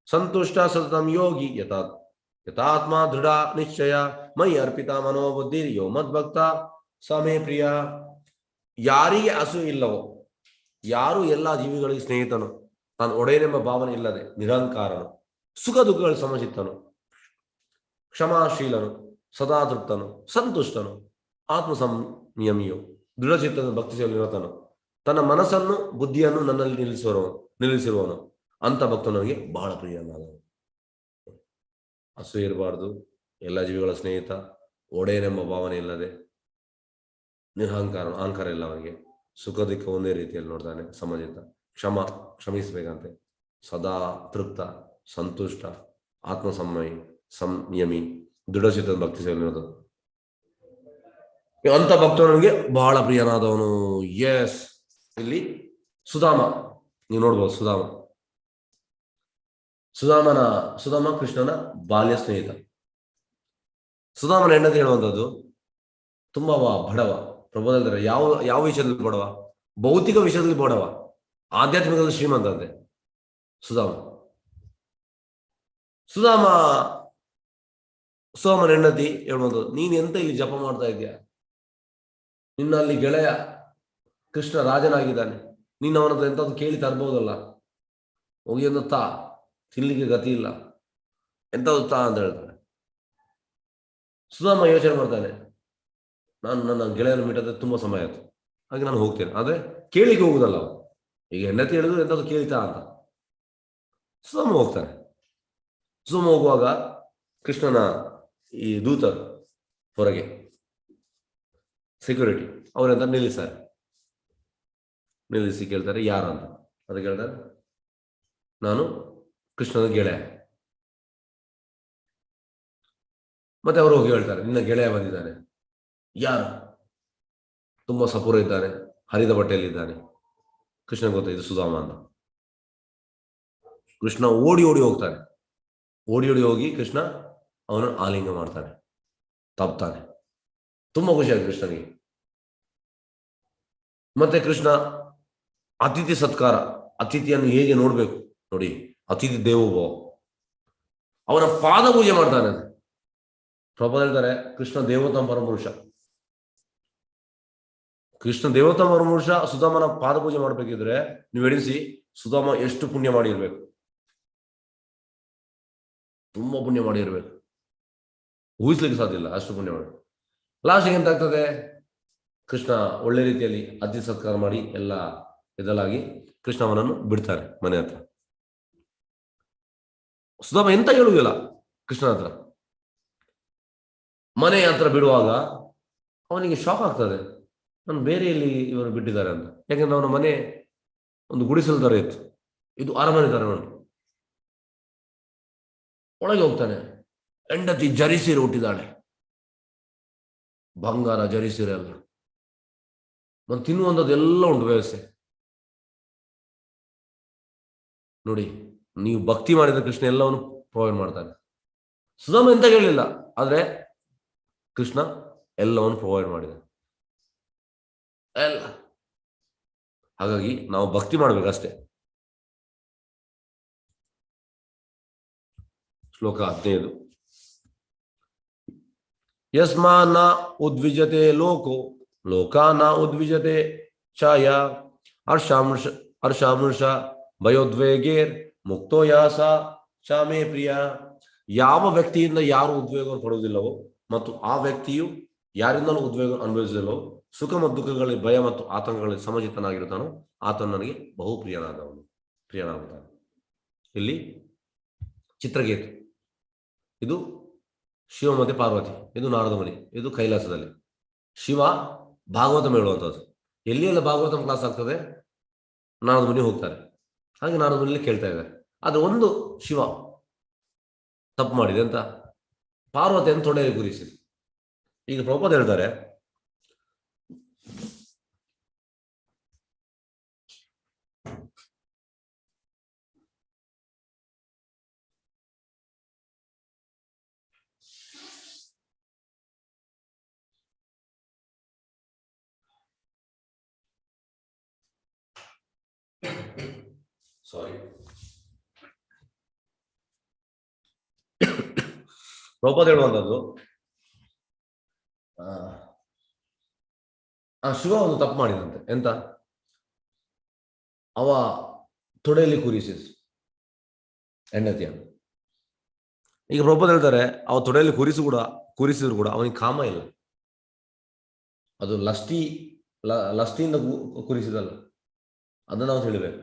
ಸಂತುಷ್ಟ ಸತತಂ ಯೋಗಿ ಯಥಾತ್ಮ ದೃಢ ನಿಶ್ಚಯ ಮೈ ಅರ್ಪಿತ ಮನೋಬುದ್ಧಿ ಯೋ ಮದ್ಭಕ್ತ ಸಮೇ ಪ್ರಿಯ. ಯಾರಿಗೆ ಹಸು ಇಲ್ಲವೋ, ಯಾರು ಎಲ್ಲಾ ಜೀವಿಗಳಿಗೆ ಸ್ನೇಹಿತನು, ತಾನು ಒಡೆಯನೆಂಬ ಭಾವನೆ ಇಲ್ಲದೆ ನಿರಹಂಕಾರನು, ಸುಖ ದುಃಖಗಳ ಸಮಚಿತ್ತನು, ಕ್ಷಮಾಶೀಲನು, ಸದಾ ತೃಪ್ತನು, ಸಂತುಷ್ಟನು, ಆತ್ಮ ಸಂಯಮಿಯು, ದೃಢಚಿತ್ತನ ಭಕ್ತಿ ನಿರತನು, ತನ್ನ ಮನಸ್ಸನ್ನು ಬುದ್ಧಿಯನ್ನು ನನ್ನಲ್ಲಿ ನಿಲ್ಲಿಸಿರುವವನು, ಅಂತ ಭಕ್ತ ನನಗೆ ಬಹಳ ಪ್ರಿಯನಾದನು. ಅಸೂಯೆ ಇರಬಾರ್ದು, ಎಲ್ಲ ಜೀವಿಗಳ ಸ್ನೇಹಿತ, ಒಡೆಯನೆಂಬ ಭಾವನೆ ಇಲ್ಲದೆ, ಅಹಂಕಾರ ಇಲ್ಲ ಅವನಿಗೆ, ಸುಖ ದುಃಖ ಒಂದೇ ರೀತಿಯಲ್ಲಿ ನೋಡ್ತಾನೆ, ಸಮಜಿತ, ಕ್ಷಮಿಸಬೇಕಂತೆ, ಸದಾ ತೃಪ್ತ, ಸಂತುಷ್ಟ, ಆತ್ಮ ಸಂಯಮಿ, ದೃಢಚಿತ್ತದ ಭಕ್ತಿ ಸೇವೆ, ಅಂತ ಭಕ್ತನಿಗೆ ಬಹಳ ಪ್ರಿಯನಾದವನು. ಎಸ್, ಇಲ್ಲಿ ಸುಧಾಮ ನೀವು ನೋಡ್ಬೋದು. ಸುಧಾಮ ಕೃಷ್ಣನ ಬಾಲ್ಯ ಸ್ನೇಹಿತ. ಸುಧಾಮನ ಹೆಂಡತಿ ಹೇಳುವಂಥದ್ದು ತುಂಬಾ ಬಡವ. ಪ್ರಭುದಲ್ಲಿ ಯಾವ ವಿಷಯದಲ್ಲಿ ಬಡವ? ಭೌತಿಕ ವಿಷಯದಲ್ಲಿ ಬಡವ, ಆಧ್ಯಾತ್ಮಿಕದಲ್ಲಿ ಶ್ರೀಮಂತ ಅಂತೆ ಸುಧಾಮನ ಹೆಂಡತಿ ಹೇಳುವಂಥದ್ದು, ನೀನ್ ಎಂತ ಇಲ್ಲಿ ಜಪ ಮಾಡ್ತಾ ಇದೀಯ? ನಿನ್ನಲ್ಲಿ ಗೆಳೆಯ ಕೃಷ್ಣ ರಾಜನಾಗಿದ್ದಾನೆ, ನೀನು ಅವನ ಹತ್ರ ಎಂಥದ್ದು ಕೇಳಿ ತರ್ಬೋದಲ್ಲ, ಹೋಗಿ ಒಂದು ತಿನ್ಲಿಕ್ಕೆ ಗತಿ ಇಲ್ಲ, ಎಂಥದ್ದು ಅಂತ ಹೇಳ್ತಾನೆ. ಸುಧಾಮ ಯೋಚನೆ ಮಾಡ್ತಾನೆ, ನಾನು ನನ್ನ ಗೆಳೆಯನ ಮೀಟದ ತುಂಬಾ ಸಮಯ ಆಯ್ತು, ಹಾಗೆ ನಾನು ಹೋಗ್ತೇನೆ. ಆದ್ರೆ ಕೇಳಿಕ್ಕೆ ಹೋಗುದಲ್ಲ, ಈಗ ಹೆಂಡತಿ ಹೇಳಿದ್ರು ಎಂಥದ್ದು ಕೇಳ್ತಾ ಅಂತ. ಸುಧಾಮ ಹೋಗ್ತಾನೆ. ಸುಧಾಮ ಹೋಗುವಾಗ ಕೃಷ್ಣನ ಈ ದೂತರು ಹೊರಗೆ ಸೆಕ್ಯೂರಿಟಿ ಅವರೆಂತ ನಿಲ್ಲಿಸ್ತಾರೆ. ನಿಲ್ಲಿಸಿ ಕೇಳ್ತಾರೆ ಯಾರು ಅಂತ. ಅದಕ್ಕೆ ಹೇಳ್ತಾರೆ ನಾನು ಕೃಷ್ಣನ ಗೆಳೆಯ. ಮತ್ತೆ ಅವರು ಹೋಗಿ ಹೇಳ್ತಾರೆ ನಿನ್ನ ಗೆಳೆಯ ಬಂದಿದ್ದಾನೆ. ಯಾರು? ತುಂಬಾ ಸಪೂರ ಇದ್ದಾನೆ, ಹರಿದ ಬಟ್ಟೆಯಲ್ಲಿದ್ದಾನೆ. ಕೃಷ್ಣ ಗೊತ್ತಾಯ್ತು ಸುಧಾಮ ಅಂತ. ಕೃಷ್ಣ ಓಡಿ ಓಡಿ ಹೋಗ್ತಾನೆ. ಓಡಿ ಓಡಿ ಹೋಗಿ ಕೃಷ್ಣ ಅವನು ಆಲಿಂಗ ಮಾಡ್ತಾನೆ, ತಪ್ತಾನೆ. ತುಂಬಾ ಖುಷಿಯಾಗಿ ಕೃಷ್ಣನಿಗೆ. ಮತ್ತೆ ಕೃಷ್ಣ ಅತಿಥಿ ಸತ್ಕಾರ, ಅತಿಥಿಯನ್ನು ಹೇಗೆ ನೋಡ್ಬೇಕು ನೋಡಿ, ಅತಿಥಿ ದೇವೋಭವ. ಅವನ ಪಾದ ಪೂಜೆ ಮಾಡ್ತಾನೆ. ಪ್ರಭು ಹೇಳ್ತಾರೆ ಕೃಷ್ಣ ದೇವೋತ್ತಮ ಪರಮಪುರುಷ. ಕೃಷ್ಣ ದೇವೋತ್ತಮ ಪರಮಪುರುಷ ಸುಧಾಮನ ಪಾದ ಪೂಜೆ ಮಾಡ್ಬೇಕಿದ್ರೆ ನೀವು ಎಣಿಸಿ ಸುಧಾಮ ಎಷ್ಟು ಪುಣ್ಯ ಮಾಡಿರ್ಬೇಕು. ತುಂಬಾ ಪುಣ್ಯ ಮಾಡಿರ್ಬೇಕು, ಊಹಿಸ್ಲಿಕ್ಕೆ ಸಾಧ್ಯ ಇಲ್ಲ ಅಷ್ಟು ಪುಣ್ಯ ಮಾಡಿ. ಲಾಸ್ಟಿಗೆ ಎಂತ ಆಗ್ತದೆ, ಕೃಷ್ಣ ಒಳ್ಳೆ ರೀತಿಯಲ್ಲಿ ಅತಿಥಿ ಸತ್ಕಾರ ಮಾಡಿ ಎಲ್ಲ ಇದಲಾಗಿ ಕೃಷ್ಣ ಅವನನ್ನು ಬಿಡ್ತಾರೆ ಮನೆ ಹತ್ರ. ಸುಧಾಮ ಎಂತ ಹೇಳುವುದಿಲ್ಲ ಕೃಷ್ಣನ ಹತ್ರ. ಮನೆ ಹತ್ರ ಬಿಡುವಾಗ ಅವನಿಗೆ ಶಾಕ್ ಆಗ್ತದೆ, ನಾನು ಬೇರೆ ಎಲ್ಲಿ ಇವರು ಬಿಟ್ಟಿದ್ದಾರೆ ಅಂತ. ಯಾಕಂದ್ರೆ ಅವನ ಮನೆ ಒಂದು ಗುಡಿಸಲು ತರ ಇತ್ತು, ಇದು ಅರಮನೆ ತರ ಉಂಟು. ಒಳಗೆ ಹೋಗ್ತಾನೆ, ಹೆಂಡತಿ ಜರಿಸೀರೆ ಹುಟ್ಟಿದ್ದಾಳೆ, ಬಂಗಾರ ಜರಿಸೀರೆ ಎಲ್ಲ, ನಾನು ತಿನ್ನುವಂಥದ್ದು ಎಲ್ಲ ಉಂಟು ವ್ಯವಸ್ಥೆ. ನೋಡಿ, ನೀವು ಭಕ್ತಿ ಮಾಡಿದ ಕೃಷ್ಣ ಎಲ್ಲವನ್ನು ಪ್ರೊವೈಡ್ ಮಾಡ್ತಾನೆ. ಸುಧಾಮ ಎಂತ ಕೇಳಲಿಲ್ಲ, ಆದ್ರೆ ಕೃಷ್ಣ ಎಲ್ಲವನ್ನು ಪ್ರೊವೈಡ್ ಮಾಡಿದ ಎಲ್ಲ. ಹಾಗಾಗಿ ನಾವು ಭಕ್ತಿ ಮಾಡ್ಬೇಕಷ್ಟೇ. ಶ್ಲೋಕ 15. ಯಸ್ಮಾನ ಉದ್ವಿಜತೆ ಲೋಕೋ ಲೋಕಾನ ಉದ್ವಿಜತೆ ಛಾಯ ಹರ್ಷಾಮೃಷ ಭಯೋದ್ವೇಗೇರ್ ಮುಕ್ತೋ ಯಾಸ ಚಾಮೇ ಪ್ರಿಯ. ಯಾವ ವ್ಯಕ್ತಿಯಿಂದ ಯಾರು ಉದ್ವೇಗವನ್ನು ಪಡುವುದಿಲ್ಲವೋ ಮತ್ತು ಆ ವ್ಯಕ್ತಿಯು ಯಾರಿಂದಲೂ ಉದ್ವೇಗ ಅನುಭವಿಸಲಿಲ್ಲವೋ, ಸುಖ ಮತ್ತು ದುಃಖಗಳಲ್ಲಿ ಭಯ ಮತ್ತು ಆತಂಕಗಳಲ್ಲಿ ಸಮಚಿತನಾಗಿರುತ್ತಾನೋ ಆತನು ನನಗೆ ಬಹು ಪ್ರಿಯನಾಗುತ್ತಾನೆ. ಇಲ್ಲಿ ಚಿತ್ರಕೇತು, ಇದು ಶಿವ ಮತ್ತೆ ಪಾರ್ವತಿ, ಇದು ನಾರದ ಮುನಿ, ಇದು ಕೈಲಾಸದಲ್ಲಿ. ಶಿವ ಭಾಗವತಂ ಹೇಳುವಂಥದ್ದು. ಎಲ್ಲಿಯೆಲ್ಲ ಭಾಗವತಂ ಕ್ಲಾಸ್ ಆಗ್ತದೆ ನಾರದ ಮುನಿ ಹೋಗ್ತಾರೆ. ಹಾಗೆ ನಾರದ ಮುನಿಯಲ್ಲಿ ಕೇಳ್ತಾ ಇದ್ದಾರೆ. ಆದ್ರೆ ಒಂದು ಶಿವ ತಪ್ಪು ಮಾಡಿದೆ ಅಂತ ಪಾರ್ವತಿಯನ್ನು ತೊಡೆಯಲ್ಲಿ ಕೂರಿಸಿದೆ. ಈಗ ಪ್ರಭುಪಾದ ಹೇಳ್ತಾರೆ, ಸಾರಿ, ಪ್ರಭುಪಾದ ಹೇಳುವಂಥದ್ದು, ಶಿವ ಒಂದು ತಪ್ಪು ಮಾಡಿದಂತೆ. ಎಂತ? ಅವ ತೊಡೆಯಲ್ಲಿ ಕೂರಿಸಿದ ಹೆಂಡತಿಯನ್ನು. ಈಗ ಪ್ರಭುಪಾದ ಹೇಳ್ತಾರೆ, ಅವ ತೊಡೆಯಲ್ಲಿ ಕೂರಿಸಿದ್ರು ಕೂಡ ಅವನಿಗೆ ಕಾಮ ಇಲ್ಲ. ಅದು ಲಸ್ಟಿಯಿಂದ ಕೂರಿಸಿದಲ್ಲ, ಅದನ್ನ ನಾವು ತಿಳಿಬೇಕು.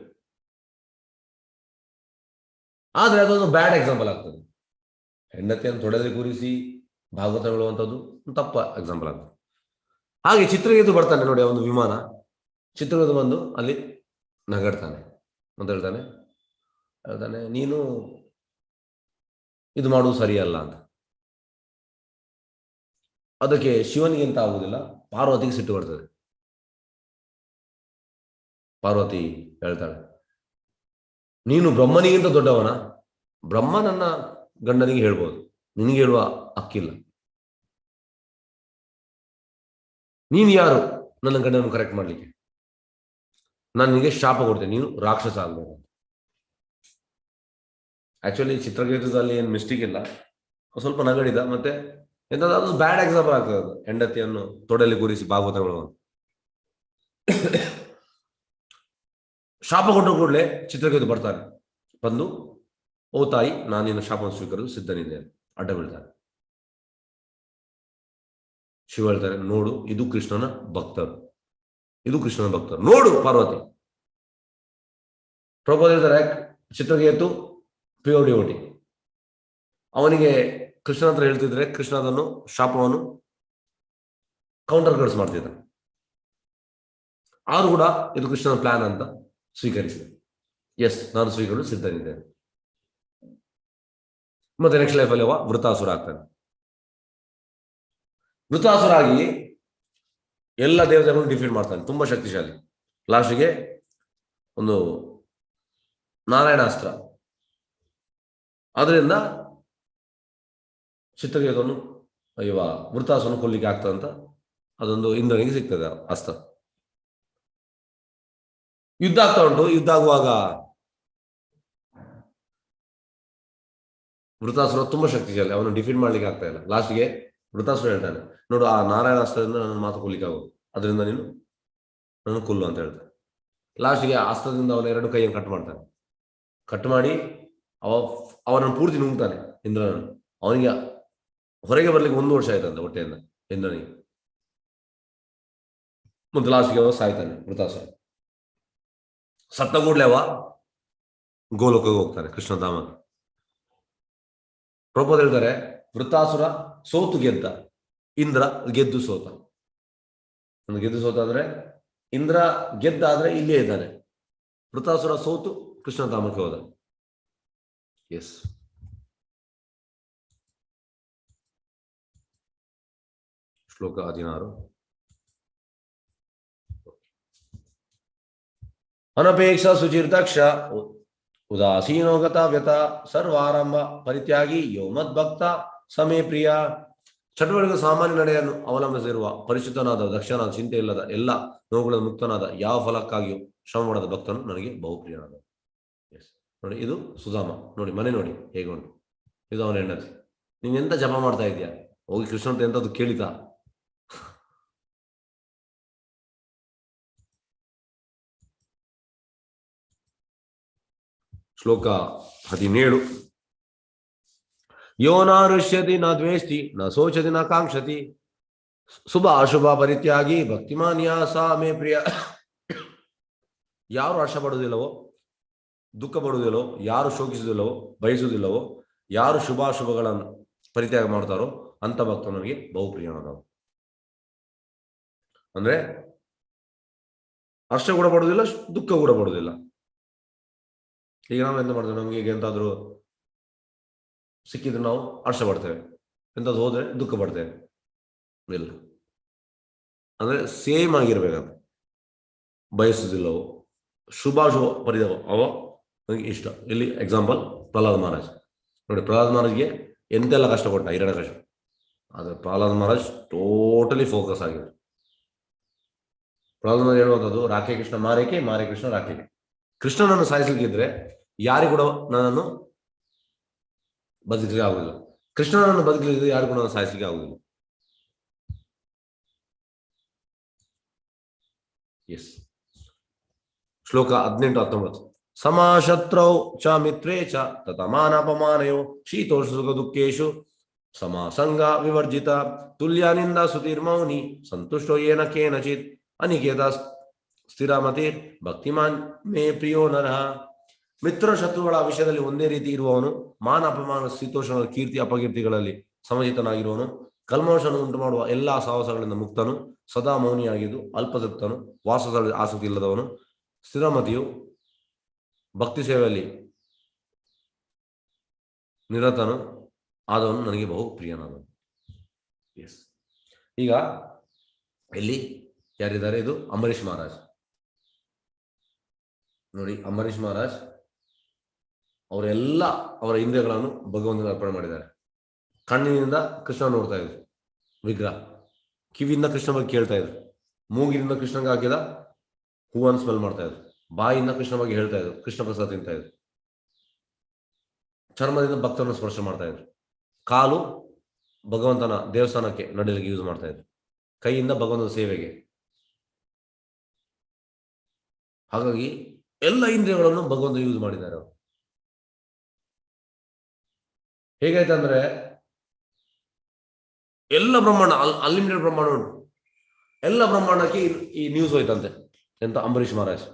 ಆದ್ರೆ ಅದೊಂದು ಬ್ಯಾಡ್ ಎಕ್ಸಾಂಪಲ್ ಆಗ್ತದೆ. ಹೆಂಡತಿಯನ್ನು ತೊಡೆಯಲ್ಲಿ ಕೂರಿಸಿ ಭಾಗವತ ಹೇಳುವಂಥದ್ದು ತಪ್ಪ ಎಕ್ಸಾಂಪಲ್ ಆಗ್ತದೆ. ಹಾಗೆ ಚಿತ್ರಕೇತು ಬರ್ತಾನೆ ನೋಡಿ, ಒಂದು ವಿಮಾನ. ಚಿತ್ರಕೇತು ಬಂದು ಅಲ್ಲಿ ನಗಾಡ್ತಾನೆ ಅಂತ ಹೇಳ್ತಾನೆ ನೀನು ಇದು ಮಾಡುವುದು ಸರಿಯಲ್ಲ ಅಂತ. ಅದಕ್ಕೆ ಶಿವನಿಗೆ ಎಂತ ಆಗುವುದಿಲ್ಲ, ಪಾರ್ವತಿಗೆ ಸಿಟ್ಟು ಬರ್ತದೆ. ಪಾರ್ವತಿ ಹೇಳ್ತಾಳೆ, ನೀನು ಬ್ರಹ್ಮನಿಗಿಂತ ದೊಡ್ಡವನ? ಬ್ರಹ್ಮ ನನ್ನ ಗಂಡನಿಗೆ ಹೇಳ್ಬೋದು, ನಿನಗೆ ಹೇಳುವ ಹಕ್ಕಿಲ್ಲ. ನೀನು ಯಾರು ನನ್ನ ಗಂಡನನ್ನು ಕರೆಕ್ಟ್ ಮಾಡ್ಲಿಕ್ಕೆ? ನಾನು ನಿನಗೆ ಶಾಪ ಕೊಡ್ತೇನೆ, ನೀನು ರಾಕ್ಷಸ ಆಗ್ಬೋದು. ಆಕ್ಚುಲಿ ಚಿತ್ರಕೇತುದಲ್ಲಿ ಏನು ಮಿಸ್ಟೇಕ್ ಇಲ್ಲ, ಸ್ವಲ್ಪ ನಗಡಿದ. ಮತ್ತೆ ಎಂತಾದ್ರೂ ಬ್ಯಾಡ್ ಎಕ್ಸಾಂಪಲ್ ಆಗ್ತದೆ ಅದು, ಹೆಂಡತಿಯನ್ನು ತೊಡೆಯಲ್ಲಿ ಕೂರಿಸಿ ಭಾಗವತಗಳು. ಶಾಪ ಕೊಟ್ಟು ಕೂಡಲೇ ಚಿತ್ರಕೇತು ಬರ್ತಾನೆ. ಬಂದು, ಓ ತಾಯಿ, ನಾನು ನಿನ್ನ ಶಾಪವನ್ನು ಸ್ವೀಕರಿಸಲು ಸಿದ್ಧನಿದ್ದೇನೆ, ಅಡ್ಡ ಬೀಳ್ತಾನೆ. ಶಿವ ಹೇಳ್ತಾರೆ, ನೋಡು, ಇದು ಕೃಷ್ಣನ ಭಕ್ತರು, ನೋಡು ಪಾರ್ವತಿ, ಪ್ರಭುಪಾದ ಹೇಳ್ತಾರೆ ಚಿತ್ರಕೇತು ಪ್ಯೂರ್ ಡಿವೋಟಿ. ಅವನಿಗೆ ಕೃಷ್ಣ ಹತ್ರ ಹೇಳ್ತಿದ್ರೆ ಕೃಷ್ಣ ಅದನ್ನು ಶಾಪವನ್ನು ಕೌಂಟರ್ ಕರ್ಸ್ ಮಾಡ್ತಿದ್ದ. ಆದ್ರೂ ಕೂಡ ಇದು ಕೃಷ್ಣನ ಪ್ಲಾನ್ ಅಂತ ಸ್ವೀಕರಿಸಿದೆ. ಎಸ್, ನಾನು ಸ್ವೀಕರಿಸಲು ಸಿದ್ಧನಿದ್ದೇನೆ. ಮತ್ತೆ ನೆಕ್ಸ್ಟ್ ಲೈಫಲ್ಲಿ ಅವ ವೃತಾಸುರ ಆಗ್ತಾನೆ. ವೃತಾಸುರ ಆಗಿ ಎಲ್ಲ ದೇವತೆಗಳನ್ನು ಡಿಫೀಟ್ ಮಾಡ್ತಾನೆ, ತುಂಬಾ ಶಕ್ತಿಶಾಲಿ. ಲಾಸ್ಟ್ಗೆ ಒಂದು ನಾರಾಯಣಾಸ್ತ್ರ, ಅದರಿಂದ ಚಿತ್ರಕೇತವನ್ನು ಇವ ವೃತಾಸುರನ ಕೊಲ್ಲಿಕ್ಕೆ ಆಗ್ತದಂತ ಅದೊಂದು ಇಂದ್ರನಿಗೆ ಸಿಗ್ತದೆ ಅಸ್ತ್ರ. ಯುದ್ಧ ಆಗ್ತಾ ಉಂಟು. ಯುದ್ಧ ಆಗುವಾಗ ವೃತಾಸುರ ತುಂಬಾ ಶಕ್ತಿಶಾಲಿ, ಅವನು ಡಿಫೀಟ್ ಮಾಡ್ಲಿಕ್ಕೆ ಆಗ್ತಾ ಇಲ್ಲ. ಲಾಸ್ಟ್ಗೆ ವೃತಾಸುರ ಹೇಳ್ತಾನೆ, ನೋಡು ಆ ನಾರಾಯಣಾಸ್ತ್ರದಿಂದ ನನ್ನ ಮಾತು ಕೊಲ್ಲಿಕ್ಕೆ ಆಗೋದು, ಅದರಿಂದ ನೀನು ನನ್ನ ಕೊಲ್ಲು ಅಂತ ಹೇಳ್ತಾನೆ. ಲಾಸ್ಟ್ಗೆ ಅಸ್ತ್ರದಿಂದ ಅವನ 2 ಕೈಯನ್ನು ಕಟ್ ಮಾಡ್ತಾನೆ. ಕಟ್ ಮಾಡಿ ಅವನನ್ನು ಪೂರ್ತಿ ನುಂಗ್ತಾನೆ ಇಂದ್ರನನ್ನು. ಅವನಿಗೆ ಹೊರಗೆ ಬರ್ಲಿಕ್ಕೆ 1 ವರ್ಷ ಆಯ್ತಂತೆ ಹೊಟ್ಟೆಯಿಂದ ಇಂದ್ರನಿಗೆ. ಮತ್ತು ಲಾಸ್ಟ್ಗೆ ಅವ ಸಾಯ್ತಾನೆ ವೃತಾಸುರ. ಸತ್ತ ಕೂಡಲೇ ಅವ ಗೋಲೋಕಕ್ಕೆ ಹೋಗ್ತಾನೆ, ಕೃಷ್ಣಧಾಮಕ್ಕೆ. ಪ್ರಭುಪಾದ ಹೇಳ್ತಾರೆ, ವೃತಾಸುರ ಸೋತು ಗೆದ್ದ, ಇಂದ್ರ ಗೆದ್ದು ಸೋತ. ಒಂದು ಗೆದ್ದು ಸೋತ ಅಂದ್ರೆ ಇಂದ್ರ ಗೆದ್ದ ಆದ್ರೆ ಇಲ್ಲೇ ಇದ್ದಾನೆ, ವೃತಾಸುರ ಸೋತು ಕೃಷ್ಣಧಾಮಕ್ಕೆ ಹೋದ. ಎಸ್, ಶ್ಲೋಕ 16. ಅನಪೇಕ್ಷ ಸುಚಿರ್ದಕ್ಷ ಉದಾಸೀನೋ ಗತ ವ್ಯತ ಸರ್ವಾರಂಭ ಪರಿತ್ಯಾಗಿ ಯೋ ಮದ್ಭಕ್ತ ಸಮೇ ಪ್ರಿಯ. ಚಟುವಟಿಕೆ ಸಾಮಾನ್ಯ ನಡೆಯನ್ನು ಅವಲಂಬಿಸಿರುವ ಪರಿಶುದ್ಧನಾದ ದಕ್ಷನಾದ ಚಿಂತೆ ಇಲ್ಲದ ಎಲ್ಲ ನೋವುಗಳ ಮುಕ್ತನಾದ ಯಾವ ಫಲಕ್ಕಾಗಿಯೂ ಶ್ರಮ ಮಾಡದ ಭಕ್ತನು ನನಗೆ ಬಹುಪ್ರಿಯನಾದ. ಎಸ್, ನೋಡಿ ಇದು ಸುಧಾಮ. ನೋಡಿ ಮನೆ ನೋಡಿ ಹೇಗೆ ಉಂಟು. ಇದು ಅವನ ಹೆಂಡತಿ. ನೀನ್ ಎಂತ ಜಪ ಮಾಡ್ತಾ ಇದೀಯಾ, ಹೋಗಿ ಕೃಷ್ಣ ಅಂತ ಎಂತದ್ದು ಕೇಳಿತಾ? ಶ್ಲೋಕ 17. ಯೋ ನ ಋಷ್ಯತಿ ನ ದ್ವೇಷ್ಟಿ ನ ಶೋಚತಿ ನ ಕಾಂಕ್ಷತಿ ಶುಭ ಅಶುಭ ಪರಿತ್ಯಾಗಿ ಭಕ್ತಿಮಾನ್ಯ ಸಾ ಮೇ ಪ್ರಿಯ. ಯಾರು ಹರ್ಷ ಪಡುವುದಿಲ್ಲವೋ, ದುಃಖ ಪಡುವುದಿಲ್ಲವೋ, ಯಾರು ಶೋಕಿಸುವುದಿಲ್ಲವೋ, ಬಯಸುವುದಿಲ್ಲವೋ, ಯಾರು ಶುಭಾಶುಭಗಳನ್ನು ಪರಿತ್ಯಾಗ ಮಾಡ್ತಾರೋ ಅಂತ ಭಕ್ತ ನನಗೆ ಬಹುಪ್ರಿಯನಾದವು. ಅಂದ್ರೆ ಹರ್ಷ ಕೂಡ ಪಡುವುದಿಲ್ಲ, ದುಃಖ ಕೂಡ ಪಡುವುದಿಲ್ಲ. ಈಗ ನಾವು ಎಂತ ಮಾಡ್ತೇವೆ, ನಮ್ಗೆ ಈಗ ಎಂತಾದ್ರೂ ಸಿಕ್ಕಿದ್ರೆ ನಾವು ಹರ್ಷ ಪಡ್ತೇವೆ, ಎಂತಾದ್ರು ಹೋದ್ರೆ ದುಃಖ ಪಡ್ತೇವೆ. ಇಲ್ಲ, ಅಂದ್ರೆ ಸೇಮ್ ಆಗಿರ್ಬೇಕಂತ. ಬಯಸುವುದಿಲ್ಲವೋ, ಶುಭಾಶುಭ ಪರಿದವ ಅವ ನನಗೆ ಇಷ್ಟ. ಇಲ್ಲಿ ಎಕ್ಸಾಂಪಲ್ ಪ್ರಹ್ಲಾದ್ ಮಹಾರಾಜ್ ನೋಡಿ. ಪ್ರಹ್ಲಾದ್ ಮಹಾರಾಜ್ಗೆ ಎಂತೆಲ್ಲ ಕಷ್ಟಪಟ್ಟ ಹಿರಣ್ಯಕಶಿಪು, ಆದ್ರೆ ಪ್ರಹ್ಲಾದ್ ಮಹಾರಾಜ್ ಟೋಟಲಿ ಫೋಕಸ್ ಆಗಿದೆ. ಪ್ರಹ್ಲಾದ್ ಮಹಾರಾಜ್ ಹೇಳುವಂಥದ್ದು ರಾಖೆ ಕೃಷ್ಣ ಮಾರೇಕೆ, ಮಾರೇ ಕೃಷ್ಣ ರಾಖೆಗೆ. ಕೃಷ್ಣನನ್ನು ಸಾಯಿಸಲಿಕ್ಕಿದ್ರೆ ಯಾರಿಗೂ ಕೂಡ ನನ್ನನ್ನು ಬದುಕಲಿಕ್ಕೆ ಆಗುದಿಲ್ಲ, ಕೃಷ್ಣನನ್ನು ಬದುಕಲಿದ್ರೆ ಯಾರಿಗೂ ಕೂಡ ಸಾಯಿಸಲಿಕ್ಕೆ ಆಗುದಿಲ್ಲ. ಎಸ್, ಶ್ಲೋಕ 18-19. ಸಮಾಶತ್ರೌ ಚ ಮಿತ್ರೇ ಚ ತತಮಾನಪಮಾನಯೋ ಶೀತೋಷ ಸುಖ ದುಃಖೇಶು ಸಮಾಸಂಗ ವಿವರ್ಜಿತ ತುಲ್ಯಾನಿಂದ ಸುತಿರ್ಮೌನಿ ಸಂತುಷ್ಟೋ ಏನ ಕೇನಚಿತ್ ಅನಿಕೇತ ಸ್ಥಿರಮತಿರ್ ಭಕ್ತಿಮಾನ್ ಮೇ ಪ್ರಿಯೋ ನರಃ. ಮಿತ್ರ ಶತ್ರುಗಳ ವಿಷಯದಲ್ಲಿ ಒಂದೇ ರೀತಿ ಇರುವವನು, ಮಾನ ಅಪಮಾನ ಶೀತೋಷಣ ಕೀರ್ತಿ ಅಪಕೀರ್ತಿಗಳಲ್ಲಿ ಸಮಜಿತನಾಗಿರುವವನು, ಕಲ್ಮೋಷವನ್ನು ಉಂಟು ಮಾಡುವ ಎಲ್ಲಾ ಸಾಹಸಗಳಿಂದ ಮುಕ್ತನು, ಸದಾ ಮೌನಿಯಾಗಿದ್ದು ಅಲ್ಪತೃಪ್ತನು, ವಾಸದಲ್ಲಿ ಆಸಕ್ತಿ ಇಲ್ಲದವನು, ಸ್ಥಿರಮತಿಯು ಭಕ್ತಿ ಸೇವೆಯಲ್ಲಿ ನಿರತನು ಆದವನು ನನಗೆ ಬಹು ಪ್ರಿಯನಾದನು. ಎಸ್, ಈಗ ಇಲ್ಲಿ ಯಾರಿದ್ದಾರೆ? ಇದು ಅಂಬರೀಷ್ ಮಹಾರಾಜ್ ನೋಡಿ. ಅಂಬರೀಷ್ ಮಹಾರಾಜ್ ಅವರೆಲ್ಲ ಅವರ ಇಂದ್ರಿಯಗಳನ್ನು ಭಗವಂತನಿಗೆ ಅರ್ಪಣೆ ಮಾಡಿದ್ದಾರೆ. ಕಣ್ಣಿನಿಂದ ಕೃಷ್ಣ ನೋಡ್ತಾ ಇದ್ರು ವಿಗ್ರಹ, ಕಿವಿಯಿಂದ ಕೃಷ್ಣ ಬಗ್ಗೆ ಕೇಳ್ತಾ ಇದ್ರು, ಮೂಗಿನಿಂದ ಕೃಷ್ಣಗೆ ಹಾಕಿದ ಹೂವನ್ನು ಸ್ಮೆಲ್ ಮಾಡ್ತಾ ಇದ್ರು, ಬಾಯಿಂದ ಕೃಷ್ಣ ಬಗ್ಗೆ ಹೇಳ್ತಾ ಇದ್ರು, ಕೃಷ್ಣ ಪ್ರಸಾದ ತಿಂತಾ ಇದ್ರು, ಚರ್ಮದಿಂದ ಭಕ್ತರನ್ನು ಸ್ಪರ್ಶ ಮಾಡ್ತಾ ಇದ್ರು, ಕಾಲು ಭಗವಂತನ ದೇವಸ್ಥಾನಕ್ಕೆ ನಡೆಯಲಿಕ್ಕೆ ಯೂಸ್ ಮಾಡ್ತಾ ಇದ್ರು, ಕೈಯಿಂದ ಭಗವಂತನ ಸೇವೆಗೆ. ಹಾಗಾಗಿ ಎಲ್ಲ ಇಂದ್ರಿಯಗಳನ್ನು ಭಗವಂತ ಯೂಸ್ ಮಾಡಿದ್ದಾರೆ ಅವರು. ಹೇಗಾಯ್ತಂದ್ರೆ ಎಲ್ಲ ಬ್ರಹ್ಮಾಂಡ, ಅನ್ಲಿಮಿಟೆಡ್ ಬ್ರಹ್ಮಾಂಡ ಉಂಟು, ಎಲ್ಲ ಬ್ರಹ್ಮಾಂಡಕ್ಕೆ ಈ ನ್ಯೂಸ್ ಹೋಯ್ತಂತೆ. ಎಂತ ಅಂಬರೀಷ್ ಮಹಾರಾಜ್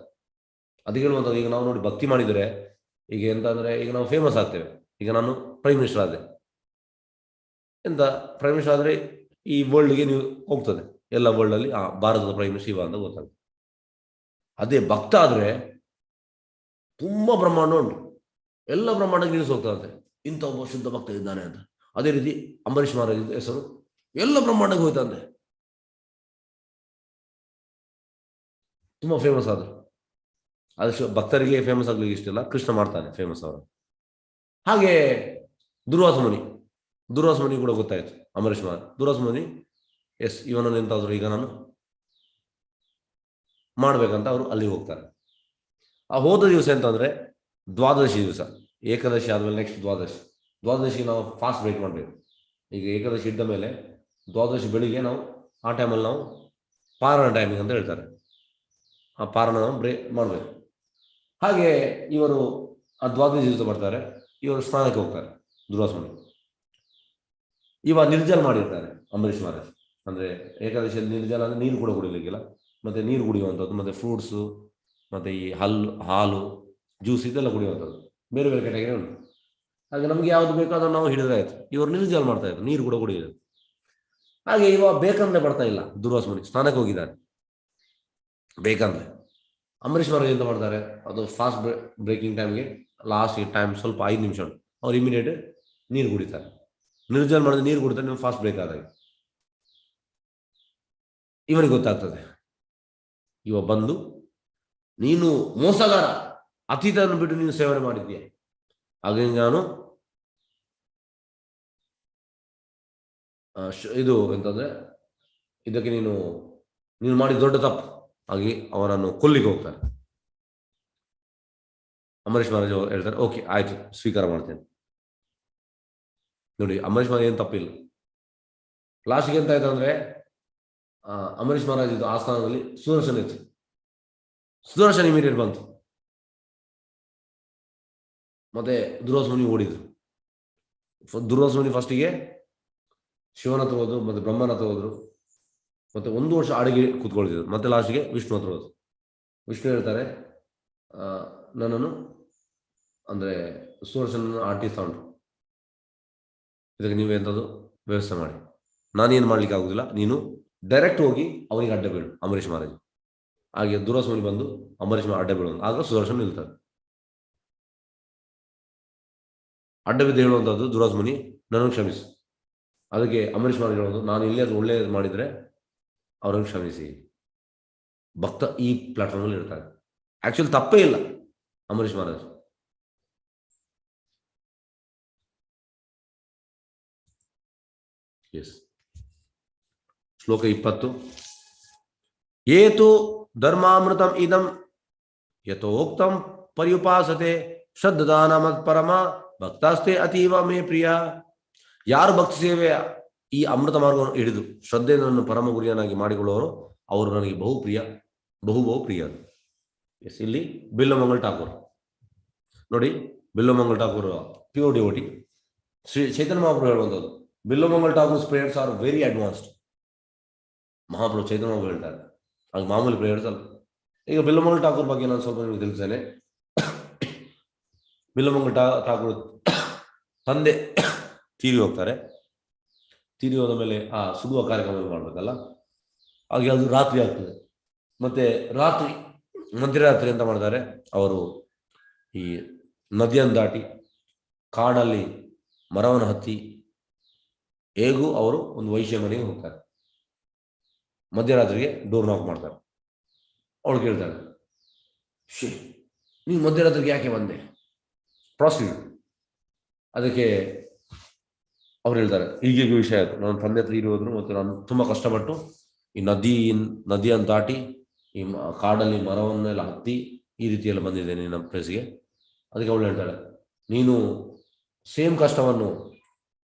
ಅದಕ್ಕೆ ಹೇಳುವಂಥದ್ದು. ಈಗ ನಾವು ನೋಡಿ ಭಕ್ತಿ ಮಾಡಿದರೆ ಈಗ ಎಂತ ಅಂದರೆ, ಈಗ ನಾವು ಫೇಮಸ್ ಆಗ್ತೇವೆ. ಈಗ ನಾನು ಪ್ರೈಮ್ ಮಿನಿಸ್ಟರ್ ಆದೆ, ಎಂತ ಪ್ರೈಮ್ ಮಿನಿಸ್ಟರ್ ಆದರೆ ಈ ವರ್ಲ್ಡ್ಗೆ ನೀವು ಹೋಗ್ತದೆ, ಎಲ್ಲ ವರ್ಲ್ಡಲ್ಲಿ ಭಾರತದ ಪ್ರೈಮ್ ಮಿನಿಸ್ಟರ್ ಇವ ಅಂತ ಗೊತ್ತಾಗ್ತದೆ. ಅದೇ ಭಕ್ತ ಆದರೆ ತುಂಬ ಬ್ರಹ್ಮಾಂಡ ಉಂಟು, ಎಲ್ಲ ಬ್ರಹ್ಮಾಂಡಕ್ಕೆ ನ್ಯೂಸ್ ಹೋಗ್ತದಂತೆ, ಇಂಥ ಒಬ್ಬ ಶುದ್ಧ ಭಕ್ತ ಇದ್ದಾನೆ ಅಂತ. ಅದೇ ರೀತಿ ಅಂಬರೀಷ್ ಮಹಾರಾಜ್ ಹೆಸರು ಎಲ್ಲ ಬ್ರಹ್ಮಾಂಡಕ್ಕೆ ಹೋಯ್ತಂತೆ, ತುಂಬ ಫೇಮಸ್ ಆದರು. ಅದು ಭಕ್ತರಿಗೆ ಫೇಮಸ್ ಆಗ್ಲಿಕ್ಕೆ ಇಷ್ಟಿಲ್ಲ, ಕೃಷ್ಣ ಮಾಡ್ತಾನೆ ಫೇಮಸ್ ಅವರು. ಹಾಗೆ ದುರ್ವಾಸ ಮುನಿ ಕೂಡ ಗೊತ್ತಾಯ್ತು ಅಂಬರೀಷ್ ಮಹಾರಾಜ್. ದುರ್ವಾಸ ಮುನಿ ಎಸ್ ಇವನನ್ನು ಎಂತಾದ್ರು ಈಗ ನಾನು ಮಾಡ್ಬೇಕಂತ ಅವರು ಅಲ್ಲಿಗೆ ಹೋಗ್ತಾರೆ. ಆ ಹೋದ ದಿವಸ ಎಂತಂದ್ರೆ ದ್ವಾದಶಿ ದಿವಸ, ಏಕಾದಶಿ ಆದ್ಮೇಲೆ ನೆಕ್ಸ್ಟ್ ದ್ವಾದಶಿಗೆ ನಾವು ಫಾಸ್ಟ್ ಬ್ರೇಕ್ ಮಾಡಬೇಕು. ಈಗ ಏಕಾದಶಿ ಇದ್ದ ಮೇಲೆ ದ್ವಾದಶಿ ಬೆಳಿಗ್ಗೆ ನಾವು ಆ ಟೈಮಲ್ಲಿ ನಾವು ಪಾರಣ ಟೈಮಿಂಗ್ ಅಂತ ಹೇಳ್ತಾರೆ, ಆ ಪಾರಣ ನಾವು ಬ್ರೇಕ್ ಮಾಡಬೇಕು. ಹಾಗೆ ಇವರು ಆ ದ್ವಾದಶಿ ದಿವಸ ಬರ್ತಾರೆ, ಇವರು ಸ್ನಾನಕ್ಕೆ ಹೋಗ್ತಾರೆ. ದುರ್ವಾಸ ಮುನಿ ಇವ ನಿರ್ಜಲ ಮಾಡಿರ್ತಾರೆ ಅಂಬರೀಷ್ ಮಹಾರಾಜ್. ಅಂದರೆ ಏಕಾದಶಿಯಲ್ಲಿ ನಿರ್ಜಲ ಅಂದರೆ ನೀರು ಕೂಡ ಕುಡಿಲಿಕ್ಕಿಲ್ಲ, ಮತ್ತು ನೀರು ಕುಡಿಯುವಂಥದ್ದು, ಮತ್ತು ಫ್ರೂಟ್ಸು, ಮತ್ತು ಈ ಹಾಲು ಜ್ಯೂಸ್ ಇದೆಲ್ಲ ಕುಡಿಯುವಂಥದ್ದು, ಬೇರೆ ಬೇರೆ ಕೆಟಗರಿ ಉಂಟು. ಹಾಗೆ ನಮಗೆ ಯಾವುದು ಬೇಕೋ ಅದನ್ನು ನಾವು ಹಿಡಿದಾಯ್ತು. ಇವರು ನಿರ್ಜಲ ಮಾಡ್ತಾ ಇದ್ರು, ನೀರು ಕೂಡ ಕುಡಿಯೋದು. ಹಾಗೆ ಇವ ಬೇಕಂದ್ರೆ ಬರ್ತಾ ಇಲ್ಲ, ದುರ್ವಾಸ ಮುನಿ ಸ್ನಾನಕ್ಕೆ ಹೋಗಿದ್ದಾನೆ ಬೇಕಂದ್ರೆ. ಅಂಬರೀಷ್ ಮಹಾರಾಜ್ ಎಂತ ಮಾಡ್ತಾರೆ, ಅದು ಫಾಸ್ಟ್ ಬ್ರೇಕಿಂಗ್ ಟೈಮ್ಗೆ ಲಾಸ್ಟ್ ಟೈಮ್ ಸ್ವಲ್ಪ 5 ನಿಮಿಷ ಉಂಟು, ಅವ್ರು ಇಮಿಡಿಯೇಟ್ ನೀರು ಕುಡಿತಾರೆ. ನಿರ್ಜಲ ಮಾಡಿದ್ರೆ ನೀರು ಕುಡಿತಾರೆ, ನೀವು ಫಾಸ್ಟ್ ಬ್ರೇಕ್ ಆದಾಗ ಇವನಿಗೆ ಗೊತ್ತಾಗ್ತದೆ. ಇವ ಬಂದು ನೀನು ಮೋಸಗಾರ, ಅತೀತವನ್ನು ಬಿಟ್ಟು ನೀನು ಸೇವನೆ ಮಾಡಿದ್ದೀಯ, ಹಾಗೆ ನಾನು ಇದು ಎಂತಂದ್ರೆ ಇದಕ್ಕೆ ನೀನು ಮಾಡಿದ ದೊಡ್ಡ ತಪ್ಪು, ಹಾಗೆ ಅವರನ್ನು ಕೊಲ್ಲಿಗೆ ಹೋಗ್ತಾರೆ. ಅಂಬರೀಷ್ ಮಹಾರಾಜ್ ಹೇಳ್ತಾರೆ, ಓಕೆ ಆಯ್ತು ಸ್ವೀಕಾರ ಮಾಡ್ತೇನೆ. ನೋಡಿ ಅಂಬರೀಷ್ ಮಹಾರಾಜ್ ಏನು ತಪ್ಪಿಲ್ಲ. ಲಾಸ್ಟ್ಗೆ ಎಂತ ಆಯ್ತು ಅಂದ್ರೆ, ಅಂಬರೀಷ್ ಮಹಾರಾಜ್ ಇದು ಆಸ್ಥಾನದಲ್ಲಿ ಸುದರ್ಶನ ಇತ್ತು, ಸುದರ್ಶನ ಇಮಿಡಿಯೇಟ್ ಬಂತು, ಮತ್ತೆ ದುರ್ವಾಸ ಮುನಿ ಓಡಿದ್ರು. ದುರ್ವಾಸ ಮುನಿ ಫಸ್ಟಿಗೆ ಶಿವನ ಹತ್ರ ಹೋದ್ರು, ಮತ್ತೆ ಬ್ರಹ್ಮನ ಹತ್ರ ಹೋದ್ರು, ಮತ್ತೆ 1 ವರ್ಷ ಅಡಿಗೆ ಕೂತ್ಕೊಳ್ತಿದ್ರು, ಮತ್ತೆ ಲಾಸ್ಟ್ಗೆ ವಿಷ್ಣು ಹತ್ರ ಹೋದ್ರು. ವಿಷ್ಣು ಹೇಳ್ತಾರೆ, ನನ್ನನ್ನು ಅಂದರೆ ಸುದರ್ಶನ ಆರ್ಟಿಸ್ಟ್ ಉಂಟು, ಇದಕ್ಕೆ ನೀವು ಎಂಥದ್ದು ವ್ಯವಸ್ಥೆ ಮಾಡಿ, ನಾನೇನು ಮಾಡ್ಲಿಕ್ಕೆ ಆಗುದಿಲ್ಲ, ನೀನು ಡೈರೆಕ್ಟ್ ಹೋಗಿ ಅವನಿಗೆ ಅಡ್ಡ ಬೀಳು ಅಂಬರೀಷ್ ಮಹಾರಾಜ್. ಹಾಗೆ ದುರ್ವಾಸ ಮುನಿ ಬಂದು ಅಂಬರೀಷ್ ಅಡ್ಡ ಬೀಳೋದು, ಆಗ ಸುದರ್ಶನ ನಿಲ್ತಾರೆ. ಅಡ್ಡ ಬಿದ್ದು ಹೇಳುವಂಥದ್ದು ದುರ್ವಾಸ ಮುನಿ, ನನಗೆ ಕ್ಷಮಿಸು. ಅದಕ್ಕೆ ಅಂಬರೀಷ್ ಮಹಾರಾಜ್ ಹೇಳೋದು, ನಾನು ಇಲ್ಲೇ ಅದು ಒಳ್ಳೆಯದು ಮಾಡಿದರೆ ಅವರನ್ನು ಕ್ಷಮಿಸಿ. ಭಕ್ತ ಈ ಪ್ಲಾಟ್ಫಾರ್ಮಲ್ಲಿ ಇರ್ತಾರೆ. ಆಕ್ಚುಲಿ ತಪ್ಪೇ ಇಲ್ಲ ಅಂಬರೀಷ್ ಮಹಾರಾಜ್. ಎಸ್, ಶ್ಲೋಕ 20. ಏತು ಧರ್ಮಾಮೃತಂ ಇದಂ ಯಥೋಕ್ತಂ ಪರ್ಯುಪಾಸತೆ ಶ್ರದ್ಧಾನ ಮತ್ಪರಮ ಭಕ್ತಾಸ್ತೆ ಅತೀವ ಮೇ ಪ್ರಿಯ. ಯಾರು ಭಕ್ತಿ ಸೇವೆಯ ಈ ಅಮೃತ ಮಾರ್ಗವನ್ನು ಹಿಡಿದು ಶ್ರದ್ಧೆಯನ್ನು ಪರಮ ಗುರಿಯನ್ನಾಗಿ ಮಾಡಿಕೊಳ್ಳುವವರು ಅವರು ನನಗೆ ಬಹು ಪ್ರಿಯ. ಎಸ್, ಇಲ್ಲಿ ಬಿಲ್ಲಮಂಗಲ್ ಠಾಕೂರ್ ನೋಡಿ, ಬಿಲ್ಲಮಂಗಲ್ ಠಾಕೂರ್ ಪ್ಯೂರ್ ಡಿವೋಟಿ. ಶ್ರೀ ಚೈತನ್ಯ ಮಹಾಪ್ರಭು ಹೇಳುವಂಥದ್ದು, ಬಿಲ್ಲಮಂಗಲ್ ಠಾಕೂರ್ಸ್ ಪ್ರೇಯರ್ಸ್ ಆರ್ ವೆರಿ ಅಡ್ವಾನ್ಸ್ಡ್. ಮಹಾಪ್ರಭು ಚೈತನ್ಯ ಮಹಾಪ್ರಭು ಹೇಳ್ತಾರೆ, ಹಾಗೆ ಮಾಮೂಲಿ ಪ್ರೇಯರ್ಸ್ ಅಲ್ಲ. ಈಗ ಬಿಲ್ಲಮಂಗಲ್ ಠಾಕೂರ್ ಬಗ್ಗೆ ನಾನು ಸ್ವಲ್ಪ ನಿಮಗೆ ತಿಳಿಸ್ತೇನೆ. ಬಿಲ್ಲಮಂಗಲ್ ಠಾಕೂರ್ ತಂದೆ ತೀರಿ ಹೋಗ್ತಾರೆ. ತೀರಿ ಹೋದ ಮೇಲೆ ಆ ಸುಡುವ ಕಾರ್ಯಕ್ರಮ ಮಾಡಬೇಕಲ್ಲ, ಹಾಗೆ ಅದು ರಾತ್ರಿ ಆಗ್ತದೆ. ಮತ್ತೆ ಮಧ್ಯರಾತ್ರಿ ಅಂತ ಮಾಡ್ತಾರೆ, ಅವರು ಈ ನದಿಯನ್ನು ದಾಟಿ ಕಾಡಲ್ಲಿ ಮರವನ್ನು ಹತ್ತಿ ಹೇಗೂ ಅವರು ಒಂದು ವೈಶ್ಯ ಮನೆಗೆ ಹೋಗ್ತಾರೆ. ಮಧ್ಯರಾತ್ರಿಗೆ ಡೋರ್ ನಾಕ್ ಮಾಡ್ತಾರೆ. ಅವಳು ಕೇಳ್ತಾಳೆ, ನೀನು ಮಧ್ಯರಾತ್ರಿಗೆ ಯಾಕೆ ಬಂದೆ? ಪ್ರಾಸ್ಟಿಟ್ಯೂಟ್. ಅದಕ್ಕೆ ಅವ್ರು ಹೇಳ್ತಾರೆ, ಹೀಗೆ ವಿಷಯ ಆಯಿತು, ನನ್ನ ತಂದೆ ಹತ್ರ ಇರೋದ್ರು, ಮತ್ತು ನಾನು ತುಂಬ ಕಷ್ಟಪಟ್ಟು ಈ ನದಿಯನ್ನು ದಾಟಿ ಈ ಕಾಡಲ್ಲಿ ಮರವನ್ನೆಲ್ಲ ಹತ್ತಿ ಈ ರೀತಿಯೆಲ್ಲ ಬಂದಿದ್ದೇನೆ ನಮ್ಮ ಪ್ಲೇಸ್ಗೆ. ಅದಕ್ಕೆ ಅವಳು ಹೇಳ್ತಾಳೆ, ನೀನು ಸೇಮ್ ಕಷ್ಟವನ್ನು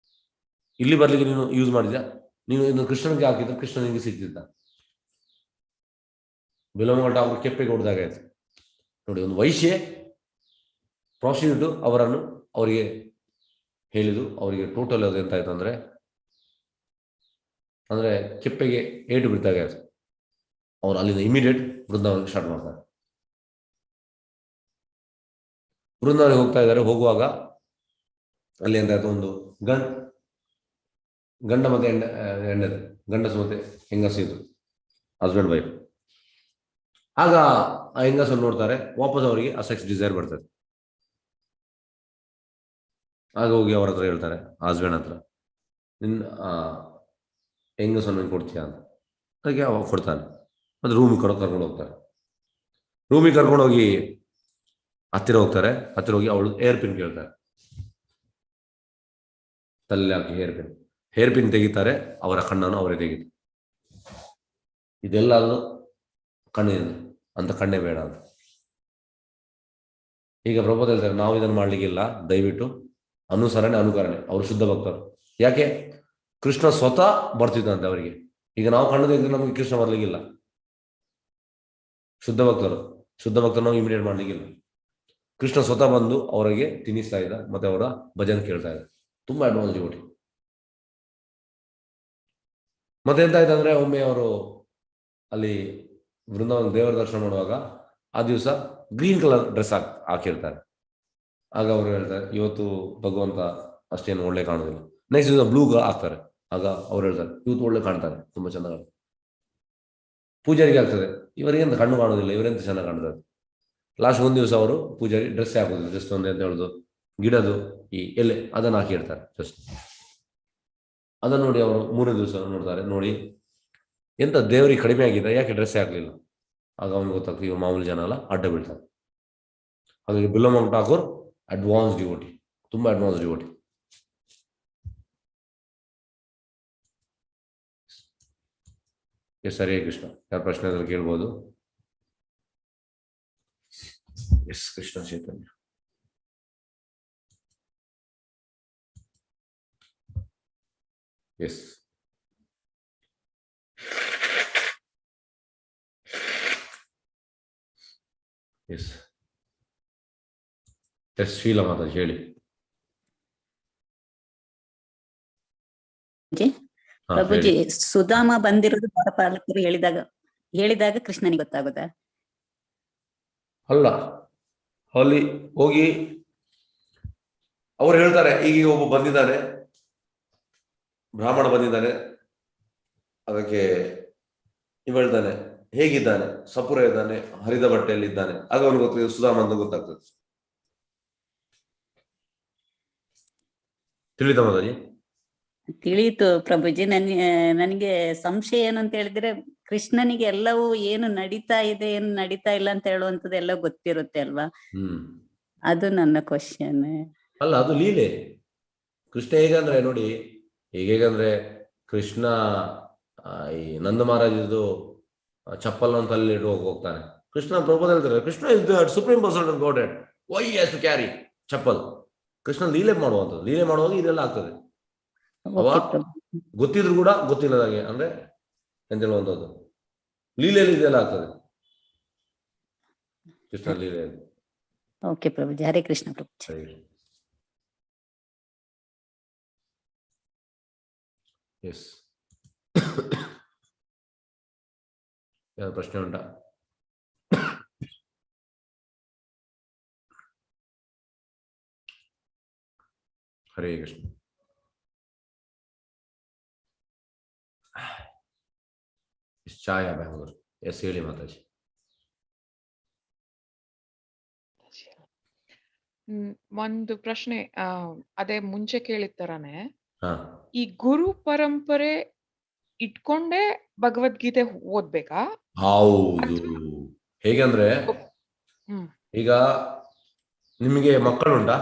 ಇಲ್ಲಿ ಬರ್ಲಿಕ್ಕೆ ನೀನು ಯೂಸ್ ಮಾಡಿದ್ಯಾ, ನೀನು ಇನ್ನು ಕೃಷ್ಣನಿಗೆ ಹಾಕಿದ್ರೆ ಕೃಷ್ಣ ನಿನಗೆ ಸಿಗ್ತಿದ್ದ. ಬಿಲ್ಲಮಂಗಲ್ ಠಾಕೂರ್ ಕೆಪ್ಪೆಗೆ ಹೊಡೆದಾಗ ಆಯ್ತು ನೋಡಿ. ಒಂದು ವೈಶ್ಯೆ ಪ್ರಾಸ್ಟಿಟ್ಯೂಟ್ ಅವರಿಗೆ ಹೇಳಿದ್ದು, ಅವರಿಗೆ ಟೋಟಲ್ ಅದು ಎಂತ ಆಯ್ತು ಅಂದ್ರೆ ಕೆಪ್ಪೆಗೆ ಏಟು ಬಿದ್ದಾಗ ಆಯ್ತು. ಅವ್ರು ಅಲ್ಲಿಂದ ಇಮಿಡಿಯೇಟ್ ಬೃಂದಾವನಕ್ಕೆ ಸ್ಟಾರ್ಟ್ ಮಾಡ್ತಾರೆ. ವೃಂದಾವನಿಗೆ ಹೋಗ್ತಾ ಇದ್ದಾರೆ. ಹೋಗುವಾಗ ಅಲ್ಲಿ ಅಂತ ಒಂದು ಗಂಡ ಮತ್ತೆ ಹೆಂಡತಿ, ಗಂಡಸು ಮತ್ತೆ ಹೆಂಗಸು ಇದು ಹಸ್ಬೆಂಡ್ ವೈಫ್. ಆಗ ಆ ಹೆಂಗಸನ್ನು ನೋಡ್ತಾರೆ, ವಾಪಸ್ ಅವರಿಗೆ ಆ ಸೆಕ್ಸ್ ಡಿಸೈರ್ ಬರ್ತದೆ. ಆಗ ಹೋಗಿ ಅವ್ರ ಹತ್ರ ಹೇಳ್ತಾರೆ, ಹಸ್ಬೆಂಡ್ ಹತ್ರ, ನಿನ್ನ ಹೆಂಗಸನ್ನು ಕೊಡ್ತೀಯಾ ಅಂತ. ಅದಕ್ಕೆ ಅವ ಕೊಡ್ತಾನೆ. ಅದು ರೂಮಿಗೆ ಕರ್ಕೊಂಡು ಹೋಗ್ತಾರೆ. ರೂಮಿಗೆ ಕರ್ಕೊಂಡು ಹೋಗಿ ಹತ್ತಿರ ಹೋಗ್ತಾರೆ. ಹತ್ತಿರ ಹೋಗಿ ಅವಳು ಏರ್ ಪಿನ್ ಕೇಳ್ತಾರೆ. ತಲೆ ಹಾಕಿ ಹೇರ್ ಪಿನ್ ತೆಗಿತಾರೆ. ಅವರ ಕಣ್ಣನ್ನು ಅವರೇ ತೆಗಿತಾರೆ. ಇದೆಲ್ಲ ಅದು ಕಣ್ಣಿನ ಅಂತ, ಕಣ್ಣೇ ಬೇಡ ಅಂತ. ಈಗ ಪ್ರಭುಪಾದ ಹೇಳ್ತಾರೆ, ನಾವು ಇದನ್ನು ಮಾಡ್ಲಿಕ್ಕಿಲ್ಲ, ದಯವಿಟ್ಟು ಅನುಕರಣೆ. ಅವರು ಶುದ್ಧ ಭಕ್ತರು. ಯಾಕೆ? ಕೃಷ್ಣ ಸ್ವತಃ ಬರ್ತಿದ್ದಂತೆ ಅವರಿಗೆ. ಈಗ ನಾವು ಕಣ್ಣು ತೆಗೆದ್ರೆ ನಮಗೆ ಕೃಷ್ಣ ಬರ್ಲಿಕ್ಕಿಲ್ಲ. ಶುದ್ಧ ಭಕ್ತರು ನಾವು ಇಮಿಡಿಯೇಟ್ ಮಾಡ್ಲಿಕ್ಕಿಲ್ಲ. ಕೃಷ್ಣ ಸ್ವತಃ ಬಂದು ಅವರಿಗೆ ತಿನ್ನಿಸ್ತಾ ಇದ್ದ, ಮತ್ತೆ ಅವರ ಭಜನೆ ಕೇಳ್ತಾ ಇದ್ದ. ತುಂಬಾ ಅಡ್ವಾನ್ಸ್ ಡಿವೋಟಿ. ಮತ್ತೆ ಎಂತ ಆಯ್ತಂದ್ರೆ, ಒಮ್ಮೆ ಅವರು ಅಲ್ಲಿ ವೃಂದಾವನ ದೇವರ ದರ್ಶನ ಮಾಡುವಾಗ ಆ ದಿವಸ ಗ್ರೀನ್ ಕಲರ್ ಡ್ರೆಸ್ ಹಾಕಿರ್ತಾರೆ. ಆಗ ಅವರು ಹೇಳ್ತಾರೆ, ಇವತ್ತು ಭಗವಂತ ಅಷ್ಟೇನು ಒಳ್ಳೆ ಕಾಣೋದಿಲ್ಲ. ನೆಕ್ಸ್ಟ್ ದಿವಸ ಬ್ಲೂ ಹಾಕ್ತಾರೆ. ಆಗ ಅವ್ರು ಹೇಳ್ತಾರೆ, ಇವತ್ತು ಒಳ್ಳೆ ಕಾಣ್ತಾರೆ, ತುಂಬಾ ಚೆನ್ನಾಗಿ. ಪೂಜಾರಿಗೆ ಆಗ್ತದೆ, ಇವರಿಗೆಂತ ಕಣ್ಣು ಕಾಣೋದಿಲ್ಲ, ಇವರೆಂತ ಚೆನ್ನಾಗಿ ಕಾಣ್ತಾರೆ. ಲಾಸ್ಟ್ ಒಂದು ದಿವಸ ಅವರು ಪೂಜಾರಿ ಡ್ರೆಸ್ ಹಾಕೋದಿಲ್ಲ, ಜಸ್ಟ್ ಒಂದು ಎಂತ ಹೇಳುದು, ಗಿಡದು ಈ ಎಲೆ ಅದನ್ನು ಹಾಕಿರ್ತಾರೆ ಜಸ್ಟ್. ಅದನ್ನು ನೋಡಿ ಅವರು 3ನೇ ದಿವಸ ನೋಡ್ತಾರೆ, ನೋಡಿ ಎಂತ ದೇವರಿಗೆ ಕಡಿಮೆ ಆಗಿದೆ, ಯಾಕೆ ಡ್ರೆಸ್ ಹಾಕ್ಲಿಲ್ಲ. ಆಗ ಅವ್ನಿಗೆ ಗೊತ್ತಾಗ್ತದೆ, ಇವ್ರು ಮಾಮೂಲಿ ಜನ ಅಲ್ಲ, ಅಡ್ಡ ಬೀಳ್ತಾರೆ. ಹಾಗಾಗಿ ಬಿಲ್ಲಮಂ ಠಾಕೂರ್ ಅಡ್ವಾನ್ಸ್ ಡಿವೋಟಿ, ತುಂಬಾ advance devotee. Yes, Hare Krishna. ಯಾರ ಪ್ರಶ್ನೆ ಅದ್ರಲ್ಲಿ ಕೇಳ್ಬೋದು? Yes, Krishna Chaitanya. Yes, yes, yes, Sheela Mataji ಹೇಳಿ. ಪ್ರಭುಜಿ, ಸುಧಾಮ ಬಂದಿರೋದು ದ್ವಾರಪಾಲಕರು ಹೇಳಿದಾಗ ಕೃಷ್ಣನಿಗೆ ಗೊತ್ತಾಗುತ್ತಾ? ಅಲ್ಲ, ಅಲ್ಲಿ ಹೋಗಿ ಅವ್ರು ಹೇಳ್ತಾರೆ, ಈಗ ಒಬ್ಬ ಬಂದಿದ್ದಾನೆ, ಬ್ರಾಹ್ಮಣ ಬಂದಿದ್ದಾನೆ, ಅದಕ್ಕೆ ಇವ ಹೇಳ್ತಾನೆ, ಹೇಗಿದ್ದಾನೆ, ಸಪುರ ಇದ್ದಾನೆ, ಹರಿದ ಬಟ್ಟೆಯಲ್ಲಿ ಇದ್ದಾನೆ. ಆಗ ಅವನಿಗೆ ಗೊತ್ತಾಗ್ತದೆ ಸುಧಾಮ ಅಂತ ಗೊತ್ತಾಗ್ತದೆ. ತಿಳಿದ ಮಾತಾಜಿ? ತಿಳಿಯಿತು ಪ್ರಭುಜಿ. ನನಗೆ ಸಂಶಯ ಏನು ಅಂತ ಹೇಳಿದ್ರೆ, ಕೃಷ್ಣನಿಗೆ ಎಲ್ಲವೂ ಏನು ನಡೀತಾ ಇದೆ, ಏನು ನಡೀತಾ ಇಲ್ಲ ಅಂತ ಹೇಳುವಂಥದ್ದು ಎಲ್ಲ ಗೊತ್ತಿರುತ್ತೆ ಅಲ್ವಾ? ಅದು ನನ್ನ ಕ್ವಶನ್. ಅಲ್ಲ, ಅದು ಲೀಲೆ. ಕೃಷ್ಣ ಹೇಗಂದ್ರೆ ನೋಡಿ, ಹೇಗಂದ್ರೆ ಕೃಷ್ಣ ಈ ನಂದ ಮಹಾರಾಜದು ಚಪ್ಪಲ್ ಅಂತ ಅಲ್ಲಿ ಹೋಗ್ತಾನೆ. ಕೃಷ್ಣ ಪ್ರಭುಪಾದ ಹೇಳ್ತಾರೆ, Krishna is the supreme person of Godhead, why has to carry chappal. Krishna ಲೀಲೆ ಮಾಡುವಂಥದ್ದು. ಲೀಲೆ ಮಾಡುವಾಗ ಇದೆಲ್ಲ ಆಗ್ತದೆ. ಅವ ಗೊತ್ತಿದ್ರು ಕೂಡ ಗೊತ್ತಿಲ್ಲದಾಗೆ, ಅಂದ್ರೆ ಎಂತ ಹೇಳುವಂಥದ್ದು, ಲೀಲೆಯಲ್ಲಿ ಇದೆಲ್ಲ ಆಗ್ತದೆ. ಕೃಷ್ಣ ಲೀಲೆ. ಓಕೆ ಪ್ರಭುಜಿ, ಹರೇ ಕೃಷ್ಣ ಪ್ರಭುಜಿ. ಎಸ್, ಯಾವ ಪ್ರಶ್ನೆ ಉಂಟಾ? ಹರೇ ಕೃಷ್ಣ. ಚಾಯ ಬೆಂಗಳೂರು. ಎಸ್, ಹೇಳಿ ಮಾತಾಜಿ. ಒಂದು ಪ್ರಶ್ನೆ, ಅದೇ ಮುಂಚೆ ಕೇಳಿದ ತರಾನೇ, ಈ ಗುರು ಪರಂಪರೆ ಇಟ್ಕೊಂಡೇ ಭಗವದ್ಗೀತೆ ಓದ್ಬೇಕಾ? ಹೌದು. ಹೇಗಂದ್ರೆ, ಈಗ ನಿಮಗೆ ಮಕ್ಕಳುಂಟಾ?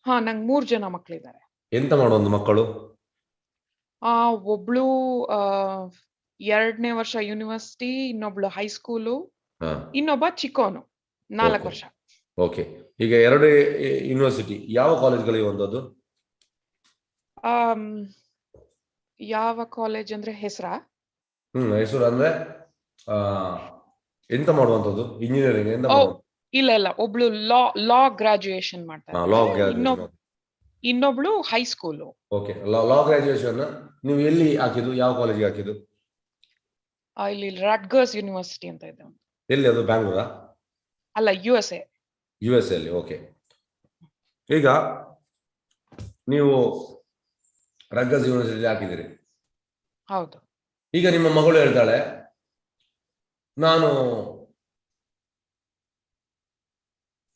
ಹಾ, ನಂಗೆ 3 ಜನ ಮಕ್ಕಳಿದ್ದಾರೆ. ಎಂತ ಮಾಡೋದು ಮಕ್ಕಳು? ಒಬ್ಳು 2ನೇ ವರ್ಷ ಯೂನಿವರ್ಸಿಟಿ, ಇನ್ನೊಬ್ಳು ಹೈಸ್ಕೂಲು, ಇನ್ನೊಬ್ಬ ಚಿಕ್ಕೋನು 4 ವರ್ಷ. ಓಕೆ. ಈಗ 2 ಯೂನಿವರ್ಸಿಟಿ ಯಾವ ಕಾಲೇಜ್ಗಳಿಗೆ ಒಂದದ್ದು? ಯಾವ ಕಾಲೇಜ್ ಅಂದ್ರೆ ಹೆಸರಾ? ಹೆಸರು ಅಂದ್ರೆ ಎಂತ ಮಾಡುವಂತದ್ದು? ಇಂಜಿನಿಯರಿಂಗ್? ಇಲ್ಲ, ಒಬ್ಳು ಲಾ ಗ್ರಾಜುಯೇಷನ್ ಮಾಡ್ತಾರೆ, ಇನ್ನೊಬ್ಳು ಹೈಸ್ಕೂಲು. ಓಕೆ, ಲಾ ಗ್ರಾಜುಯೇಷನ್ ನೀವು ಎಲ್ಲಿ ಹಾಕಿದ್ದು? ಯಾವ ಕಾಲೇಜಿಗೆ ಹಾಕಿದ್ದು? ಇಲ್ಲಿ ರಟ್ಗರ್ಸ್ ಯೂನಿವರ್ಸಿಟಿ ಅಂತ ಇದೆ. ಎಲ್ಲಿ ಅದು? ಬ್ಯಾಂಗ್ಳೂರಾ? ಅಲ್ಲ, USA. US ಅಲ್ಲಿ. ಓಕೆ, ಈಗ ನೀವು ರಗ್ಗಸ್ ಯೂನಿವರ್ಸಿಟಿ ಹಾಕಿದಿರಿ. ಹೌದು. ಈಗ ನಿಮ್ಮ ಮಗಳು ಹೇಳ್ತಾಳೆ,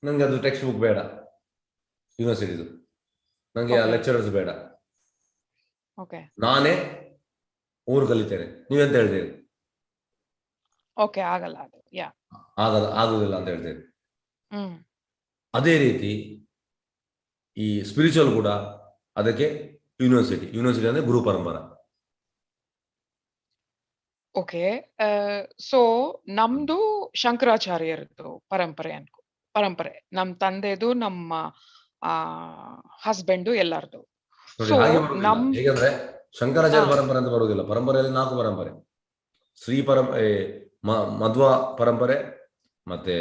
ನಂಗೆ ಅದು ಟೆಕ್ಸ್ಟ್ ಬುಕ್ ಬೇಡ ಯೂನಿವರ್ಸಿಟಿದು, ನಂಗೆ ಆ ಲೆಕ್ಚರರ್ಸ್ ಬೇಡ, ನಾನೇ ಊರು ಕಲಿತೇನೆ, ನೀವೆಂತ ಹೇಳ್ತೀರಿ? ಆಗಲ್ಲ, ಆಗುದಿಲ್ಲ ಅಂತ ಹೇಳ್ತೇನೆ. ಅದೇ ರೀತಿ ಈ ಸ್ಪಿರಿಚುವಲ್ ಕೂಡ ಅದಕ್ಕೆ ಯೂನಿವರ್ಸಿಟಿ ಅಂದ್ರೆ ಗುರು ಪರಂಪರ. ಓಕೆ, ಸೊ ನಮ್ದು ಶಂಕರಾಚಾರ್ಯರದ್ದು ಪರಂಪರೆ, ನಮ್ ತಂದೆದು, ನಮ್ಮ ಹಸ್ಬೆಂಡು ಎಲ್ಲರದು. ಹೇಗಂದ್ರೆ ಶಂಕರಾಚಾರ್ಯ ಪರಂಪರೆ ಅಂತ ಬರುವುದಿಲ್ಲ. ಪರಂಪರೆಯಲ್ಲಿ 4 ಪರಂಪರೆ: ಶ್ರೀ ಮಧ್ವ ಪರಂಪರೆ, ಮತ್ತೆ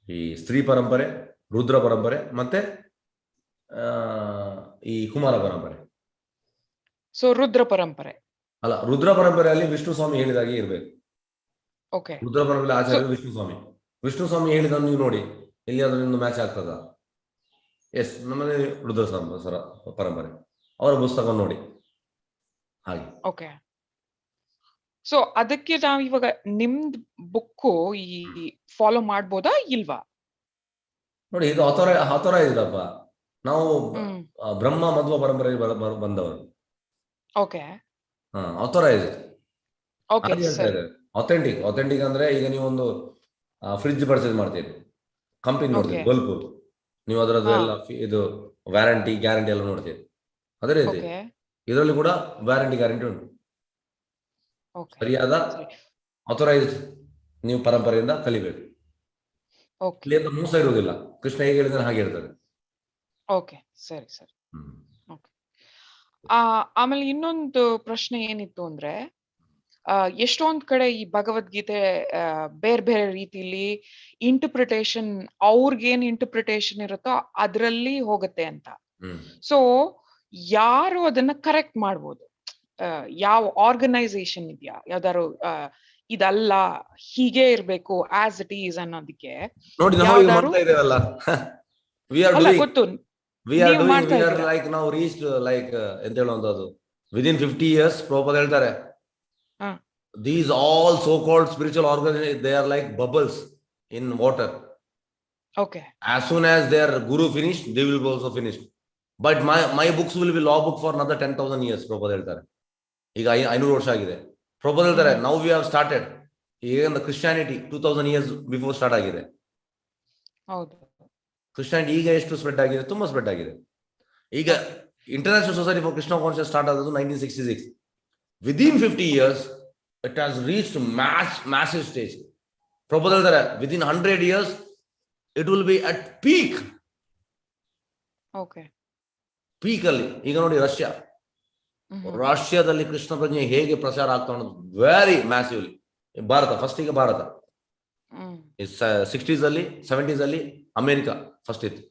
ಈ ಸ್ತ್ರೀ ಪರಂಪರೆ, ರುದ್ರ ಪರಂಪರೆ, ಮತ್ತೆ ಈ ಕುಮಾರ ಪರಂಪರೆ. ಸೊ ರುದ್ರ ಪರಂಪರೆ ಅಲ್ಲ, ರುದ್ರ ಪರಂಪರೆಯಲ್ಲಿ ವಿಷ್ಣು ಸ್ವಾಮಿ ಹೇಳಿದಾಗೆ ಇರ್ಬೇಕು. ರುದ್ರ ಪರಂಪರೆ ಆಚಾರ್ಯ ವಿಷ್ಣು ಸ್ವಾಮಿ ಹೇಳಿದನ್ನು ನೀವು ನೋಡಿ, ಎಲ್ಲಿಯಾದ್ರೂ ನಿಮ್ದು ಮ್ಯಾಚ್ ಆಗ್ತದ? ಎಸ್, ನಮ್ಮದೇ ರುದ್ರ ಪರಂಪರೆ, ಅವರ ಪುಸ್ತಕ ನೋಡಿ ಹಾಗೆ. ಓಕೆ, ಸೊ ಅದಕ್ಕೆ ನಾವು ಇವಾಗ ನಿಮ್ದು ಬುಕ್ಕು ಈ ಫಾಲೋ ಮಾಡ್ಬೋದಾ ಇಲ್ವಾ? ನೋಡಿ, ಇದು ಆಥೋರೈಸ್ಡ್ ಅಪ್ಪ. ನಾವು ಬ್ರಹ್ಮ ಮಧ್ವ ಪರಂಪರೆ ಬಂದವರು. ಓಕೆ, ಆಥೋರೈಸ್ಡ್, ಅಥೆಂಟಿಕ್ ಅಂದ್ರೆ ಈಗ ನೀವೊಂದು ಫ್ರಿಡ್ಜ್ ಪರ್ಚೇಸ್ ಮಾಡ್ತೀರಿ, ಕಂಪನಿ ನೋಡ್ತೀರಿ, ಬಲ್ಪ್, ನೀವು ಅದರದ್ದೆಲ್ಲ ಇದು ವ್ಯಾರಂಟಿ ಗ್ಯಾರಂಟಿ ಎಲ್ಲ ನೋಡ್ತೀರಿ. ಅದೇ ರೀತಿ ಇದರಲ್ಲಿ ಕೂಡ ವ್ಯಾರಂಟಿ ಗ್ಯಾರಂಟಿ ಉಂಟು. ಸರಿಯಾದ ಆಥೋರೈಸ್ಡ್ ನೀವು ಪರಂಪರೆಯಿಂದ ಕಲಿಬೇಕು. ಮೋಸ ಇರುವುದಿಲ್ಲ. ಕೃಷ್ಣ ಹೇಗೆ ಹೇಳಿದ್ರೆ ಹಾಗೆ ಹೇಳ್ತಾರೆ. ಓಕೆ, ಸರಿ. ಓಕೆ, ಆಮೇಲೆ ಇನ್ನೊಂದು ಪ್ರಶ್ನೆ ಏನಿತ್ತು ಅಂದ್ರೆ, ಎಷ್ಟೊಂದ್ ಕಡೆ ಈ ಭಗವದ್ಗೀತೆ ಬೇರೆ ಬೇರೆ ರೀತಿಲಿ ಇಂಟರ್ಪ್ರಿಟೇಷನ್, ಅವ್ರಿಗೇನ್ ಇಂಟರ್ಪ್ರಿಟೇಷನ್ ಇರುತ್ತೋ ಅದ್ರಲ್ಲಿ ಹೋಗುತ್ತೆ ಅಂತ. ಸೊ ಯಾರು ಅದನ್ನ ಕರೆಕ್ಟ್ ಮಾಡ್ಬೋದು? ಯಾವ ಆರ್ಗನೈಸೇಷನ್ ಇದೆಯಾ, ಯಾವ್ದಾರು ಇದಲ್ಲ ಹೀಗೆ ಇರ್ಬೇಕು ಆಸ್ ಇಟ್ ಈಸ್ ಅನ್ನೋದಕ್ಕೆ? ಗೊತ್ತು, ಎಂತ ಹೇಳುವಂತದ್ದು, ವಿದಿನ್ 50 years ಪ್ರಭುಪಾದ ಹೇಳ್ತಾರೆ, these all so-called spiritual organizations, they are like bubbles in water. Okay. As soon as their guru finished, they will be also finished. But my books will be law book for another 10,000 years. Prabhupada ಹೇಳ್ತಾರೆ. ಈಗ 500 ವರ್ಷ ಆಗಿದೆ. ಪ್ರಭುಪಾದ ಹೇಳ್ತಾರೆ, now we have started. ಈಗ ಕ್ರಿಶ್ಚಿಯಾನಿಟಿ 2000 years ಬಿಫೋರ್ ಸ್ಟಾರ್ಟ್ ಆಗಿದೆ. ಹೌದು, ಕ್ರಿಶ್ಚಿಯಾನಿಟಿ ಈಗ ಎಷ್ಟು ಸ್ಪ್ರೆಡ್ ಆಗಿದೆ? ತುಂಬಾ ಸ್ಪ್ರೆಡ್ ಆಗಿದೆ. ಈಗ international society for Krishna conscious start ಆದದ್ದು 1966. Within 50 years it has reached massive stage. Prabhupada ಹೇಳ್ತಾರೆ, within 100 years it will be at peak. Okay. Peak ಅಲ್ಲಿ. ಈಗ ನೋಡಿ, ರಷ್ಯಾದಲ್ಲಿ ಕೃಷ್ಣ ಪ್ರಜ್ಞೆ ಹೇಗೆ ಪ್ರಚಾರ ಆಗ್ತಾ ಉಂಟು, ವೆರಿ ಮ್ಯಾಸಿವ್ಲಿ. ಭಾರತ ಫಸ್ಟ್, ಈಗ ಭಾರತ 60s ಅಲ್ಲಿ 70s ಅಲ್ಲಿ ಅಮೆರಿಕಾ ಫಸ್ಟ್ ಇತ್ತು,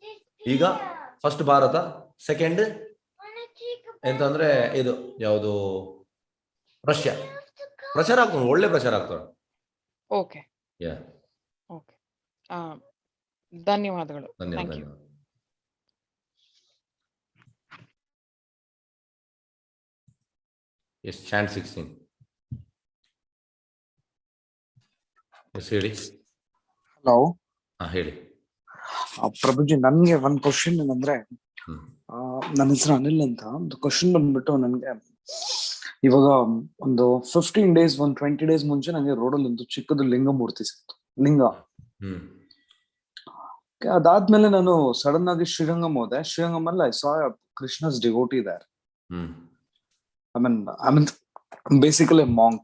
ಈಗ ಫಸ್ಟ್ ಭಾರತ, ಸೆಕೆಂಡ್ ಎಂತಂದ್ರೆ ಇದು ಯಾವುದು, ರಷ್ಯಾ. ಪ್ರಚಾರ ಆಗ್ತದೆ, ಒಳ್ಳೆ ಪ್ರಚಾರ ಆಗ್ತದೆ. ಓಕೆ, ಧನ್ಯವಾದಗಳು. ಧನ್ಯವಾದ. Yes, chant 16. ಎಸ್, ಹೇಳಿ. ಹಲೋ, ಹೇಳಿ ಪ್ರಭುಜಿ. ನನ್ಗೆ ಒಂದ್ ಕ್ವಶನ್ ಏನಂದ್ರೆ, ನನ್ನ ಹೆಸರು ಅನಿಲ್ ಅಂತ. ಒಂದು ಕ್ವಶನ್ ಬಂದ್ಬಿಟ್ಟು, ನನ್ಗೆ ಇವಾಗ ಒಂದು 15 days 20 days ಮುಂಚೆ ನಂಗೆ ರೋಡಲ್ಲಿ ಒಂದು ಚಿಕ್ಕದು ಲಿಂಗ ಮೂರ್ತಿ ಸಿಕ್ತು, ಲಿಂಗ. ಅದಾದ್ಮೇಲೆ ನಾನು ಸಡನ್ ಆಗಿ ಶ್ರೀರಂಗಂ ಹೋದೆ. ಶ್ರೀರಂಗಮಲ್ಲಿ I saw Krishna's devotee there. I mean basically a monk.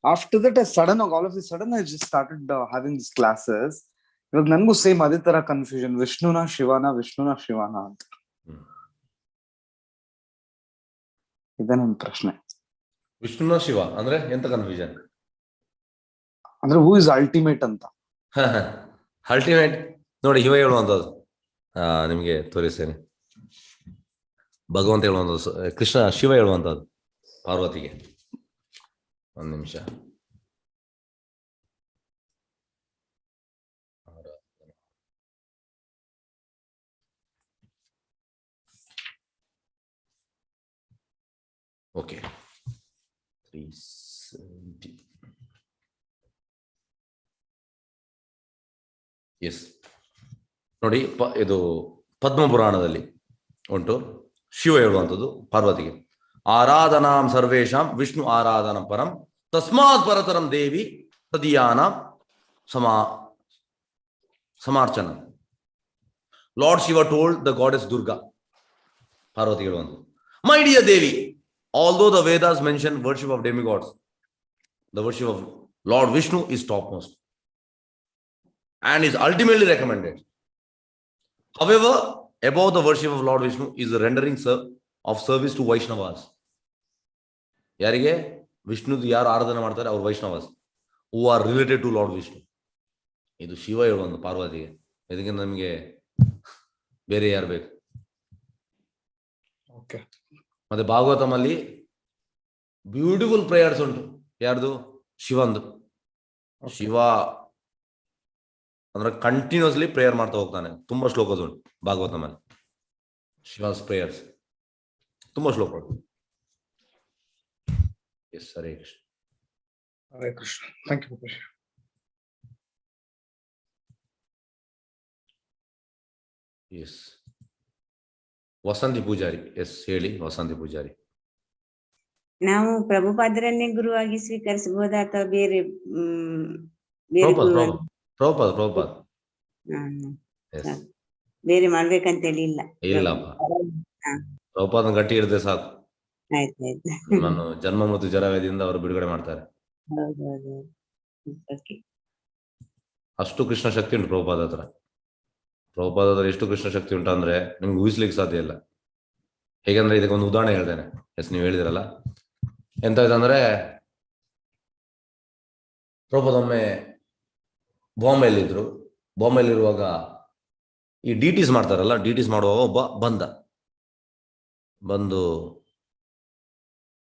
After that, all of a sudden I just started having these classes. ಇವಾಗ ನನಗೂ ಸೇಮ್ ಅದೇ ತರ ಕನ್ಫ್ಯೂಷನ್, ವಿಷ್ಣುನ ಶಿವನ ಅಂತ. ಇದೇ ನನ್ನ ಪ್ರಶ್ನೆ. ವಿಷ್ಣುನ ಶಿವ ಅಂದ್ರೆ ಎಂತ ಕನ್ಫ್ಯೂಷನ್? ಅಂದ್ರೆ ಹೂ ಇಸ್ ಅಲ್ಟಿಮೇಟ್ ಅಂತ. ಅಲ್ಟಿಮೇಟ್ ನೋಡಿ, ಇವ ಹೇಳುವಂತದ್ದು ನಿಮ್ಗೆ ತೋರಿಸ್ತೇನೆ. ಭಗವಂತ ಹೇಳುವಂಥದ್ದು, ಶಿವ ಹೇಳುವಂಥದ್ದು ಪಾರ್ವತಿಗೆ. ಒಂದು ನಿಮಿಷ. ಓಕೆ 370. ಎಸ್ ನೋಡಿ, ಇದು ಪದ್ಮಪುರಾಣದಲ್ಲಿ ಉಂಟು. ಶಿವ ಹೇಳುವಂಥದ್ದು ಪಾರ್ವತಿಗೆ, ಆರಾಧನಾಂ ಸರ್ವೇಶಾಂ ವಿಷ್ಣು ಆರಾಧನಂ ಪರಂ ತಸ್ಮಾತ್ ಪರತರಂ ದೇವಿ ತದೀಯಾನಾಂ ಸಮಾರ್ಚನ. Lord Shiva told the goddess Durga, Parvati ಹೇಳುವಂಥದ್ದು, my dear Devi, although the Vedas mention worship of demigods, the worship of Lord Vishnu is topmost and is ultimately recommended. However, above the worship of Lord Vishnu is the rendering of service to Vaishnavas. ಯಾರಿಗೆ ವಿಷ್ಣುದು ಯಾರು ಆರಾಧನೆ ಮಾಡ್ತಾರೆ ಅವರು Vaishnavas, who are related to lord Vishnu. ಇದು ಶಿವ ಹೇಳುವಂತ ಪಾರ್ವತಿಗೆ. ಇದಕ್ಕೆ ನಮಗೆ ಬೇರೆ ಯಾರು ಬೇಕು? ಮತ್ತೆ ಭಾಗವತಮಲ್ಲಿ ಬ್ಯೂಟಿಫುಲ್ ಪ್ರೇಯರ್ಸ್ ಉಂಟು. ಯಾರ್ದು? ಶಿವಂದು. ಶಿವ ಅಂದ್ರೆ ಕಂಟಿನ್ಯೂಸ್ಲಿ ಪ್ರೇಯರ್ ಮಾಡ್ತಾ ಹೋಗ್ತಾನೆ. ತುಂಬಾ ಶ್ಲೋಕಗಳು ಉಂಟು ಭಾಗವತಮಲ್ಲಿ, ಶಿವಾಸ್ ಪ್ರೇಯರ್ಸ್ ತುಂಬಾ ಶ್ಲೋಕಗಳು. Yes, Hare Krishna. Hare Krishna. Thank you. Yes, Vasanti Pujari. Yes, ಹೇಳಿ ವಸಂತಿ ಪೂಜಾರಿ. ನಾವು ಪ್ರಭುಪಾದರನ್ನೇ ಗುರುವಾಗಿ ಸ್ವೀಕರಿಸಬಹುದಾ ಅಥವಾ ಬೇರೆ ಪ್ರಭುಪಾದ ಬೇರೆ ಮಾಡ್ಬೇಕಂತೇಳಿ ಇಲ್ಲ. ಇಲ್ಲಪ್ಪ, ಪ್ರಭುಪಾದ ಗಟ್ಟಿ ಇರದೆ ಸಾಕು. ಆಯ್ತಾಯ್ತು. ನಾನು ಜನ್ಮ ಮತ್ತು ಜರಾವ್ಯಾಧಿಯಿಂದ ಅವರು ಬಿಡುಗಡೆ ಮಾಡ್ತಾರೆ. ಹೌದೌದು. ಅಷ್ಟು ಕೃಷ್ಣ ಶಕ್ತಿ ಉಂಟು ಪ್ರಭುಪಾದ ಹತ್ರ. ಪ್ರಭುಪಾದ ಹತ್ರ ಎಷ್ಟು ಕೃಷ್ಣ ಶಕ್ತಿ ಉಂಟು ಅಂದ್ರೆ ನಿಮ್ಗೆ ಊಹಿಸ್ಲಿಕ್ಕೆ ಸಾಧ್ಯ ಇಲ್ಲ. ಹೇಗಂದ್ರೆ ಇದಕ್ಕೆ ಒಂದು ಉದಾಹರಣೆ ಹೇಳ್ತೇನೆ. ಎಸ್, ನೀವು ಹೇಳಿದಿರಲ್ಲ, ಎಂತಾಯ್ತಂದ್ರೆ ಪ್ರಭುಪಾದ ಒಮ್ಮೆ ಬಾಂಬೆಯಲ್ಲಿದ್ರು. ಬಾಂಬೆಯಲ್ಲಿರುವಾಗ ಈ ಡಿಟಿಸ್ ಮಾಡ್ತಾರಲ್ಲ, ಡಿಟಿಸ್ ಮಾಡುವಾಗ ಒಬ್ಬ ಬಂದು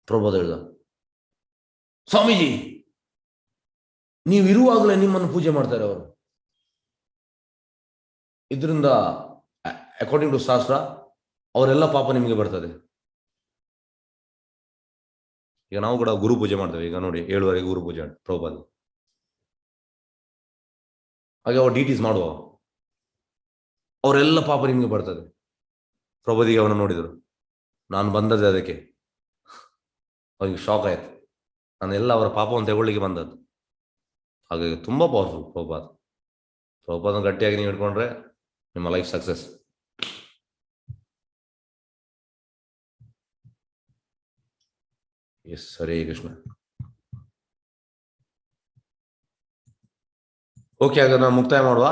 ಪ್ರಭುಪಾದ ಹೇಳ್ದ, ಸ್ವಾಮೀಜಿ ನೀವು ಇರುವಾಗಲೇ ನಿಮ್ಮನ್ನು ಪೂಜೆ ಮಾಡ್ತಾರೆ ಅವರು. ಇದರಿಂದ ಅಕಾರ್ಡಿಂಗ್ ಟು ಶಾಸ್ತ್ರ ಅವರೆಲ್ಲ ಪಾಪ ನಿಮಗೆ ಬರ್ತದೆ. ಈಗ ನಾವು ಕೂಡ ಗುರು ಪೂಜೆ ಮಾಡ್ತೇವೆ. ಈಗ ನೋಡಿ 7 ಗುರು ಪೂಜೆ ಪ್ರಭುಪಾದ. ಹಾಗೆ ಅವ್ರು ಡಿಟೀಸ್ ಮಾಡುವ ಅವರೆಲ್ಲ ಪಾಪ ನಿಮಗೆ ಬರ್ತದೆ. ಪ್ರಭುಪಾದಿಗೆ ಅವನು ನೋಡಿದರು. ನಾನು ಬಂದದ್ದೆ ಅದಕ್ಕೆ. ಅವನಿಗೆ ಶಾಕ್ ಆಯ್ತು. ನಾನೆಲ್ಲ ಅವರ ಪಾಪವನ್ನು ತಗೊಳ್ಳಿಕ್ಕೆ ಬಂದದ್ದು. ಹಾಗಾಗಿ ತುಂಬಾ ಪವರ್ಫುಲ್ ಪ್ರಭುಪಾದ ಗಟ್ಟಿಯಾಗಿ ನೀವು ಇಟ್ಕೊಂಡ್ರೆ ನಿಮ್ಮ life success. S, Hare Krishna. Okay, ಹಾಗಾದ್ರೆ ನಾವು ಮುಕ್ತಾಯ ಮಾಡುವ.